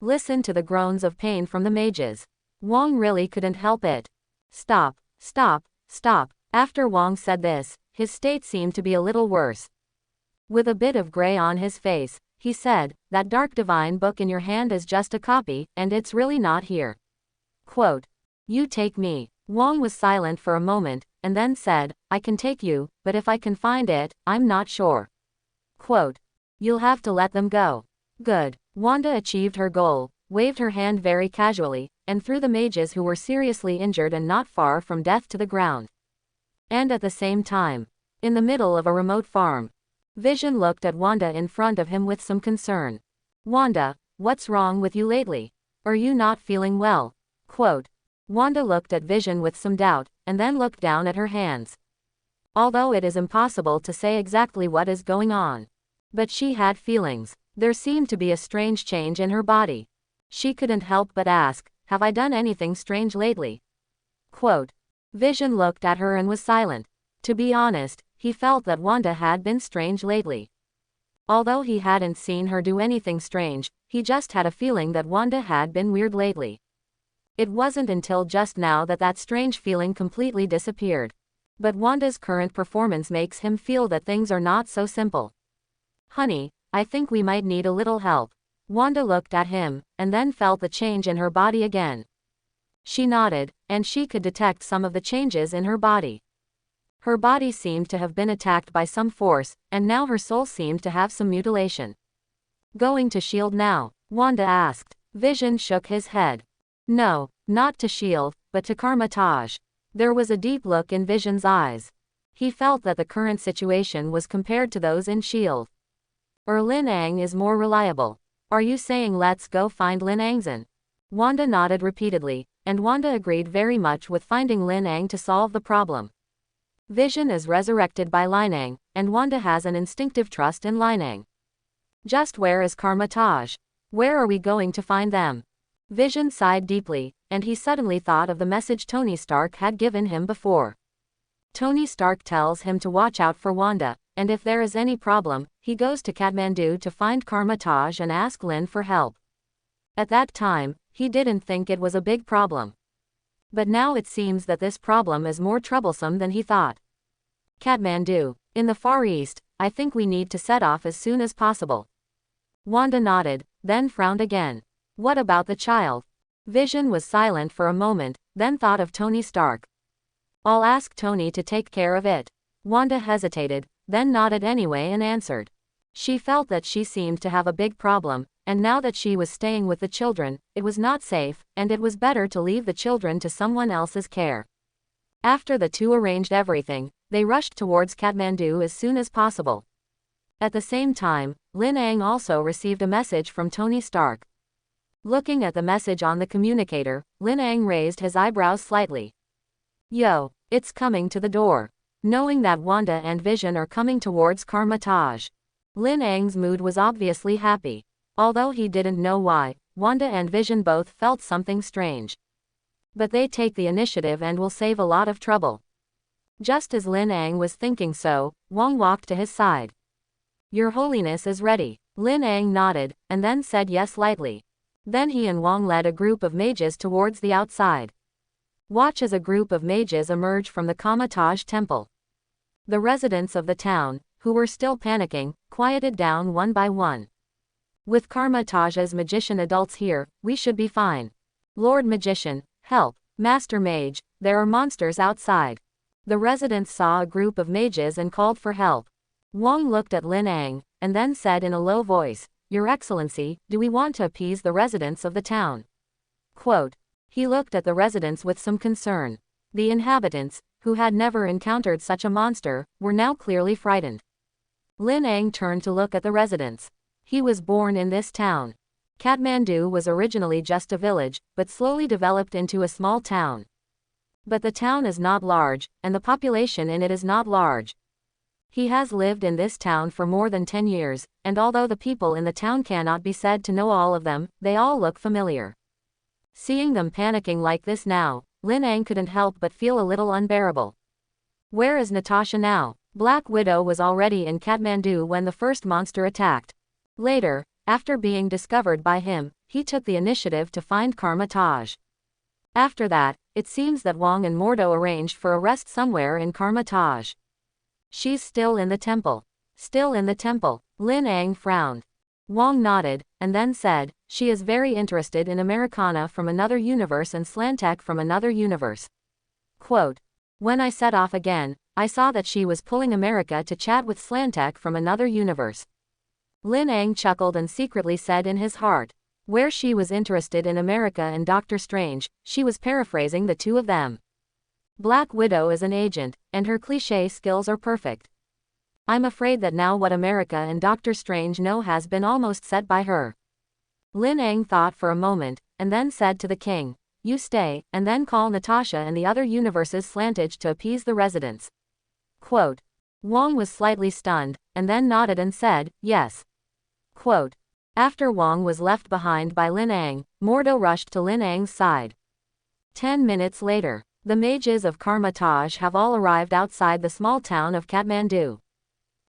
Listen to the groans of pain from the mages. Wang really couldn't help it. Stop, stop, stop. After Wang said this, his state seemed to be a little worse. With a bit of gray on his face, he said, that dark divine book in your hand is just a copy, and it's really not here. Quote, you take me. Wang was silent for a moment, and then said, I can take you, but if I can find it, I'm not sure. Quote, you'll have to let them go. Good. Wanda achieved her goal, waved her hand very casually, and threw the mages who were seriously injured and not far from death to the ground. And at the same time, in the middle of a remote farm, Vision looked at Wanda in front of him with some concern. Wanda, what's wrong with you lately? Are you not feeling well? Quote. Wanda looked at Vision with some doubt, and then looked down at her hands. Although it is impossible to say exactly what is going on. But she had feelings. There seemed to be a strange change in her body. She couldn't help but ask, have I done anything strange lately? Quote. Vision looked at her and was silent. To be honest, he felt that Wanda had been strange lately. Although he hadn't seen her do anything strange, he just had a feeling that Wanda had been weird lately. It wasn't until just now that that strange feeling completely disappeared. But Wanda's current performance makes him feel that things are not so simple. Honey, I think we might need a little help. Wanda looked at him, and then felt the change in her body again. She nodded, and she could detect some of the changes in her body. Her body seemed to have been attacked by some force, and now her soul seemed to have some mutilation. Going to S.H.I.E.L.D. now? Wanda asked. Vision shook his head. No, not to S.H.I.E.L.D., but to Kamar-Taj. There was a deep look in Vision's eyes. He felt that the current situation was compared to those in S.H.I.E.L.D. Lyang is more reliable. Are you saying let's go find Lyang? Wanda nodded repeatedly, and Wanda agreed very much with finding Lyang to solve the problem. Vision is resurrected by Lyang, and Wanda has an instinctive trust in Lyang. Just where is Kamar-Taj? Where are we going to find them? Vision sighed deeply, and he suddenly thought of the message Tony Stark had given him before. Tony Stark tells him to watch out for Wanda, and if there is any problem, he goes to Kathmandu to find Kamar-Taj and ask Lin for help. At that time, he didn't think it was a big problem. But now it seems that this problem is more troublesome than he thought. Kathmandu, in the Far East, I think we need to set off as soon as possible. Wanda nodded, then frowned again. What about the child? Vision was silent for a moment, then thought of Tony Stark. I'll ask Tony to take care of it. Wanda hesitated, then nodded anyway and answered. She felt that she seemed to have a big problem, and now that she was staying with the children, it was not safe, and it was better to leave the children to someone else's care. After the two arranged everything, they rushed towards Kathmandu as soon as possible. At the same time, Lyang also received a message from Tony Stark. Looking at the message on the communicator, Lyang raised his eyebrows slightly. Yo, it's coming to the door. Knowing that Wanda and Vision are coming towards Kamar-Taj, Lyang's mood was obviously happy. Although he didn't know why, Wanda and Vision both felt something strange. But they take the initiative and will save a lot of trouble. Just as Lyang was thinking so, Wang walked to his side. Your Holiness is ready. Lyang nodded, and then said yes lightly. Then he and Wang led a group of mages towards the outside. Watch as a group of mages emerge from the Kamar-Taj temple. The residents of the town, who were still panicking, quieted down one by one. With Kamar-Taj's magician adults here, we should be fine. Lord Magician, help. Master Mage, there are monsters outside. The residents saw a group of mages and called for help. Wang looked at Lyang, and then said in a low voice, Your Excellency, do we want to appease the residents of the town? Quote. He looked at the residents with some concern. The inhabitants, who had never encountered such a monster, were now clearly frightened. Lyang turned to look at the residents. He was born in this town. Kathmandu was originally just a village, but slowly developed into a small town. But the town is not large, and the population in it is not large. He has lived in this town for more than 10 years, and although the people in the town cannot be said to know all of them, they all look familiar. Seeing them panicking like this now, Lyang couldn't help but feel a little unbearable. Where is Natasha now? Black Widow was already in Kathmandu when the first monster attacked. Later, after being discovered by him, he took the initiative to find Kamar-Taj. After that, it seems that Wang and Mordo arranged for a rest somewhere in Kamar-Taj. She's still in the temple. Still in the temple. Lyang frowned. Wang nodded, and then said, she is very interested in Americana from another universe and Slantek from another universe. Quote, when I set off again, I saw that she was pulling America to chat with Slantek from another universe. Lyang chuckled and secretly said in his heart, where she was interested in America and Doctor Strange, she was paraphrasing the two of them. Black Widow is an agent, and her cliché skills are perfect. I'm afraid that now what America and Doctor Strange know has been almost said by her. Lyang thought for a moment, and then said to the king, you stay, and then call Natasha and the other universe's slantage to appease the residents. Quote, Wang was slightly stunned, and then nodded and said, yes. Quote, after Wang was left behind by Lyang, Mordo rushed to Lyang's side. 10 minutes later, the mages of Kamar-Taj have all arrived outside the small town of Kathmandu.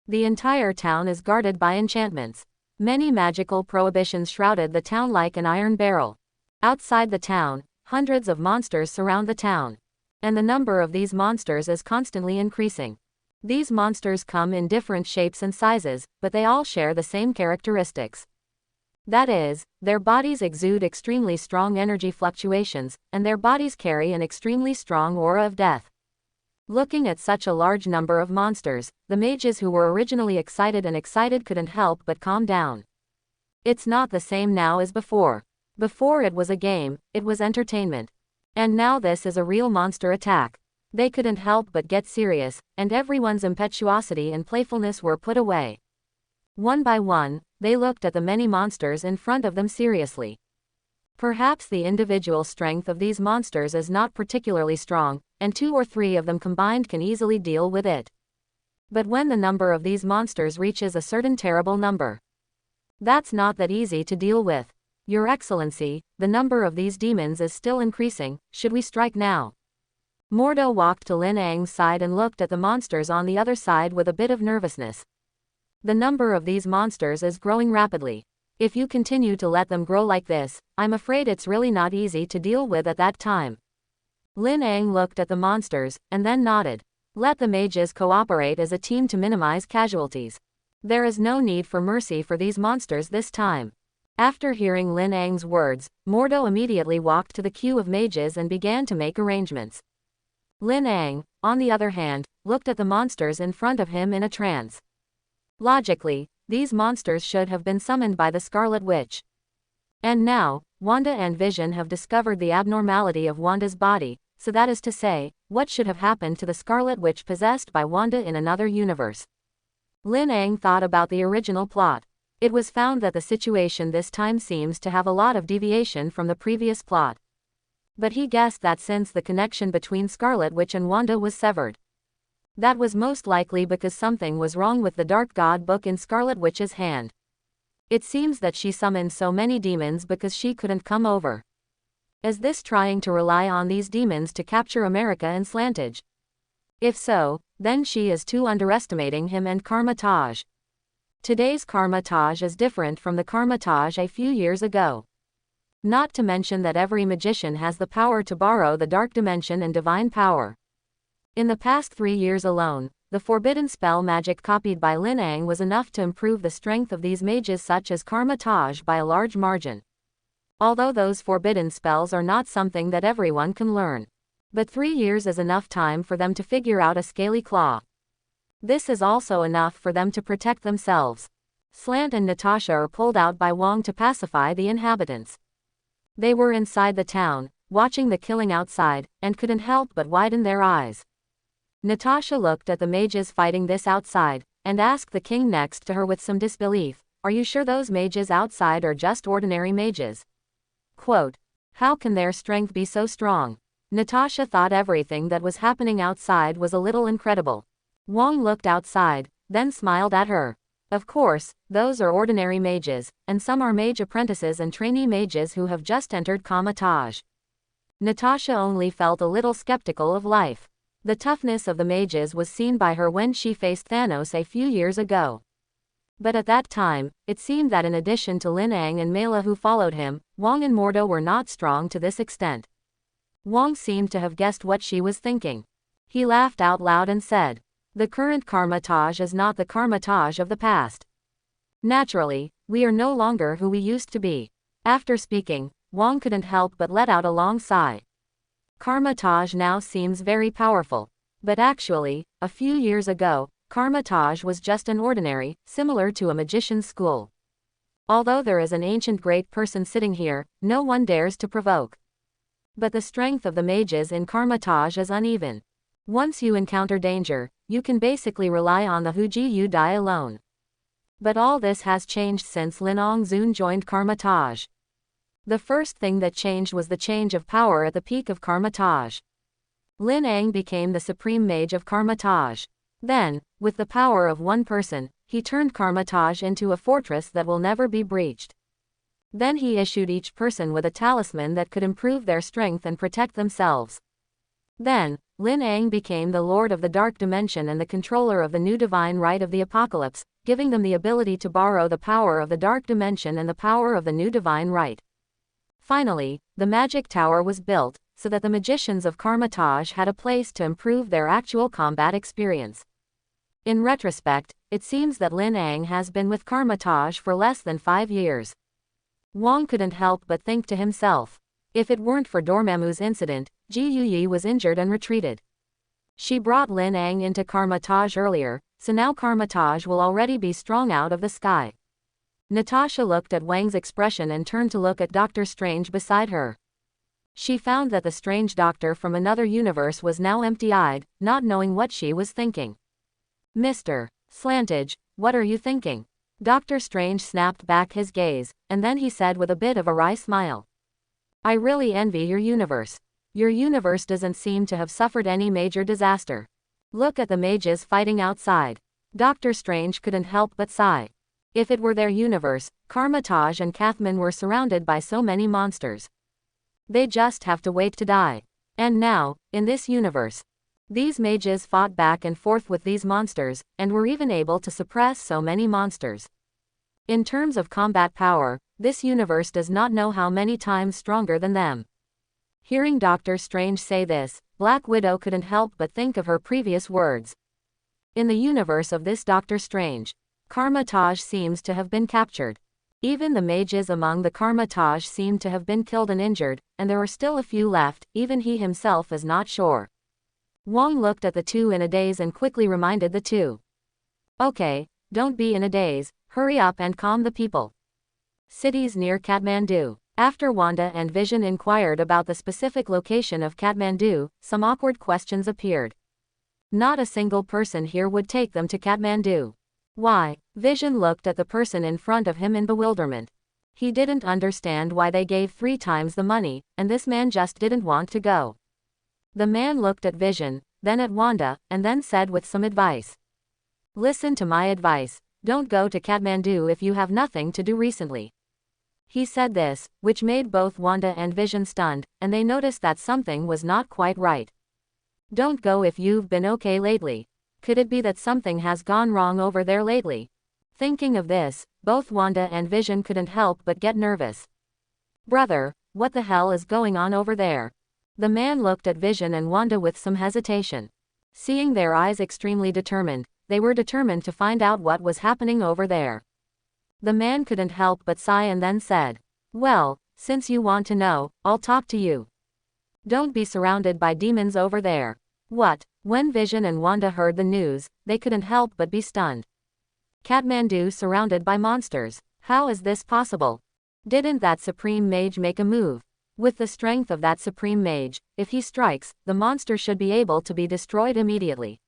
The entire town is guarded by enchantments. Many magical prohibitions shrouded the town like an iron barrel. Outside the town, hundreds of monsters surround the town. And the number of these monsters is constantly increasing. These monsters come in different shapes and sizes, but they all share the same characteristics. That is, their bodies exude extremely strong energy fluctuations, and their bodies carry an extremely strong aura of death. Looking at such a large number of monsters, the mages who were originally excited couldn't help but calm down. It's not the same now as before. Before it was a game, it was entertainment. And now this is a real monster attack. They couldn't help but get serious, and everyone's impetuosity and playfulness were put away. One by one, they looked at the many monsters in front of them seriously. Perhaps the individual strength of these monsters is not particularly strong, and 2 or 3 of them combined can easily deal with it. But when the number of these monsters reaches a certain terrible number, that's not that easy to deal with. Your Excellency, the number of these demons is still increasing, should we strike now? Mordo walked to Lyang's side and looked at the monsters on the other side with a bit of nervousness. The number of these monsters is growing rapidly. If you continue to let them grow like this, I'm afraid it's really not easy to deal with at that time. Lyang looked at the monsters, and then nodded. Let the mages cooperate as a team to minimize casualties. There is no need for mercy for these monsters this time. After hearing Lyang's words, Mordo immediately walked to the queue of mages and began to make arrangements. Lyang, on the other hand, looked at the monsters in front of him in a trance. Logically, these monsters should have been summoned by the Scarlet Witch. And now, Wanda and Vision have discovered the abnormality of Wanda's body, so that is to say, what should have happened to the Scarlet Witch possessed by Wanda in another universe. Lyang thought about the original plot. It was found that the situation this time seems to have a lot of deviation from the previous plot. But he guessed that since the connection between Scarlet Witch and Wanda was severed, that was most likely because something was wrong with the Dark God book in Scarlet Witch's hand. It seems that she summoned so many demons because she couldn't come over. Is this trying to rely on these demons to capture America and Slantage? If so, then she is too underestimating him and Kamar-Taj. Today's Kamar-Taj is different from the Kamar-Taj a few years ago. Not to mention that every magician has the power to borrow the dark dimension and divine power. In the past 3 years alone, the forbidden spell magic copied by Lyang was enough to improve the strength of these mages such as Kamar-Taj by a large margin. Although those forbidden spells are not something that everyone can learn. But 3 years is enough time for them to figure out a scaly claw. This is also enough for them to protect themselves. Slant and Natasha are pulled out by Wang to pacify the inhabitants. They were inside the town, watching the killing outside, and couldn't help but widen their eyes. Natasha looked at the mages fighting this outside, and asked the king next to her with some disbelief, "Are you sure those mages outside are just ordinary mages?" Quote, "How can their strength be so strong?" Natasha thought everything that was happening outside was a little incredible. Wang looked outside, then smiled at her. "Of course, those are ordinary mages, and some are mage apprentices and trainee mages who have just entered Kamar-Taj." Natasha only felt a little skeptical of life. The toughness of the mages was seen by her when she faced Thanos a few years ago. But at that time, it seemed that in addition to Lyang and Mela who followed him, Wang and Mordo were not strong to this extent. Wang seemed to have guessed what she was thinking. He laughed out loud and said, "The current Kamar-Taj is not the Kamar-Taj of the past. Naturally, we are no longer who we used to be." After speaking, Wang couldn't help but let out a long sigh. Kamar-Taj now seems very powerful. But actually, a few years ago, Kamar-Taj was just an ordinary, similar to a magician's school. Although there is an ancient great person sitting here, no one dares to provoke. But the strength of the mages in Kamar-Taj is uneven. Once you encounter danger, you can basically rely on the Huji you die alone. But all this has changed since Lin Ongzun joined Kamar-Taj. The first thing that changed was the change of power at the peak of Kamar-Taj. Lin Ang became the supreme mage of Kamar-Taj. Then, with the power of one person, he turned Kamar-Taj into a fortress that will never be breached. Then he issued each person with a talisman that could improve their strength and protect themselves. Then, Lin Ang became the Lord of the Dark Dimension and the controller of the new divine right of the Apocalypse, giving them the ability to borrow the power of the Dark Dimension and the power of the new divine right. Finally, the magic tower was built, so that the magicians of Kamar-Taj had a place to improve their actual combat experience. In retrospect, it seems that Lin Ang has been with Kamar-Taj for less than 5 years. Wang couldn't help but think to himself, if it weren't for Dormammu's incident, Ji Yuyi was injured and retreated. She brought Lin Ang into Kamar-Taj earlier, so now Kamar-Taj will already be strong out of the sky. Natasha looked at Wang's expression and turned to look at Doctor Strange beside her. She found that the strange doctor from another universe was now empty-eyed, not knowing what she was thinking. "Mr. Slantage, what are you thinking?" Doctor Strange snapped back his gaze, and then he said with a bit of a wry smile, "I really envy your universe. Your universe doesn't seem to have suffered any major disaster. Look at the mages fighting outside." Doctor Strange couldn't help but sigh. If it were their universe, Kamar-Taj and Kathman were surrounded by so many monsters. They just have to wait to die. And now, in this universe, these mages fought back and forth with these monsters, and were even able to suppress so many monsters. In terms of combat power, this universe does not know how many times stronger than them. Hearing Doctor Strange say this, Black Widow couldn't help but think of her previous words. In the universe of this Doctor Strange, Kamar-Taj seems to have been captured. Even the mages among the Kamar-Taj seem to have been killed and injured, and there are still a few left, even he himself is not sure. Wang looked at the two in a daze and quickly reminded the two. "Okay, don't be in a daze, hurry up and calm the people." Cities near Kathmandu. After Wanda and Vision inquired about the specific location of Kathmandu, some awkward questions appeared. Not a single person here would take them to Kathmandu. Why? Vision looked at the person in front of him in bewilderment. He didn't understand why they gave 3 times the money, and this man just didn't want to go. The man looked at Vision, then at Wanda, and then said with some advice. "Listen to my advice, don't go to Kathmandu if you have nothing to do recently." He said this, which made both Wanda and Vision stunned, and they noticed that something was not quite right. "Don't go if you've been okay lately. Could it be that something has gone wrong over there lately?" Thinking of this, both Wanda and Vision couldn't help but get nervous. "Brother, what the hell is going on over there?" The man looked at Vision and Wanda with some hesitation. Seeing their eyes extremely determined, they were determined to find out what was happening over there. The man couldn't help but sigh and then said, "Well, since you want to know, I'll talk to you. Don't be surrounded by demons over there." What? When Vision and Wanda heard the news, they couldn't help but be stunned. Kathmandu surrounded by monsters. How is this possible? Didn't that Supreme Mage make a move? With the strength of that Supreme Mage, if he strikes, the monster should be able to be destroyed immediately.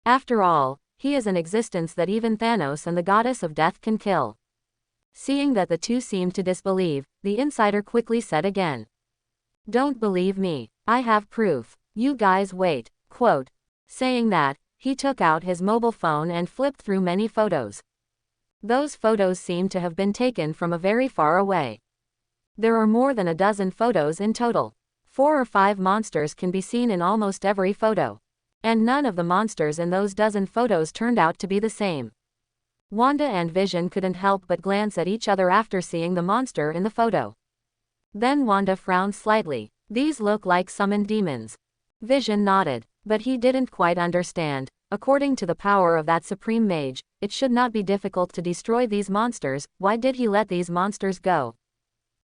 After all, he is an existence that even Thanos and the Goddess of Death can kill. Seeing that the two seemed to disbelieve, the insider quickly said again. "Don't believe me. I have proof. You guys wait." Quote. Saying that, he took out his mobile phone and flipped through many photos. Those photos seemed to have been taken from a very far away. There are more than a dozen photos in total. 4 or 5 monsters can be seen in almost every photo. And none of the monsters in those dozen photos turned out to be the same. Wanda and Vision couldn't help but glance at each other after seeing the monster in the photo. Then Wanda frowned slightly. These look like summoned demons. Vision nodded, but he didn't quite understand. According to the power of that supreme mage, it should not be difficult to destroy these monsters. Why did he let these monsters go?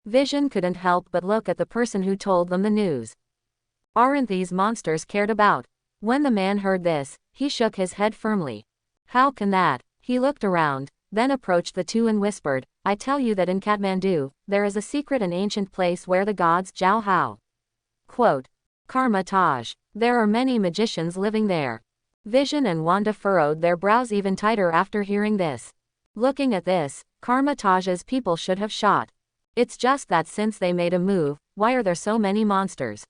Vision couldn't help but look at the person who told them the news. Aren't these monsters cared about? When the man heard this, he shook his head firmly. How can that? He looked around, then approached the two and whispered, I tell you that in Kathmandu, there is a secret and ancient place where the gods Jiao Hao. Quote. Kamar-Taj. There are many magicians living there. Vision and Wanda furrowed their brows even tighter after hearing this. Looking at this, Kamar-Taj's people should have shot. It's just that since they made a move, why are there so many monsters?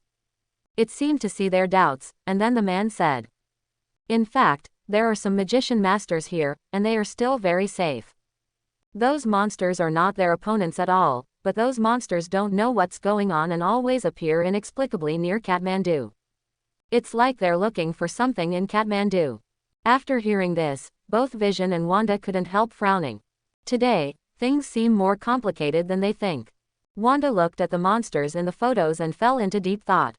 It seemed to see their doubts, and then the man said. In fact, there are some magician masters here, and they are still very safe. Those monsters are not their opponents at all, but those monsters don't know what's going on and always appear inexplicably near Kathmandu. It's like they're looking for something in Kathmandu. After hearing this, both Vision and Wanda couldn't help frowning. Today, things seem more complicated than they think. Wanda looked at the monsters in the photos and fell into deep thought.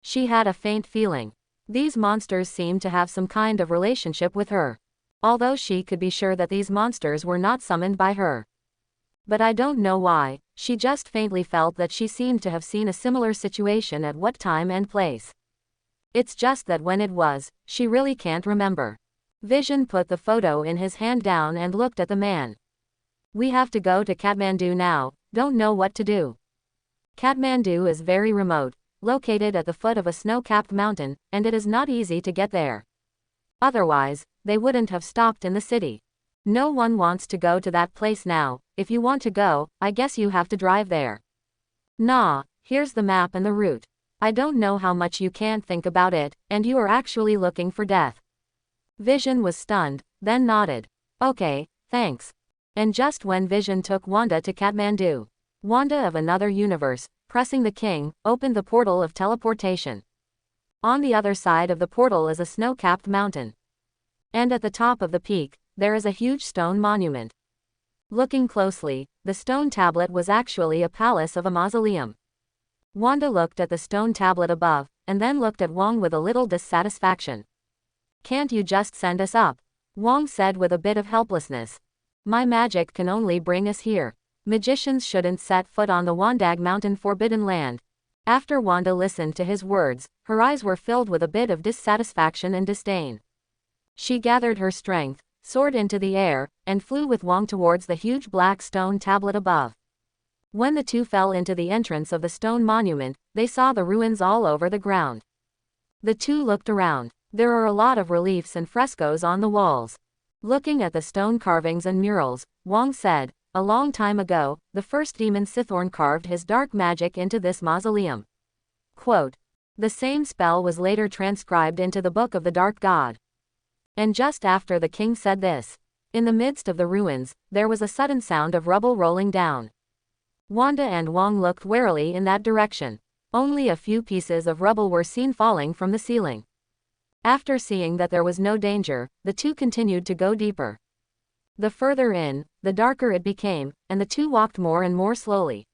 She had a faint feeling. These monsters seemed to have some kind of relationship with her. Although she could be sure that these monsters were not summoned by her. But I don't know why, she just faintly felt that she seemed to have seen a similar situation at what time and place. It's just that when it was, she really can't remember. Vision put the photo in his hand down and looked at the man. We have to go to Kathmandu now, don't know what to do. Kathmandu is very remote, located at the foot of a snow-capped mountain, and it is not easy to get there. Otherwise, they wouldn't have stopped in the city. No one wants to go to that place now. If you want to go, I guess you have to drive there. Nah, here's the map and the route. I don't know how much you can't think about it, and you are actually looking for death. Vision was stunned, then nodded. Okay, thanks. And just when Vision took Wanda to Kathmandu, Wanda of another universe, pressing the king, opened the portal of teleportation. On the other side of the portal is a snow-capped mountain. And at the top of the peak, there is a huge stone monument. Looking closely, the stone tablet was actually a palace of a mausoleum. Wanda looked at the stone tablet above, and then looked at Wong with a little dissatisfaction. Can't you just send us up? Wong said with a bit of helplessness. My magic can only bring us here. Magicians shouldn't set foot on the Wandag Mountain Forbidden Land. After Wanda listened to his words, her eyes were filled with a bit of dissatisfaction and disdain. She gathered her strength, soared into the air, and flew with Wong towards the huge black stone tablet above. When the two fell into the entrance of the stone monument, they saw the ruins all over the ground. The two looked around. There are a lot of reliefs and frescoes on the walls. Looking at the stone carvings and murals, Wong said, a long time ago, the first demon Sithorn carved his dark magic into this mausoleum. Quote. The same spell was later transcribed into the Book of the Dark God. And just after the king said this, in the midst of the ruins, there was a sudden sound of rubble rolling down. Wanda and Wong looked warily in that direction. Only a few pieces of rubble were seen falling from the ceiling. After seeing that there was no danger, the two continued to go deeper. The further in, the darker it became, and the two walked more and more slowly.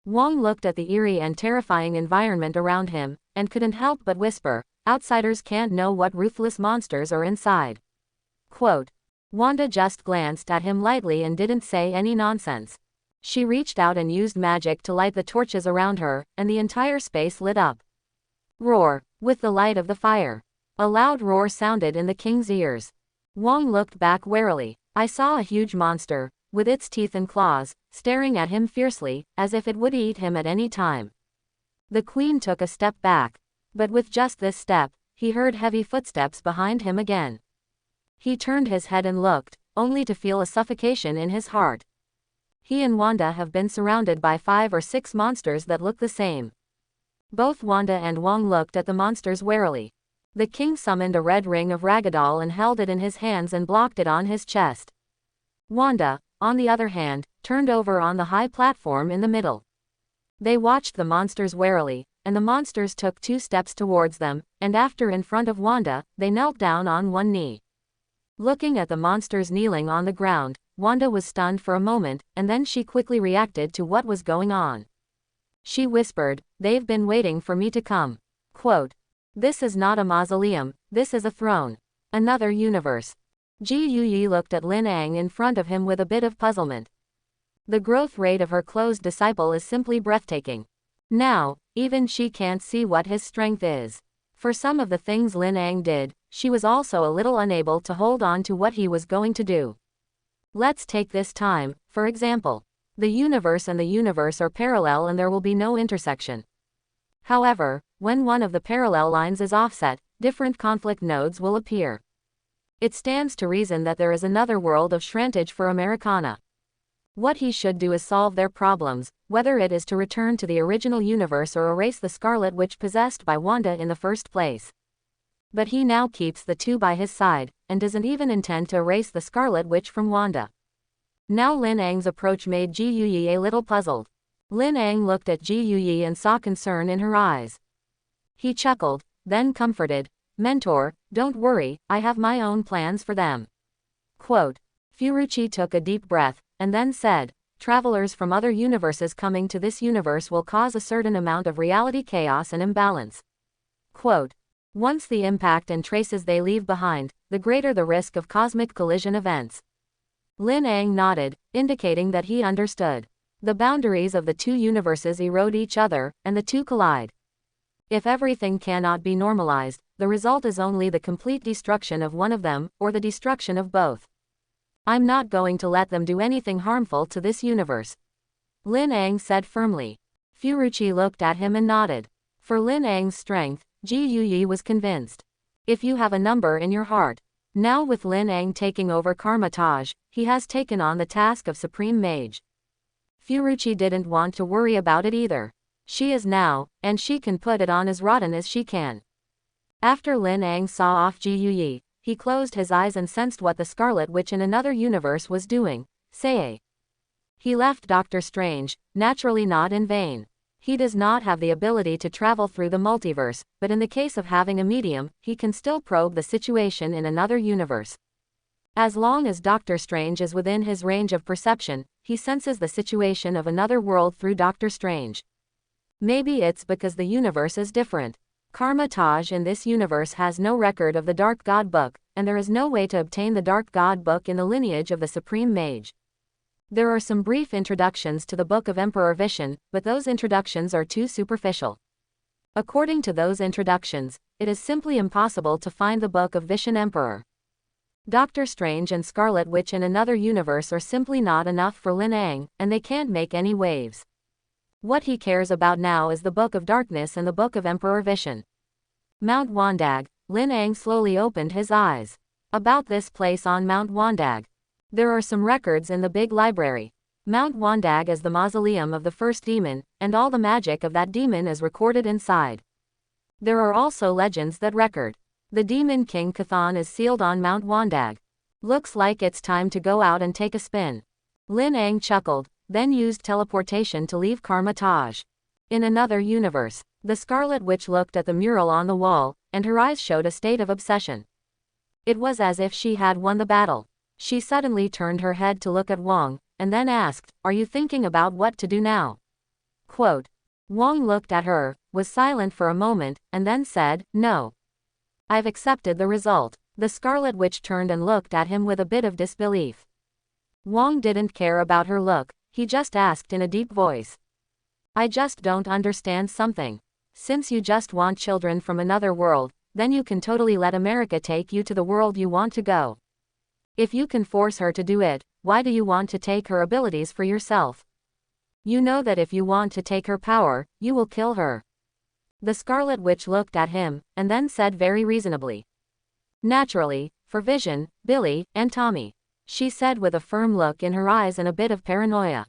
Wong looked at the eerie and terrifying environment around him, and couldn't help but whisper, outsiders can't know what ruthless monsters are inside. Quote. Wanda just glanced at him lightly and didn't say any nonsense. She reached out and used magic to light the torches around her, and the entire space lit up. Roar, with the light of the fire. A loud roar sounded in the king's ears. Wong looked back warily. I saw a huge monster, with its teeth and claws, staring at him fiercely, as if it would eat him at any time. The queen took a step back. But with just this step, he heard heavy footsteps behind him again. He turned his head and looked, only to feel a suffocation in his heart. He and Wanda have been surrounded by 5 or 6 monsters that look the same. Both Wanda and Wong looked at the monsters warily. The king summoned a red ring of Ragdoll and held it in his hands and blocked it on his chest. Wanda, on the other hand, turned over on the high platform in the middle. They watched the monsters warily, and the monsters took 2 steps towards them, and after in front of Wanda, they knelt down on one knee. Looking at the monsters kneeling on the ground, Wanda was stunned for a moment, and then she quickly reacted to what was going on. She whispered, "They've been waiting for me to come." Quote, "This is not a mausoleum, this is a throne. Another universe." Ji Yuyi looked at Lyang in front of him with a bit of puzzlement. The growth rate of her closed disciple is simply breathtaking. Now, even she can't see what his strength is. For some of the things Lyang did, she was also a little unable to hold on to what he was going to do. Let's take this time, for example. The universe and the universe are parallel and there will be no intersection. However, when one of the parallel lines is offset, different conflict nodes will appear. It stands to reason that there is another world of shrinkage for Americana. What he should do is solve their problems, whether it is to return to the original universe or erase the Scarlet Witch possessed by Wanda in the first place. But he now keeps the two by his side, and doesn't even intend to erase the Scarlet Witch from Wanda. Now Lyang's approach made Ji Yuyi a little puzzled. Lyang looked at Ji Yuyi and saw concern in her eyes. He chuckled, then comforted, "Mentor, don't worry, I have my own plans for them." Quote, Furuchi took a deep breath, and then said, "Travelers from other universes coming to this universe will cause a certain amount of reality chaos and imbalance." Quote, "Once the impact and traces they leave behind, the greater the risk of cosmic collision events." Lyang nodded, indicating that he understood. The boundaries of the two universes erode each other, and the two collide. If everything cannot be normalized, the result is only the complete destruction of one of them, or the destruction of both. "I'm not going to let them do anything harmful to this universe," Lyang said firmly. Furuchi looked at him and nodded. For Lyang's strength, Ji Yuyi was convinced. If you have a number in your heart. Now with Lyang taking over Kamar-Taj, he has taken on the task of Supreme Mage. Furuchi didn't want to worry about it either. She is now, and she can put it on as rotten as she can. After Lyang saw off Ji Yuyi, he closed his eyes and sensed what the Scarlet Witch in another universe was doing. Say. He left Doctor Strange, naturally not in vain. He does not have the ability to travel through the multiverse, but in the case of having a medium, he can still probe the situation in another universe. As long as Doctor Strange is within his range of perception, he senses the situation of another world through Doctor Strange. Maybe it's because the universe is different. Kamar-Taj in this universe has no record of the Dark God Book, and there is no way to obtain the Dark God Book in the lineage of the Supreme Mage. There are some brief introductions to the Book of Emperor Vision, but those introductions are too superficial. According to those introductions, it is simply impossible to find the Book of Vision Emperor. Doctor Strange and Scarlet Witch in another universe are simply not enough for Lyang, and they can't make any waves. What he cares about now is the Book of Darkness and the Book of Emperor Vision. Mount Wanda. Lyang slowly opened his eyes. About this place on Mount Wanda. There are some records in the big library. Mount Wanda is the mausoleum of the first demon, and all the magic of that demon is recorded inside. There are also legends that record. The demon king Chthon is sealed on Mount Wanda. Looks like it's time to go out and take a spin. Lyang chuckled, then used teleportation to leave Kamar-Taj. In another universe, the Scarlet Witch looked at the mural on the wall, and her eyes showed a state of obsession. It was as if she had won the battle. She suddenly turned her head to look at Wong, and then asked, "Are you thinking about what to do now?" Quote. Wong looked at her, was silent for a moment, and then said, "No. I've accepted the result." The Scarlet Witch turned and looked at him with a bit of disbelief. Wong didn't care about her look, he just asked in a deep voice. "I just don't understand something. Since you just want children from another world, then you can totally let America take you to the world you want to go. If you can force her to do it, why do you want to take her abilities for yourself? You know that if you want to take her power, you will kill her." The Scarlet Witch looked at him, and then said very reasonably. "Naturally, for Vision, Billy, and Tommy," she said with a firm look in her eyes and a bit of paranoia.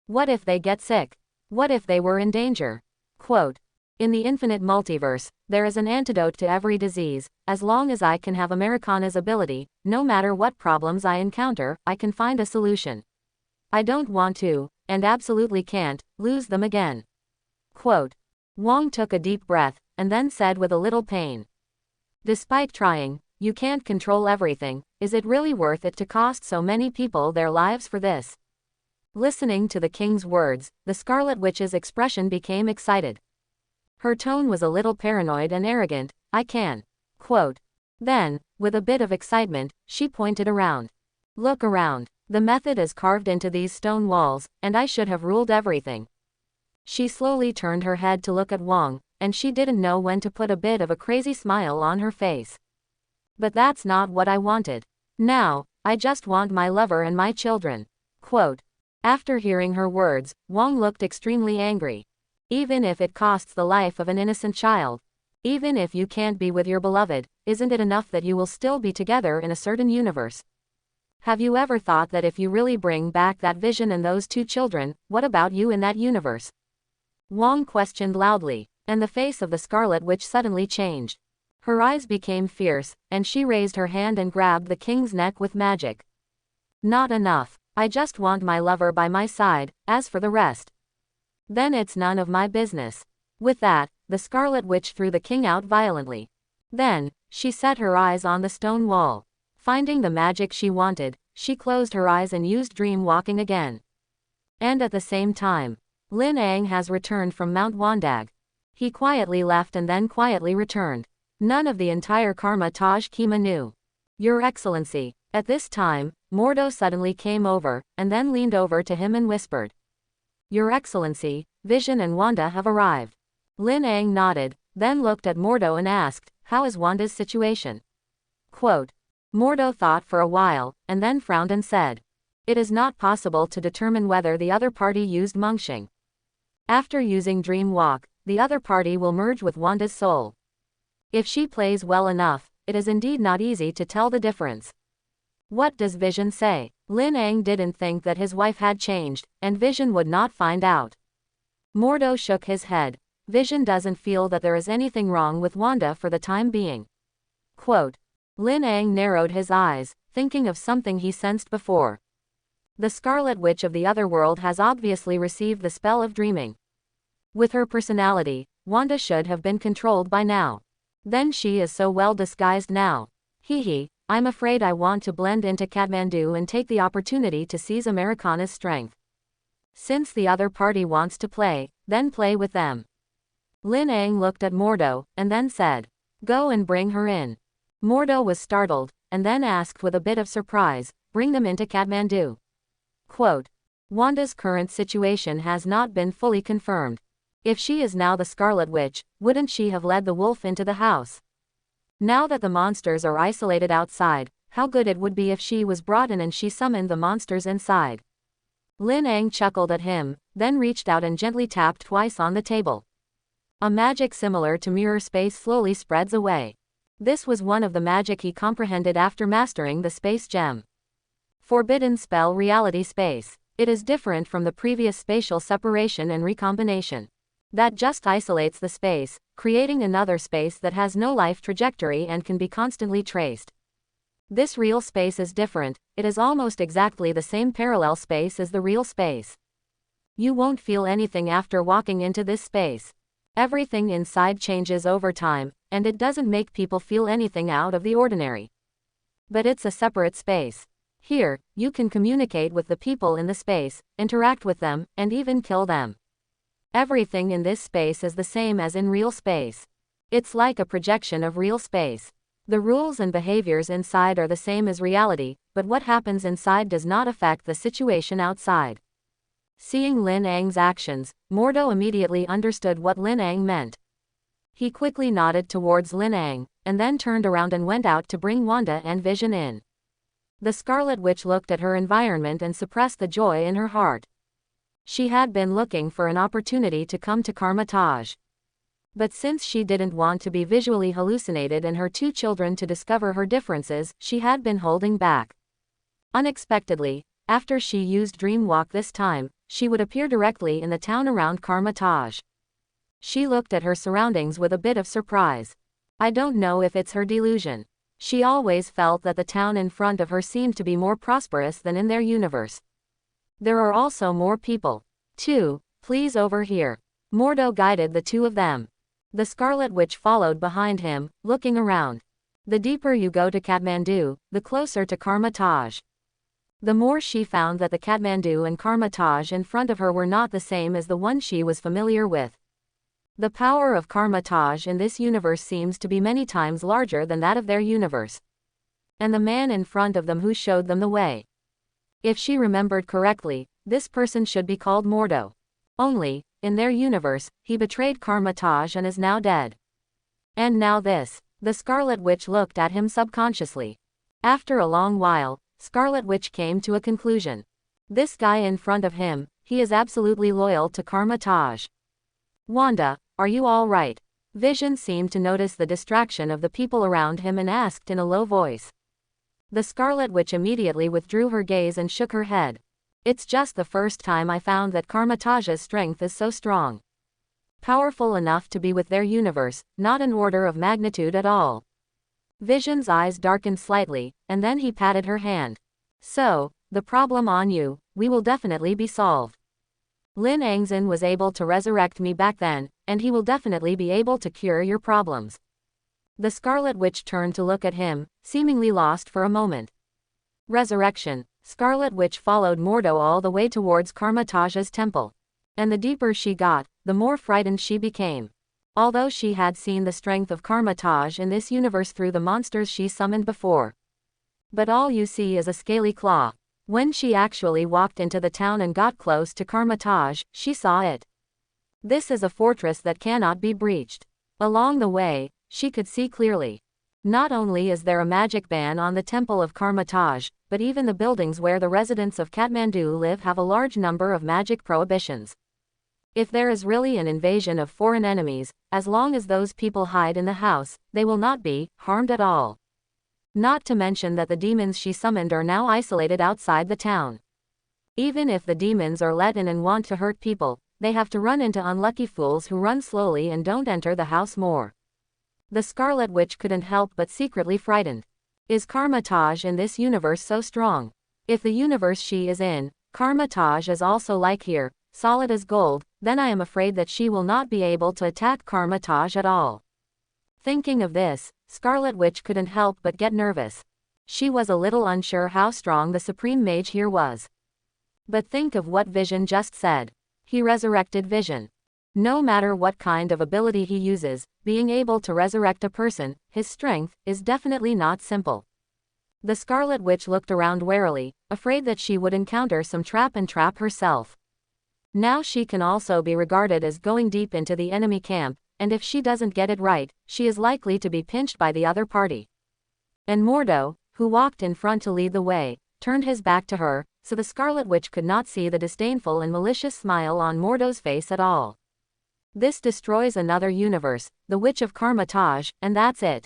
"What if they get sick? What if they were in danger?" Quote. "In the infinite multiverse, there is an antidote to every disease. As long as I can have Americana's ability, no matter what problems I encounter, I can find a solution. I don't want to, and absolutely can't, lose them again." Quote. Wong took a deep breath, and then said with a little pain, "Despite trying, you can't control everything, is it really worth it to cost so many people their lives for this? Listening to the king's words, the Scarlet Witch's expression became excited. Her tone was a little paranoid and arrogant. I can. Quote. Then, with a bit of excitement, she pointed around. Look around. The method is carved into these stone walls, and I should have ruled everything. She slowly turned her head to look at Wong, and she didn't know when to put a bit of a crazy smile on her face. But that's not what I wanted. Now, I just want my lover and my children. Quote. After hearing her words, Wong looked extremely angry. Even if it costs the life of an innocent child. Even if you can't be with your beloved, isn't it enough that you will still be together in a certain universe? Have you ever thought that if you really bring back that vision and those two children, what about you in that universe? Wong questioned loudly, and the face of the Scarlet Witch suddenly changed. Her eyes became fierce, and she raised her hand and grabbed the king's neck with magic. Not enough. I just want my lover by my side, as for the rest, then it's none of my business. With that, the Scarlet Witch threw the king out violently. Then, she set her eyes on the stone wall. Finding the magic she wanted, she closed her eyes and used dream walking again. And at the same time, Lyang has returned from Mount Wanda. He quietly left and then quietly returned. None of the entire Kamar-Taj Kima knew. Your Excellency. At this time, Mordo suddenly came over, and then leaned over to him and whispered. Your Excellency, Vision and Wanda have arrived. Lyang nodded, then looked at Mordo and asked, how is Wanda's situation? Quote. Mordo thought for a while, and then frowned and said. It is not possible to determine whether the other party used Mengxing. After using Dream Walk, the other party will merge with Wanda's soul. If she plays well enough, it is indeed not easy to tell the difference. What does Vision say? Lyang didn't think that his wife had changed, and Vision would not find out. Mordo shook his head. Vision doesn't feel that there is anything wrong with Wanda for the time being. Quote. Lyang narrowed his eyes, thinking of something he sensed before. The Scarlet Witch of the other world has obviously received the spell of dreaming. With her personality, Wanda should have been controlled by now. Then she is so well disguised now. Hee. I'm afraid I want to blend into Kathmandu and take the opportunity to seize Americana's strength. Since the other party wants to play, then play with them. Lyang looked at Mordo, and then said, go and bring her in. Mordo was startled, and then asked with a bit of surprise, bring them into Kathmandu. Quote. Wanda's current situation has not been fully confirmed. If she is now the Scarlet Witch, wouldn't she have led the wolf into the house? Now that the monsters are isolated outside, how good it would be if she was brought in and she summoned the monsters inside. Lyang chuckled at him, then reached out and gently tapped twice on the table. A magic similar to mirror space slowly spreads away. This was one of the magic he comprehended after mastering the space gem. Forbidden spell reality space. It is different from the previous spatial separation and recombination. That just isolates the space, creating another space that has no life trajectory and can be constantly traced. This real space is different, it is almost exactly the same parallel space as the real space. You won't feel anything after walking into this space. Everything inside changes over time, and it doesn't make people feel anything out of the ordinary. But it's a separate space. Here, you can communicate with the people in the space, interact with them, and even kill them. Everything in this space is the same as in real space. It's like a projection of real space. The rules and behaviors inside are the same as reality, but what happens inside does not affect the situation outside. Seeing Lyang's actions, Mordo immediately understood what Lyang meant. He quickly nodded towards Lyang, and then turned around and went out to bring Wanda and Vision in. The Scarlet Witch looked at her environment and suppressed the joy in her heart. She had been looking for an opportunity to come to Kamar-Taj. But since she didn't want to be visually hallucinated and her two children to discover her differences, she had been holding back. Unexpectedly, after she used Dream Walk this time, she would appear directly in the town around Kamar-Taj. She looked at her surroundings with a bit of surprise. I don't know if it's her delusion. She always felt that the town in front of her seemed to be more prosperous than in their universe. There are also more people. Too, please over here. Mordo guided the two of them. The Scarlet Witch followed behind him, looking around. The deeper you go to Kathmandu, the closer to Kamar-Taj. The more she found that the Kathmandu and Kamar-Taj in front of her were not the same as the one she was familiar with. The power of Kamar-Taj in this universe seems to be many times larger than that of their universe. And the man in front of them who showed them the way. If she remembered correctly, this person should be called Mordo. Only, in their universe, he betrayed Kamar-Taj and is now dead. And now this. The Scarlet Witch looked at him subconsciously. After a long while, Scarlet Witch came to a conclusion. This guy in front of him, he is absolutely loyal to Kamar-Taj. Wanda, are you all right? Vision seemed to notice the distraction of the people around him and asked in a low voice. The Scarlet Witch immediately withdrew her gaze and shook her head. It's just the first time I found that Kamar-Taj's strength is so strong. Powerful enough to be with their universe, not an order of magnitude at all. Vision's eyes darkened slightly, and then he patted her hand. So, the problem on you, we will definitely be solved. Lin Angzan was able to resurrect me back then, and he will definitely be able to cure your problems. The Scarlet Witch turned to look at him, seemingly lost for a moment. Resurrection. Scarlet Witch followed Mordo all the way towards Kamar-Taj's temple. And the deeper she got, the more frightened she became. Although she had seen the strength of Kamar-Taj in this universe through the monsters she summoned before. But all you see is a scaly claw. When she actually walked into the town and got close to Kamar-Taj, she saw it. This is a fortress that cannot be breached. Along the way, she could see clearly. Not only is there a magic ban on the temple of Kamar-Taj, but even the buildings where the residents of Kathmandu live have a large number of magic prohibitions. If there is really an invasion of foreign enemies, as long as those people hide in the house, they will not be harmed at all. Not to mention that the demons she summoned are now isolated outside the town. Even if the demons are let in and want to hurt people, they have to run into unlucky fools who run slowly and don't enter the house more. The Scarlet Witch couldn't help but secretly frightened. Is Kamar-Taj in this universe so strong? If the universe she is in, Kamar-Taj is also like here, solid as gold, then I am afraid that she will not be able to attack Kamar-Taj at all. Thinking of this, Scarlet Witch couldn't help but get nervous. She was a little unsure how strong the Supreme Mage here was. But think of what Vision just said. He resurrected Vision. No matter what kind of ability he uses, being able to resurrect a person, his strength, is definitely not simple. The Scarlet Witch looked around warily, afraid that she would encounter some trap herself. Now she can also be regarded as going deep into the enemy camp, and if she doesn't get it right, she is likely to be pinched by the other party. And Mordo, who walked in front to lead the way, turned his back to her, so the Scarlet Witch could not see the disdainful and malicious smile on Mordo's face at all. This destroys another universe, the Witch of Kamar-Taj, and that's it.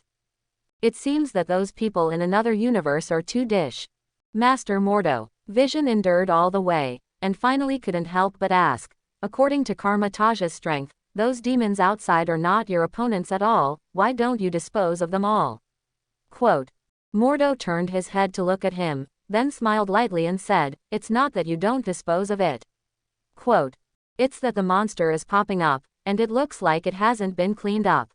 It seems that those people in another universe are too dish. Master Mordo. Vision endured all the way, and finally couldn't help but ask, according to Kamar-Taj's strength, those demons outside are not your opponents at all, why don't you dispose of them all? Quote. Mordo turned his head to look at him, then smiled lightly and said, it's not that you don't dispose of it. Quote. It's that the monster is popping up, and it looks like it hasn't been cleaned up.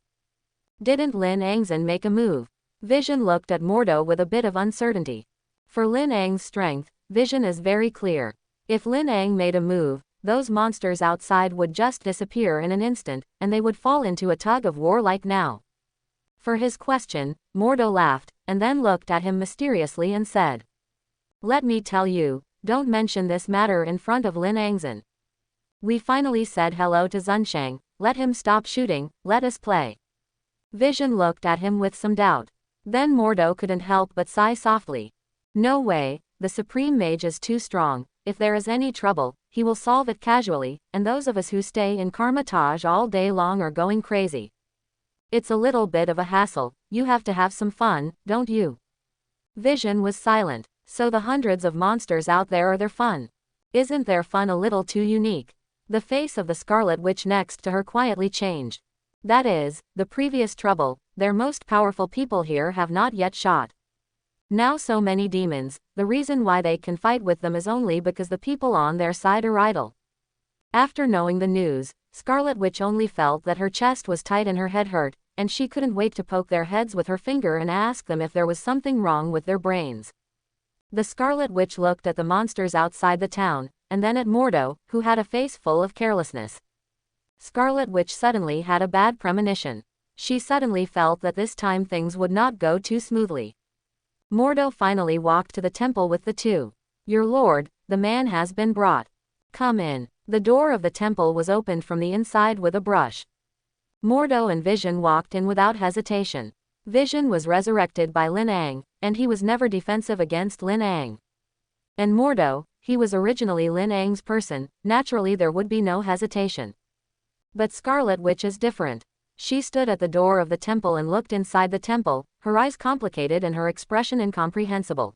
Didn't Lin Angzan make a move? Vision looked at Mordo with a bit of uncertainty. For Lin Ang's strength, Vision is very clear. If Lin Ang made a move, those monsters outside would just disappear in an instant, and they would fall into a tug of war like now. For his question, Mordo laughed, and then looked at him mysteriously and said, let me tell you, don't mention this matter in front of Lin Angzan. We finally said hello to Zunshang, let him stop shooting, let us play. Vision looked at him with some doubt. Then Mordo couldn't help but sigh softly. No way, the Supreme Mage is too strong, if there is any trouble, he will solve it casually, and those of us who stay in Kamar-Taj all day long are going crazy. It's a little bit of a hassle, you have to have some fun, don't you? Vision was silent. So the hundreds of monsters out there are their fun. Isn't their fun a little too unique? The face of the Scarlet Witch next to her quietly changed. That is, the previous trouble, their most powerful people here have not yet shot. Now so many demons, the reason why they can fight with them is only because the people on their side are idle. After knowing the news, Scarlet Witch only felt that her chest was tight and her head hurt, and she couldn't wait to poke their heads with her finger and ask them if there was something wrong with their brains. The Scarlet Witch looked at the monsters outside the town, and then at Mordo, who had a face full of carelessness. Scarlet Witch suddenly had a bad premonition. She suddenly felt that this time things would not go too smoothly. Mordo finally walked to the temple with the two. "Your lord, the man has been brought. Come in." The door of the temple was opened from the inside with a brush. Mordo and Vision walked in without hesitation. Vision was resurrected by Lyang, and he was never defensive against Lyang. And Mordo, he was originally Lyang's person, naturally there would be no hesitation. But Scarlet Witch is different. She stood at the door of the temple and looked inside the temple, her eyes complicated and her expression incomprehensible.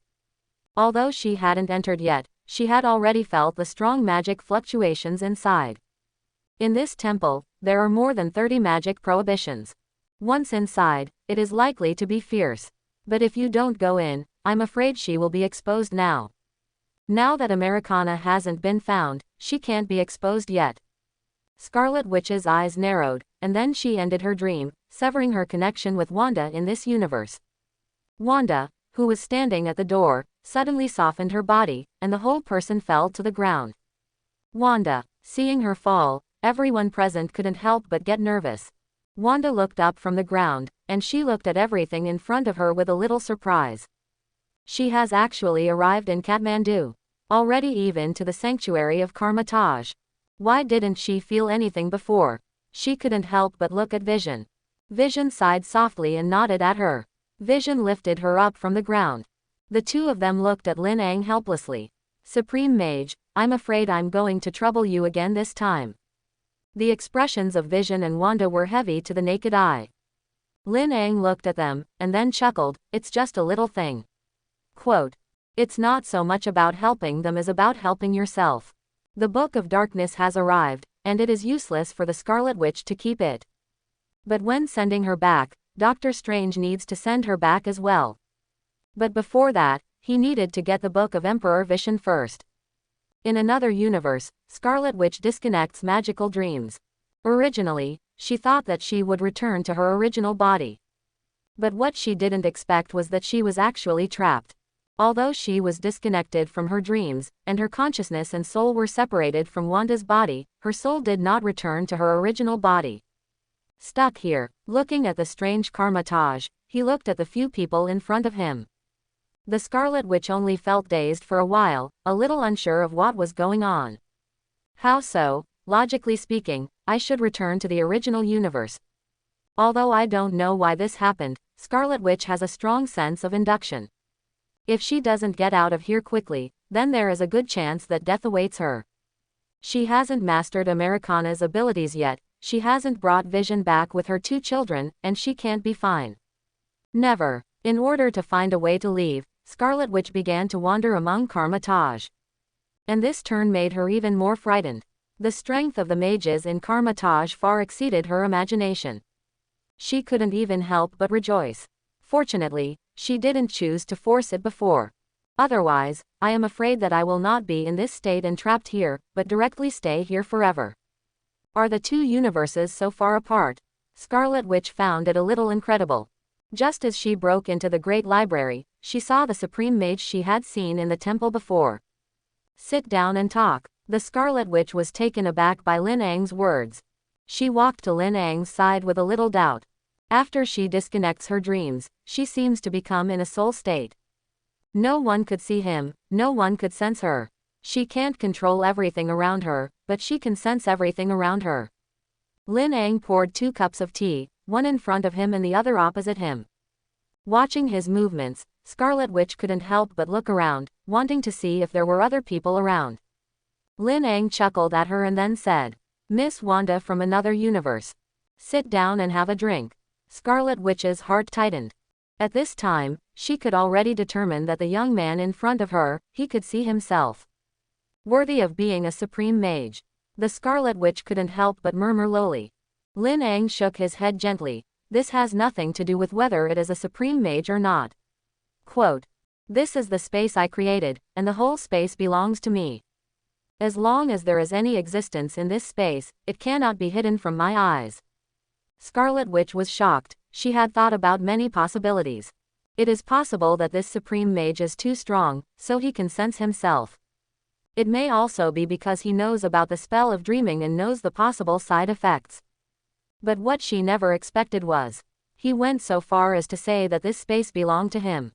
Although she hadn't entered yet, she had already felt the strong magic fluctuations inside. In this temple, there are more than 30 magic prohibitions. Once inside, it is likely to be fierce. But if you don't go in, I'm afraid she will be exposed now. Now that Americana hasn't been found, she can't be exposed yet. Scarlet Witch's eyes narrowed, and then she ended her dream, severing her connection with Wanda in this universe. Wanda, who was standing at the door, suddenly softened her body, and the whole person fell to the ground. Wanda, seeing her fall, everyone present couldn't help but get nervous. Wanda looked up from the ground, and she looked at everything in front of her with a little surprise. She has actually arrived in Kathmandu. Already even to the sanctuary of Kamar-Taj. Why didn't she feel anything before? She couldn't help but look at Vision. Vision sighed softly and nodded at her. Vision lifted her up from the ground. The two of them looked at Lyang helplessly. "Supreme Mage, I'm afraid I'm going to trouble you again this time." The expressions of Vision and Wanda were heavy to the naked eye. Lyang looked at them, and then chuckled, "It's just a little thing." Quote, "It's not so much about helping them as about helping yourself. The Book of Darkness has arrived, and it is useless for the Scarlet Witch to keep it. But when sending her back, Doctor Strange needs to send her back as well. But before that, he needed to get the Book of Emperor Vision first." In another universe, Scarlet Witch disconnects magical dreams. Originally, she thought that she would return to her original body. But what she didn't expect was that she was actually trapped. Although she was disconnected from her dreams, and her consciousness and soul were separated from Wanda's body, her soul did not return to her original body. Stuck here, looking at the strange Kamar-Taj, he looked at the few people in front of him. The Scarlet Witch only felt dazed for a while, a little unsure of what was going on. How so? Logically speaking, I should return to the original universe. Although I don't know why this happened, Scarlet Witch has a strong sense of induction. If she doesn't get out of here quickly, then there is a good chance that death awaits her. She hasn't mastered Americana's abilities yet, she hasn't brought Vision back with her two children, and she can't be fine. Never. In order to find a way to leave, Scarlet Witch began to wander among Kamar-Taj. And this turn made her even more frightened. The strength of the mages in Kamar-Taj far exceeded her imagination. She couldn't even help but rejoice. Fortunately, she didn't choose to force it before. Otherwise, I am afraid that I will not be in this state and trapped here, but directly stay here forever. Are the two universes so far apart? Scarlet Witch found it a little incredible. Just as she broke into the great library, she saw the Supreme Mage she had seen in the temple before. "Sit down and talk." The Scarlet Witch was taken aback by Lyang's words. She walked to Lyang's side with a little doubt. After she disconnects her dreams, she seems to become in a soul state. No one could see him, no one could sense her. She can't control everything around her, but she can sense everything around her. Lyang poured 2 cups of tea, one in front of him and the other opposite him. Watching his movements, Scarlet Witch couldn't help but look around, wanting to see if there were other people around. Lyang chuckled at her and then said, "Miss Wanda from another universe. Sit down and have a drink." Scarlet Witch's heart tightened. At this time, she could already determine that the young man in front of her, he could see himself worthy of being a supreme mage. The Scarlet Witch couldn't help but murmur lowly. Lyang shook his head gently. "This has nothing to do with whether it is a supreme mage or not. Quote, this is the space I created, and the whole space belongs to me. As long as there is any existence in this space, it cannot be hidden from my eyes. Scarlet Witch was shocked. She had thought about many possibilities. It is possible that this supreme mage is too strong, so he can sense himself. It may also be because he knows about the spell of dreaming and knows the possible side effects. But what she never expected was, he went so far as to say that this space belonged to him.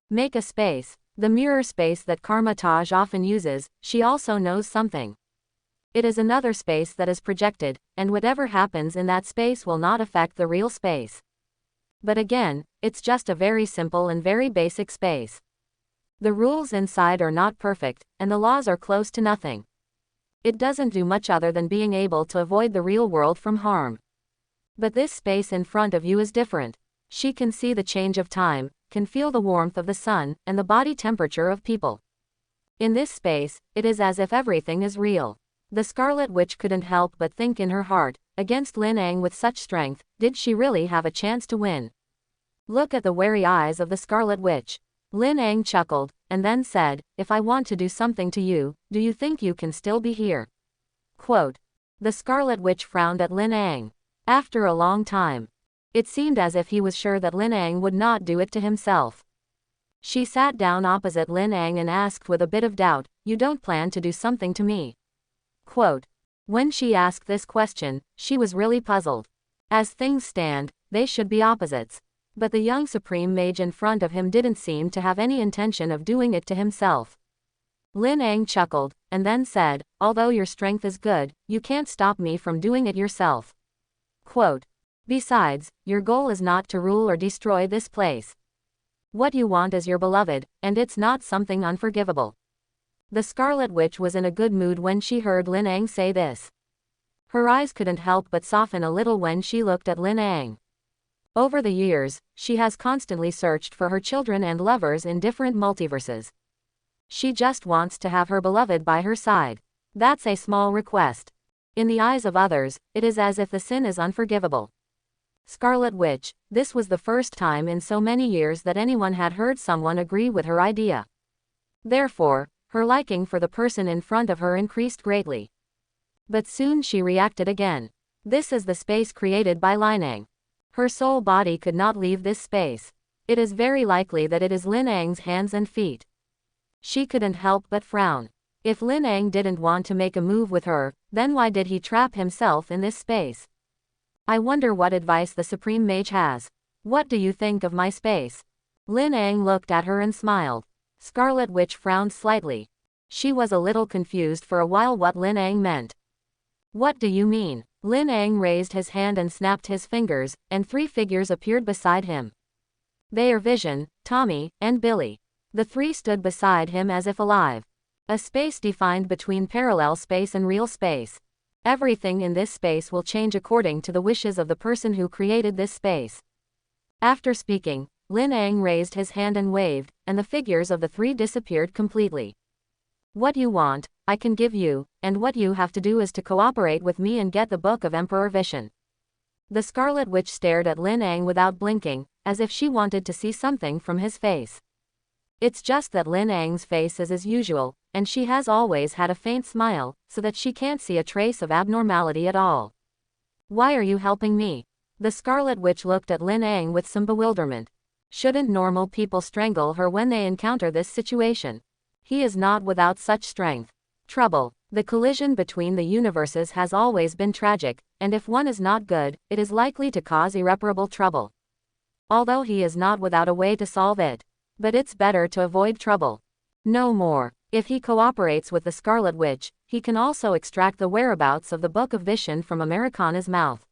Make a space, the mirror space that Kamar-Taj often uses. She also knows something. It is another space that is projected, and whatever happens in that space will not affect the real space. But again, it's just a very simple and very basic space. The rules inside are not perfect, and the laws are close to nothing. It doesn't do much other than being able to avoid the real world from harm. But this space in front of you is different. She can see the change of time, can feel the warmth of the sun, and the body temperature of people. In this space, it is as if everything is real. The Scarlet Witch couldn't help but think in her heart, against Lyang with such strength, did she really have a chance to win? Look at the wary eyes of the Scarlet Witch. Lyang chuckled, and then said, "If I want to do something to you, do you think you can still be here?" Quote. The Scarlet Witch frowned at Lyang. After a long time, it seemed as if he was sure that Lyang would not do it to himself. She sat down opposite Lyang and asked with a bit of doubt, "You don't plan to do something to me?" Quote. When she asked this question, she was really puzzled. As things stand, they should be opposites. But the young supreme mage in front of him didn't seem to have any intention of doing it to himself. Lyang chuckled, and then said, "Although your strength is good, you can't stop me from doing it yourself." Quote. Besides, your goal is not to rule or destroy this place. What you want is your beloved, and it's not something unforgivable. The Scarlet Witch was in a good mood when she heard Lyang say this. Her eyes couldn't help but soften a little when she looked at Lyang. Over the years, she has constantly searched for her children and lovers in different multiverses. She just wants to have her beloved by her side. That's a small request. In the eyes of others, it is as if the sin is unforgivable. Scarlet Witch, this was the first time in so many years that anyone had heard someone agree with her idea. Therefore, her liking for the person in front of her increased greatly. But soon she reacted again. This is the space created by Lyang. Her soul body could not leave this space. It is very likely that it is Lyang's hands and feet. She couldn't help but frown. If Lyang didn't want to make a move with her, then why did he trap himself in this space? I wonder what advice the Supreme Mage has. What do you think of my space? Lyang looked at her and smiled. Scarlet Witch frowned slightly. She was a little confused for a while what Lyang meant. What do you mean? Lyang raised his hand and snapped his fingers, and 3 figures appeared beside him. They are Vision, Tommy, and Billy. The 3 stood beside him as if alive. A space defined between parallel space and real space. Everything in this space will change according to the wishes of the person who created this space. After speaking, Lyang raised his hand and waved, and the figures of the 3 disappeared completely. What you want, I can give you, and what you have to do is to cooperate with me and get the Book of Emperor Vision. The Scarlet Witch stared at Lyang without blinking, as if she wanted to see something from his face. It's just that Lyang's face is as usual, and she has always had a faint smile, so that she can't see a trace of abnormality at all. Why are you helping me? The Scarlet Witch looked at Lyang with some bewilderment. Shouldn't normal people strangle her when they encounter this situation? He is not without such strength. Trouble. The collision between the universes has always been tragic, and if one is not good, it is likely to cause irreparable trouble. Although he is not without a way to solve it. But it's better to avoid trouble. No more. If he cooperates with the Scarlet Witch, he can also extract the whereabouts of the Book of Vision from Americana's mouth.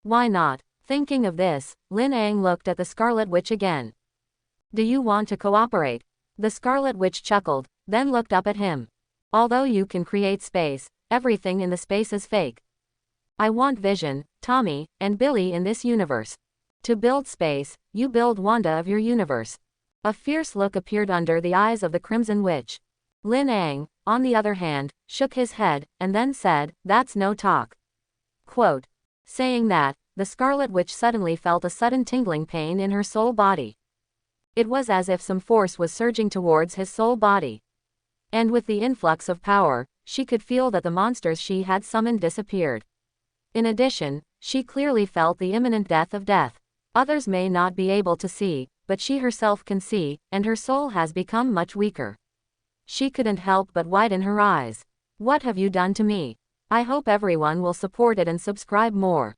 Why not? Thinking of this, Lyang looked at the Scarlet Witch again. Do you want to cooperate? The Scarlet Witch chuckled, then looked up at him. Although you can create space, everything in the space is fake. I want Vision, Tommy, and Billy in this universe. To build space, you build Wanda of your universe. A fierce look appeared under the eyes of the Crimson Witch. Lyang, on the other hand, shook his head, and then said, "That's no talk." Quote. Saying that, the Scarlet Witch suddenly felt a sudden tingling pain in her soul body. It was as if some force was surging towards his soul body. And with the influx of power, she could feel that the monsters she had summoned disappeared. In addition, She clearly felt the imminent death of death. Others may not be able to see, but she herself can see, and her soul has become much weaker. She couldn't help but widen her eyes. What have you done to me? I hope everyone will support it and subscribe more.